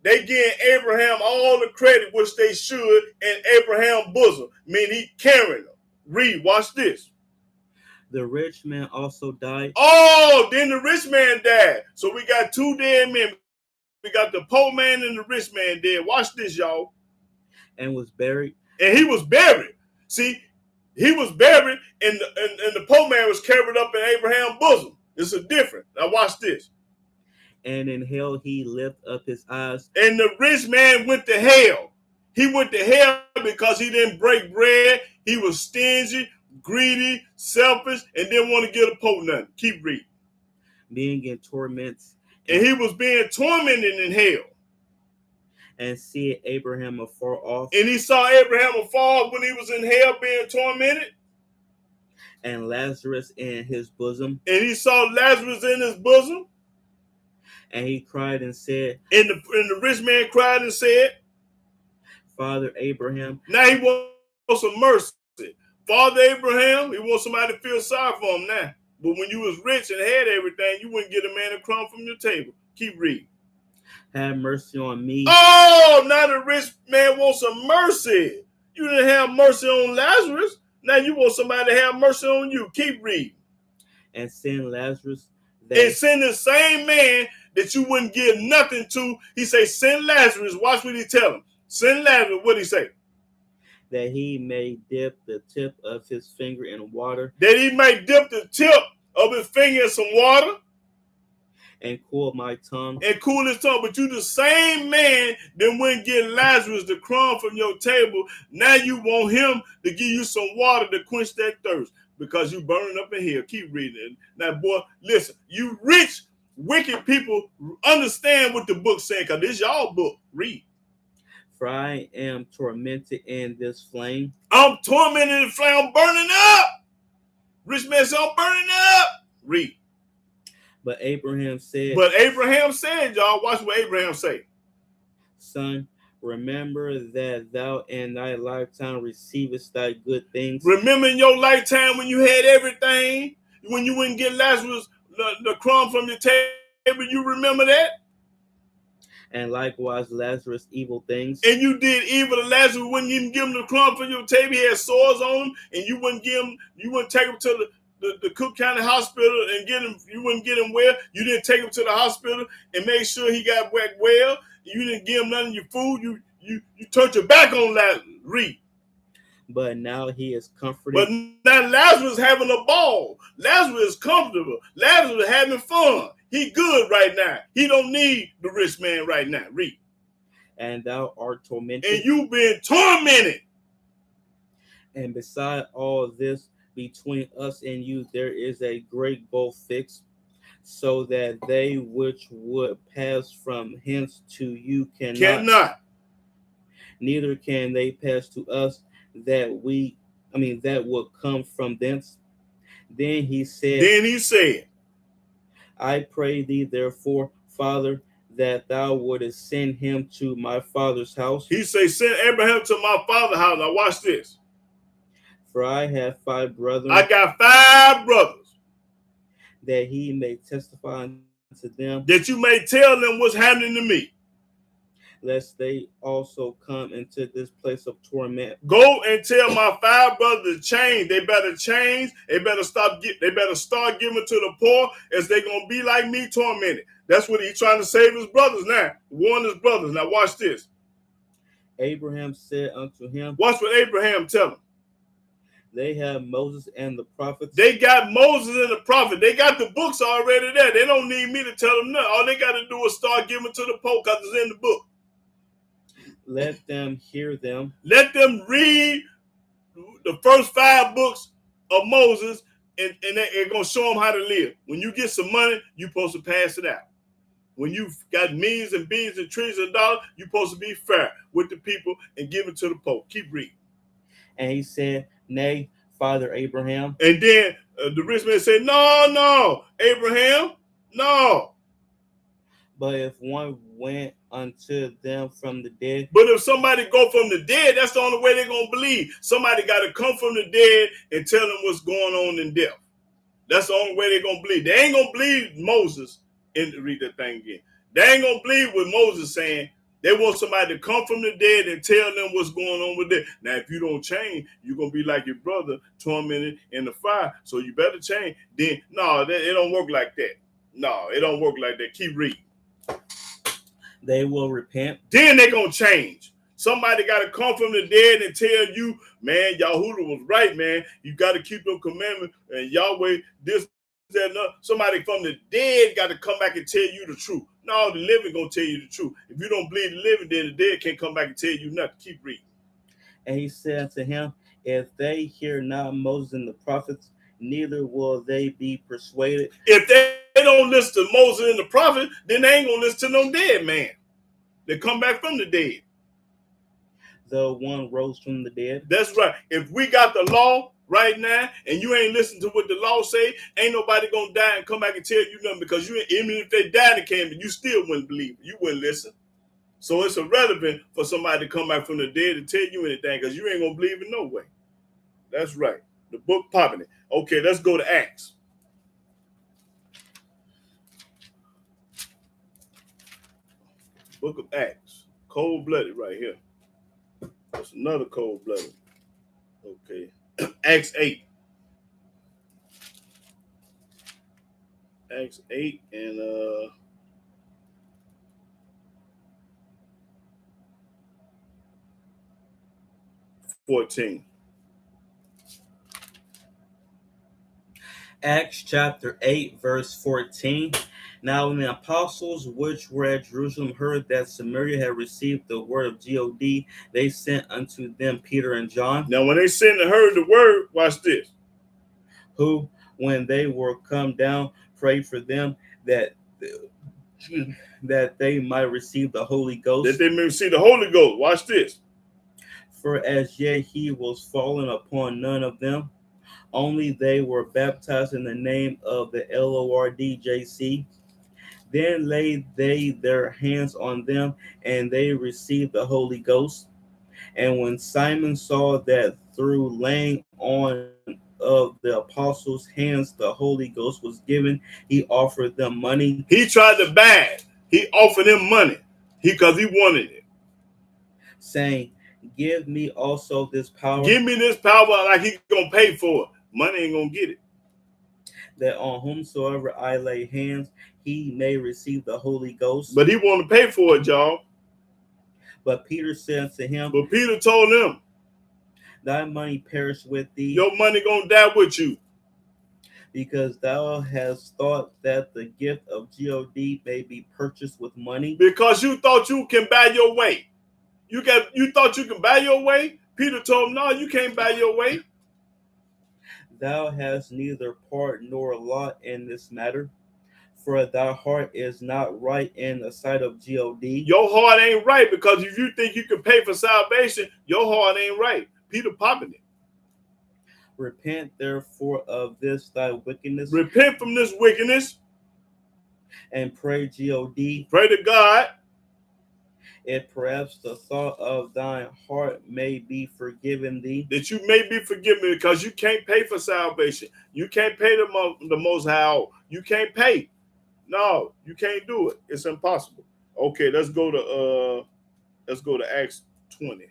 they give Abraham all the credit which they should in Abraham's bosom. Meaning he carrying them. Read, watch this. The rich man also died. Oh, then the rich man died. So we got 2 dead men. We got the poor man and the rich man dead. Watch this, y'all. And was buried. And he was buried. See, he was buried and the poor man was carried up in Abraham's bosom. It's a difference. Now watch this. And in hell he lifted up his eyes. And the rich man went to hell. He went to hell because he didn't break bread. He was stingy, greedy, selfish, and didn't want to give the poor nothing. Keep reading. Being in torments. And he was being tormented in hell. And see Abraham afar off. And he saw Abraham afar off when he was in hell being tormented. And Lazarus in his bosom. And he saw Lazarus in his bosom. And he cried and said. And the rich man cried and said. Father Abraham. Now he wants some mercy. Father Abraham, he wants somebody to feel sorry for him now. But when you was rich and had everything, you wouldn't get a man a crumb from your table. Keep reading. Have mercy on me. Oh, now the rich man wants some mercy. You didn't have mercy on Lazarus. Now you want somebody to have mercy on you. Keep reading. And send Lazarus. And send the same man that you wouldn't give nothing to. He say, send Lazarus. Watch what he tell him. Send Lazarus. What he say? That he may dip the tip of his finger in water. That he may dip the tip of his finger in some water. And cool my tongue. And cool his tongue. But you the same man that wouldn't give Lazarus the crumb from your table. Now you want him to give you some water to quench that thirst. Because you burning up in here. Keep reading. Now, boy, listen. You rich, wicked people understand what the book's saying. Because this is y'all book. Read. For I am tormented in this flame. I'm tormented in the flame. I'm burning up. Rich man said, I'm burning up. Read. But Abraham said, y'all, watch what Abraham say. Son, remember that thou in thy lifetime receivest thy good things. Remember in your lifetime when you had everything, when you wouldn't get Lazarus the crumb from your table, you remember that? and likewise Lazarus evil things. And you did evil to Lazarus. You wouldn't even give him the crumb for your table. He had sores on him, and you wouldn't take him to the Cook County Hospital and get him. You wouldn't get him well. You didn't take him to the hospital and make sure he got well. You didn't give him none of your food. You turned your back on Lazarus. Read. But now he is comforted. But now Lazarus is having a ball. Lazarus is comfortable. Lazarus is having fun. He good right now. He don't need the rich man right now. Read. And thou art tormented. And you've been tormented. And beside all this, between us and you, there is a great gulf fixed, so that they which would pass from hence to you cannot. Neither can they pass to us that would come from thence. Then he said, I pray thee, therefore, Father, that thou wouldest send him to my father's house. He say, send Abraham to my father's house. Now watch this. For I have 5 brethren. I got 5 brothers. That he may testify unto them. That you may tell them what's happening to me. Lest they also come into this place of torment. Go and tell my 5 brothers to change. They better change. They better start giving to the poor, as they gonna be like me, tormented. That's what he's trying to save his brothers now. Warn his brothers. Now watch this. Abraham said unto him. Watch what Abraham tell him. They have Moses and the prophets. They got Moses and the prophet. They got the books already there. They don't need me to tell them nothing. All they got to do is start giving to the poor because it's in the book. Let them hear them. Let them read the first 5 books of Moses, and they're going to show them how to live. When you get some money, you're supposed to pass it out. When you've got millions and billions and trillions of dollars, you're supposed to be fair with the people and give it to the poor. Keep reading. And he said, Nay, Father Abraham. And then the rich man said, No, Abraham, no. But if one went unto them from the dead. But if somebody go from the dead, that's the only way they're going to believe. Somebody got to come from the dead and tell them what's going on in death. That's the only way they're going to believe. They ain't going to believe Moses. And read that thing again. They ain't going to believe what Moses saying. They want somebody to come from the dead and tell them what's going on with it. Now, if you don't change, you're going to be like your brother, tormented in the fire. So you better change. Then, no, it don't work like that. No, it don't work like that. Keep reading. They will repent. Then they're going to change. Somebody got to come from the dead and tell you, man, Yahuwah was right, man. You got to keep your commandment. And Yahweh, this, that, and somebody from the dead got to come back and tell you the truth. No, the living going to tell you the truth. If you don't believe the living, then the dead can't come back and tell you nothing. Keep reading. And he said to him, if they hear not Moses and the prophets, neither will they be persuaded. If they don't listen to Moses and the prophet, then they ain't going to listen to no dead man. They come back from the dead. Though one rose from the dead. That's right. If we got the law right now and you ain't listening to what the law say, ain't nobody going to die and come back and tell you nothing, because even if they died and came, you still wouldn't believe it. You wouldn't listen. So it's irrelevant for somebody to come back from the dead and tell you anything, because you ain't going to believe it no way. That's right. The book popping it. Okay, let's go to Acts. Book of Acts. Cold-blooded right here. That's another cold-blooded. Okay. Acts 8. Acts 8 and 14. Acts chapter 8, verse 14. Now when the apostles which were at Jerusalem heard that Samaria had received the word of God, they sent unto them Peter and John. Now when they sent and heard the word, watch this. Who, when they were come down, prayed for them that they might receive the Holy Ghost. That they may receive the Holy Ghost. Watch this. For as yet he was fallen upon none of them, only they were baptized in the name of the Lordjc. Then laid they their hands on them, and they received the Holy Ghost. And when Simon saw that through laying on of the apostles' hands the Holy Ghost was given, he offered them money. He tried to buy it. He offered them money. Because he wanted it. saying, "Give me also this power, Give me this power like he gonna pay for it. Money ain't gonna get it. that on whomsoever I lay hands, he may receive the Holy Ghost." But he want to pay for it, y'all. But Peter said to him, But Peter told him, "Thy money perish with thee, your money gonna die with you. because thou hast thought that the gift of God may be purchased with money." Because you thought you can buy your way. You thought you can buy your way? Peter told him, no, you can't buy your way. "Thou hast neither part nor lot in this matter, for thy heart is not right in the sight of God." Your heart ain't right, because if you think you can pay for salvation, your heart ain't right. Peter popping it. "Repent therefore of this thy wickedness, Repent from this wickedness. and pray God, Pray to God, if perhaps the thought of thine heart may be forgiven thee." that you may be forgiven, because you can't pay for salvation. You can't pay the Most High. You can't pay. No, you can't do it. It's impossible. Okay, let's go to Acts 20.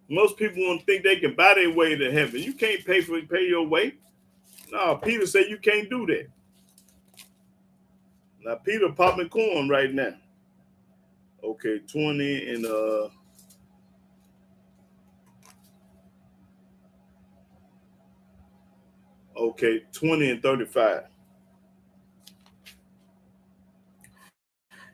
Most people want to think they can buy their way to heaven. You can't pay your way. No, Peter said you can't do that. Now Peter popping corn right now. Okay, 20 and okay, 20 and 35.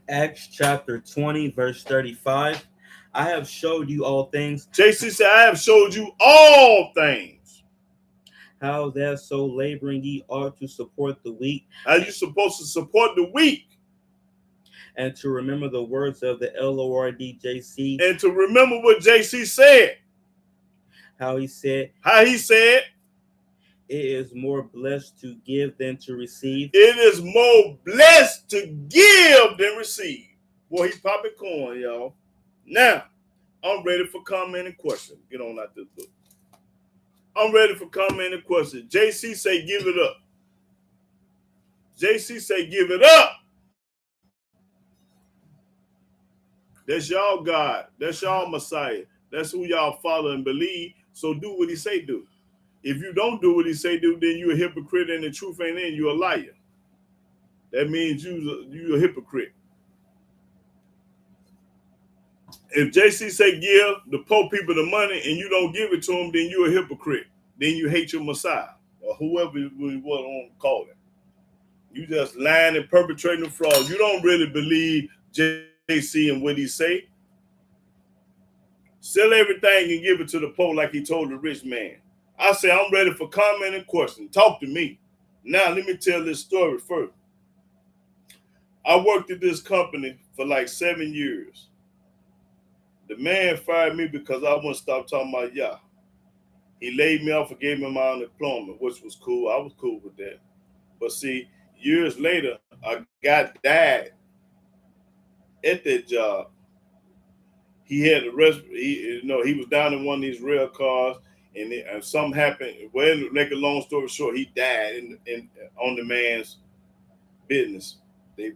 Acts chapter 20, verse 35. "I have showed you all things, JC said, I have showed you all things. how that so laboring ye ought to support the weak, How you supposed to support the weak, and to remember the words of the Lord JC, and to remember what JC said. how he said, How he said, it is more blessed to give than to receive." it is more blessed to give than receive. Boy, he popping corn, y'all. Now, I'm ready for comment and question. Get on out this book. I'm ready for comment and question. JC say give it up. JC say give it up. That's y'all God. That's y'all Messiah. That's who y'all follow and believe. So do what he say do. If you don't do what he say do, then you a hypocrite and the truth ain't in you, a liar. That means you a hypocrite. If JC say give the poor people the money and you don't give it to them, then you a hypocrite. Then you hate your Messiah, or whoever you want to call it. You just lying and perpetrating fraud. You don't really believe JC and what he say. Sell everything and give it to the poor like he told the rich man. I say I'm ready for comment and question. Talk to me. Now let me tell this story first. I worked at this company for like 7 years. The man fired me because I wouldn't stop talking about Yah. He laid me off and gave me my unemployment, which was cool. I was cool with that. But see, years later, a guy died at that job. He had the rest. He was down in one of these rail cars, and something happened. Well, to make a long story short, he died on the man's business. They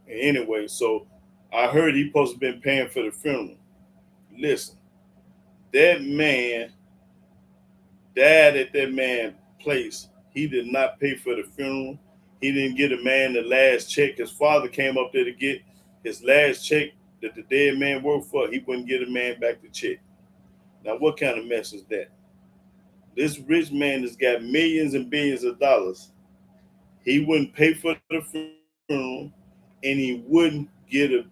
anyway. So I heard he supposed to been paying for the funeral. Listen, that man died at that man's place. He did not pay for the funeral. He didn't get a man the last check. His father came up there to get his last check that the dead man worked for. He wouldn't get a man back the check. Now, what kind of mess is that? This rich man has got millions and billions of dollars. He wouldn't pay for the funeral, and he wouldn't get a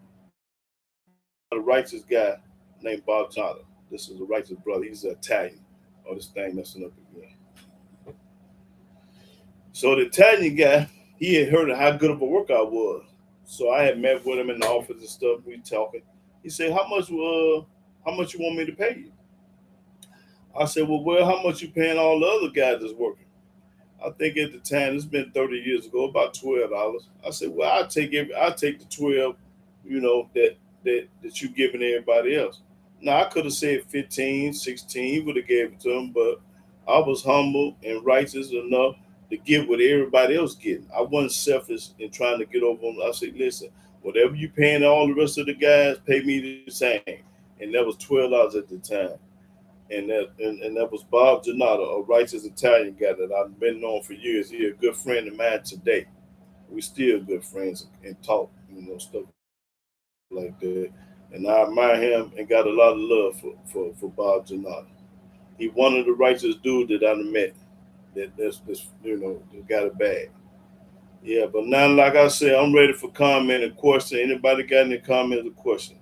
righteous guy named Bob Johnson. This is a righteous brother. He's Italian. Oh, this thing messing up again. So the Italian guy, he had heard of how good of a worker I was. So I had met with him in the office and stuff. We talking. He said, how much you want me to pay you? I said, well, how much you paying all the other guys that's working? I think at the time, it's been 30 years ago, about $12. I said, well, I'll take the 12, that you giving everybody else. Now I could have said 15, 16, he would have gave it to him, but I was humble and righteous enough to to get what everybody else getting. I wasn't selfish in trying to get over them. I said, listen, whatever you paying all the rest of the guys, pay me the same. And that was $12 at the time. And that was Bob Janata, a righteous Italian guy that I've been known for years. He a good friend of mine today. We still good friends and talk, stuff like that. And I admire him and got a lot of love for Bob Janata. He one of the righteous dudes that I done met. That got it bad. Yeah, but now, like I said, I'm ready for comment and question. Anybody got any comments or question?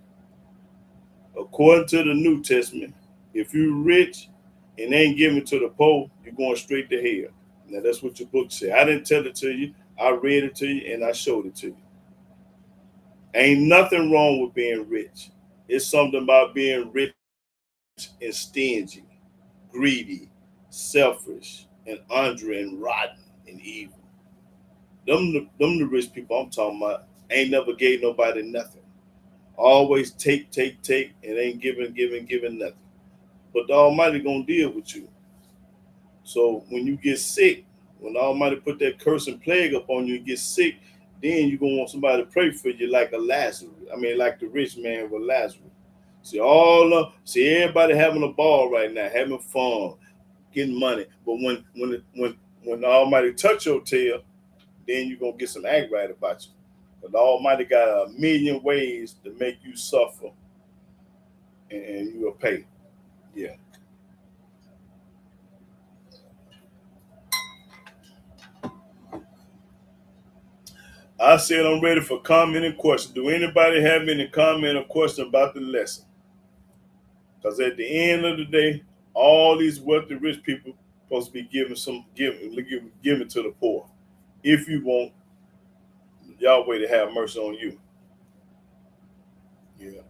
According to the New Testament, if you're rich and ain't giving to the poor, you're going straight to hell. Now that's what your book said. I didn't tell it to you. I read it to you and I showed it to you. Ain't nothing wrong with being rich. It's something about being rich and stingy, greedy, selfish, and under and rotten and evil. Them the rich people I'm talking about ain't never gave nobody nothing. Always take, and ain't giving nothing. But the Almighty gonna deal with you. So when you get sick, when the Almighty put that curse and plague up on you, you get sick, then you gonna want somebody to pray for you like a Lazarus. I mean, like the rich man with Lazarus. See everybody having a ball right now, having fun, getting money. But when the Almighty touch your tail, then you're gonna get some act right about you. But the Almighty got a million ways to make you suffer, and you will pay. Yeah. I said I'm ready for comment and question. Do anybody have any comment or question about the lesson? Because at the end of the day, all these wealthy rich people supposed to be giving to the poor. If you want Yahweh to have mercy on you. Yeah.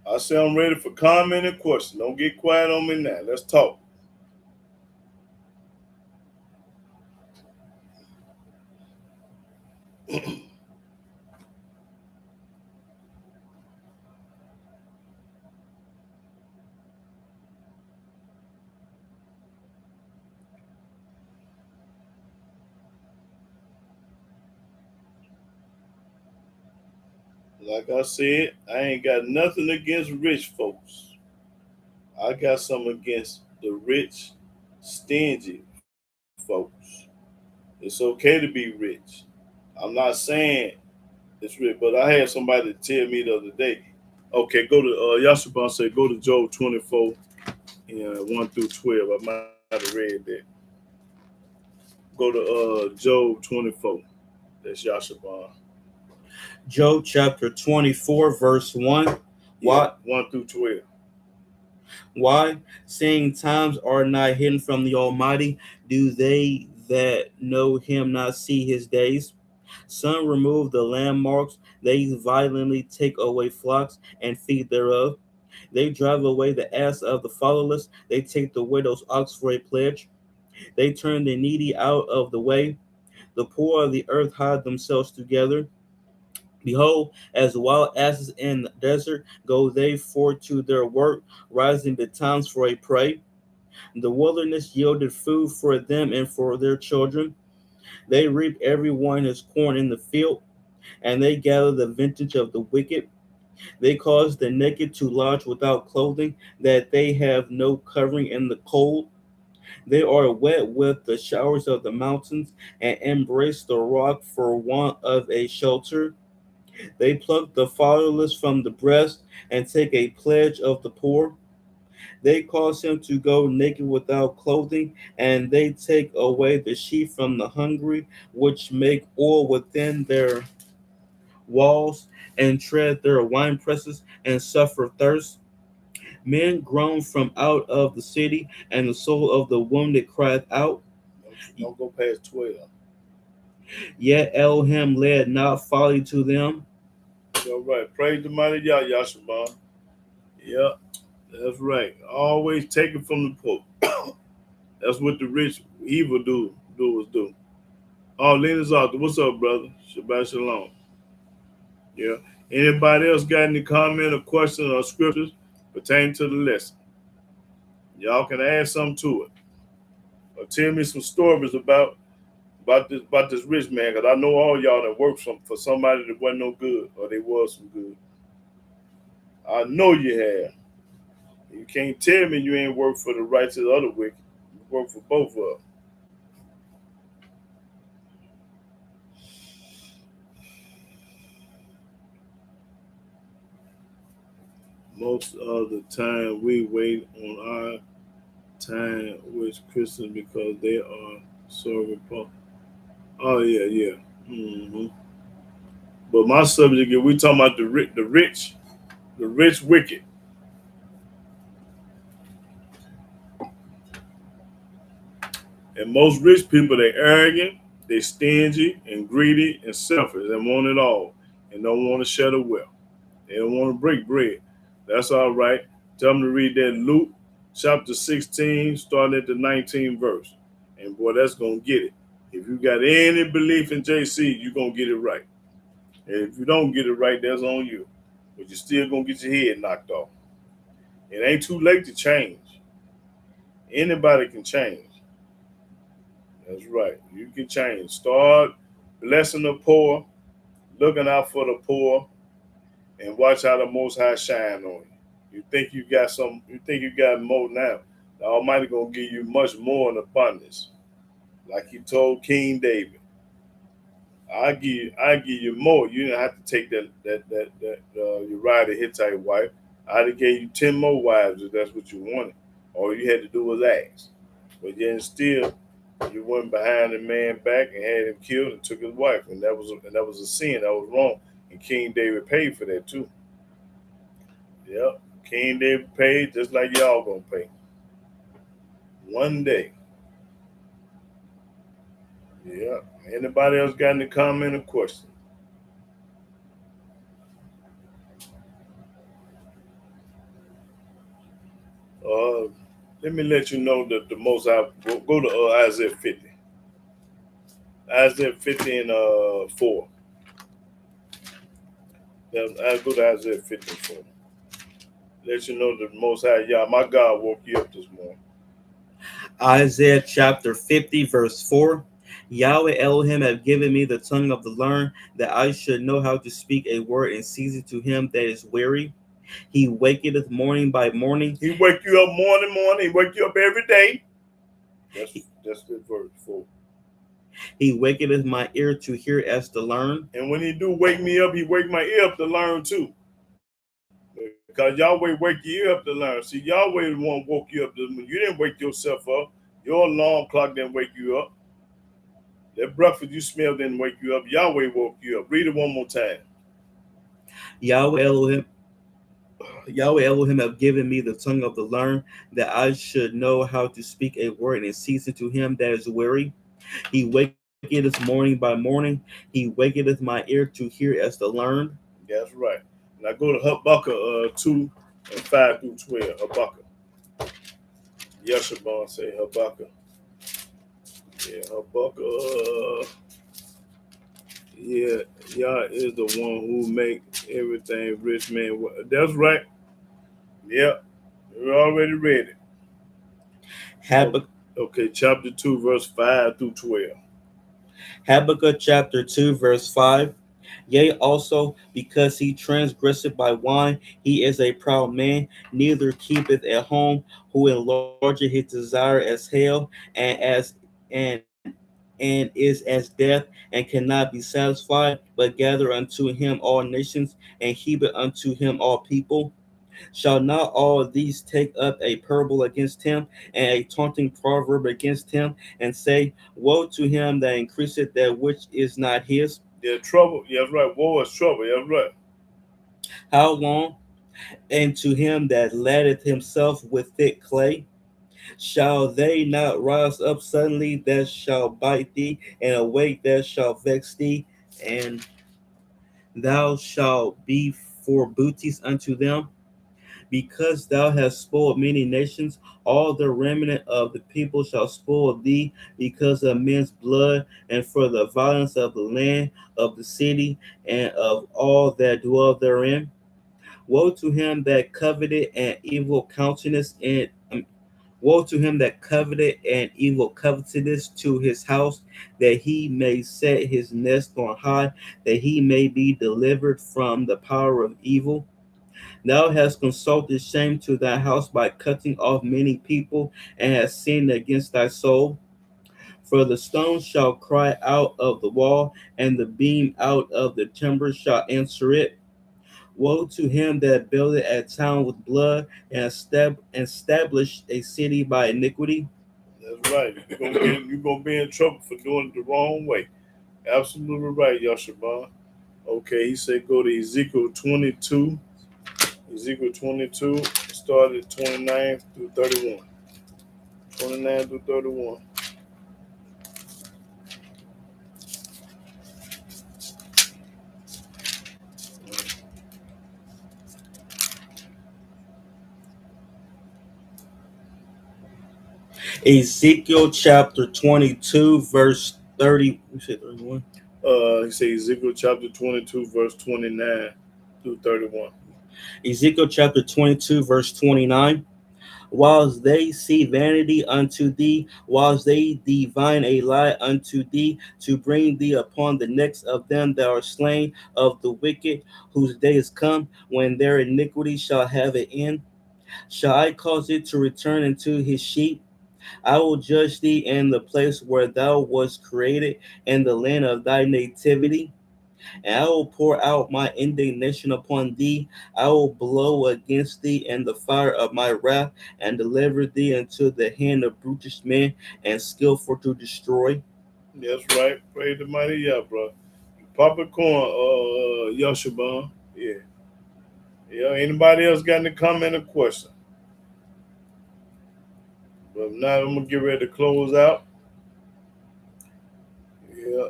I say I'm ready for comment and question. Don't get quiet on me now. Let's talk. Like I said, I ain't got nothing against rich folks. I got something against the rich, stingy folks. It's okay to be rich. I'm not saying it's rich, but I had somebody tell me the other day, okay, go to Yashaban said go to Job 24 and 1 through 12. I might have read that. Go to Job 24. That's Yashaban. Job chapter 24, verse 1. Yeah, Why? 1 through 12. Why? Seeing times are not hidden from the Almighty, do they that know him not see his days? Some remove the landmarks, they violently take away flocks and feed thereof. They drive away the ass of the fatherless, they take the widow's ox for a pledge. They turn the needy out of the way, the poor of the earth hide themselves together. Behold, as wild asses in the desert, go they forth to their work, rising betimes for a prey. The wilderness yielded food for them and for their children. They reap every one his corn in the field, and they gather the vintage of the wicked. They cause the naked to lodge without clothing, that they have no covering in the cold. They are wet with the showers of the mountains, and embrace the rock for want of a shelter. They pluck the fatherless from the breast, and take a pledge of the poor. They cause him to go naked without clothing, and they take away the sheep from the hungry, which make oil within their walls, and tread their wine presses, and suffer thirst. Men groan from out of the city, and the soul of the wounded crieth out. Don't go past 12. Yet Elohim led not folly to them. All right. Praise the mighty Yah, Yashaban. Yeah, that's right. Always take it from the poor. That's what the rich evil doers do. Oh, Lena's out there. What's up, brother? Shabbat shalom. Yeah. Anybody else got any comment or question or scriptures pertaining to the lesson? Y'all can add something to it, or tell me some stories about this rich man, because I know all y'all that worked for somebody that wasn't no good, or they was some good. I know you have. You can't tell me you ain't worked for the righteous or the wicked. You work for both of them. Most of the time, we wait on our time with Christians because they are serving Paul. Oh yeah, yeah. But my subject is we talking about the rich wicked, and most rich people they arrogant, they stingy and greedy and selfish and want it all, and don't want to share the wealth. They don't want to break bread. That's all right. Tell them to read that Luke chapter 16, starting at the 19th verse. And boy, that's going to get it. If you got any belief in JC, you're going to get it right. And if you don't get it right, that's on you. But you're still going to get your head knocked off. It ain't too late to change. Anybody can change. That's right. You can change. Start blessing the poor, looking out for the poor, and watch how the Most High shine on you. You think you got some? You think you got more now? The Almighty gonna give you much more in abundance, like He told King David. I give you more. You didn't have to take that Uriah the Hittite wife. I'd have gave you 10 more wives if that's what you wanted. All you had to do was ask. But then still, you went behind the man back and had him killed and took his wife, and that was a sin. That was wrong. And King David paid for that too. Yep. King David paid just like y'all gonna pay. One day. Yeah. Anybody else got any comment or question? Uh, Let me let you know that the most I go to Isaiah 50. Isaiah 50 and 4. Yeah, I go to Isaiah 50 and 4. Let you know that the most high, yeah, my God woke you up this morning. Isaiah chapter 50, verse 4. Yahweh Elohim have given me the tongue of the learned, that I should know how to speak a word in season to him that is weary. He waketh morning by morning. He wake you up morning. He wake you up every day. That's the verse 4. He waketh my ear to hear as to learn. And when he do wake me up, he wake my ear up to learn too. Because Yahweh wake your ear up to learn. See, Yahweh the one woke you up. You didn't wake yourself up. Your alarm clock didn't wake you up. That breakfast you smelled didn't wake you up. Yahweh woke you up. Read it one more time. Yahweh Elohim have given me the tongue of the learned, that I should know how to speak a word in season to him that is weary. He waketh morning by morning. He waketh my ear to hear as to learn. That's right. Now go to Habakkuk 2 and 5 through 12. Habakkuk. Yeshabon say Habakkuk. Yeah, Habakkuk. Yeah, Yah is the one who make everything rich, man. That's right. Yep, we already read it. Habakkuk, Okay, chapter 2, verse 5 through 12. Habakkuk chapter 2, verse 5. Yea, also, because he transgresseth by wine, he is a proud man, neither keepeth at home, who enlargeth his desire as hell, and and is as death, and cannot be satisfied, but gather unto him all nations, and heapeth unto him all people. Shall not all these take up a parable against him, and a taunting proverb against him, and say, woe to him that increaseth that which is not his? Yeah, trouble. Yeah, that's right. Woe is trouble. Yeah, that's right. How long? And to him that laddeth himself with thick clay? Shall they not rise up suddenly that shall bite thee, and awake that shall vex thee, and thou shalt be for booties unto them? Because thou hast spoiled many nations, all the remnant of the people shall spoil thee, because of men's blood, and for the violence of the land, of the city, and of all that dwell therein. Woe to him that coveted an evil countenance, and woe to him that coveted an evil covetousness to his house, that he may set his nest on high, that he may be delivered from the power of evil. Thou hast consulted shame to thy house by cutting off many people, and hast sinned against thy soul. For the stone shall cry out of the wall, and the beam out of the timber shall answer it. Woe to him that builded a town with blood, and established a city by iniquity. That's right. You're gonna be in trouble for doing it the wrong way. Absolutely right, Yashaban. Okay, he said go to Ezekiel 22. Ezekiel 22, started 29 through 31. 29 through 31. Ezekiel chapter 22, verse 30. You said 31? He said Ezekiel chapter 22, verse 29 through 31. Ezekiel chapter 22, verse 29. Whilst they see vanity unto thee, whilst they divine a lie unto thee, to bring thee upon the necks of them that are slain of the wicked, whose day is come, when their iniquity shall have an end. Shall I cause it to return into his sheep? I will judge thee in the place where thou wast created, in the land of thy nativity. And I will pour out my indignation upon thee. I will blow against thee in the fire of my wrath, and deliver thee into the hand of brutish men and skillful to destroy. That's right. Praise the mighty Yah, bro. Popcorn, Yashaban. Yeah. Yeah. Anybody else got any comment or question? But now I'm gonna get ready to close out. Yeah.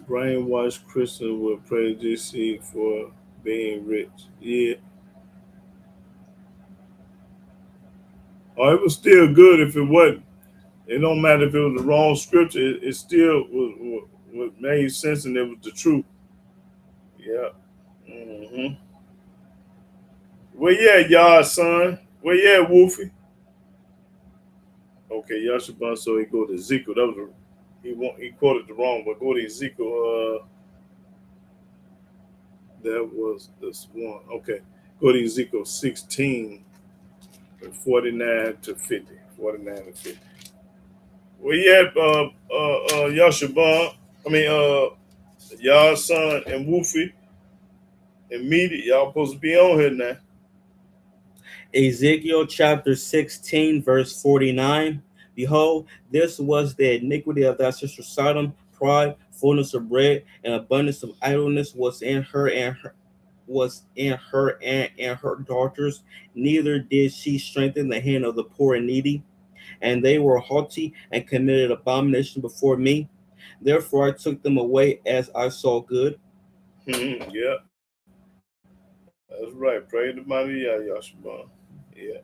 Brainwashed Christians will prejudice for being rich. Yeah. Oh, it was still good if it wasn't. It don't matter if it was the wrong scripture. It still was made sense and it was the truth. Yeah. Mm-hmm. Where you at, y'all, son? Where you at, Wolfie? Okay, Yashaban. So he go to Ezekiel. That was he quoted the wrong, but go to Ezekiel. That was this one. Okay, go to Ezekiel 16, 49 to 50. 49 to 50. Where you at, Yashaban? I mean, y'all, son, and Wolfie and Meaty. Y'all supposed to be on here now. Ezekiel chapter 16, verse 49. Behold, this was the iniquity of thy sister Sodom. Pride, fullness of bread, and abundance of idleness was in her daughters. Neither did she strengthen the hand of the poor and needy, and they were haughty and committed abomination before me. Therefore I took them away as I saw good. Yeah, that's right. Pray to mighty Yashaban. Yeah.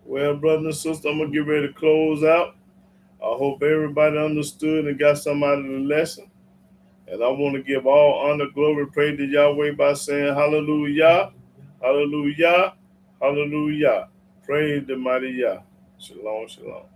Well, brother and sister, I'm gonna get ready to close out. I hope everybody understood and got something out of the lesson. And I want to give all honor, glory, praise to Yahweh by saying hallelujah, hallelujah, hallelujah. Praise the mighty Yah. Shalom, shalom.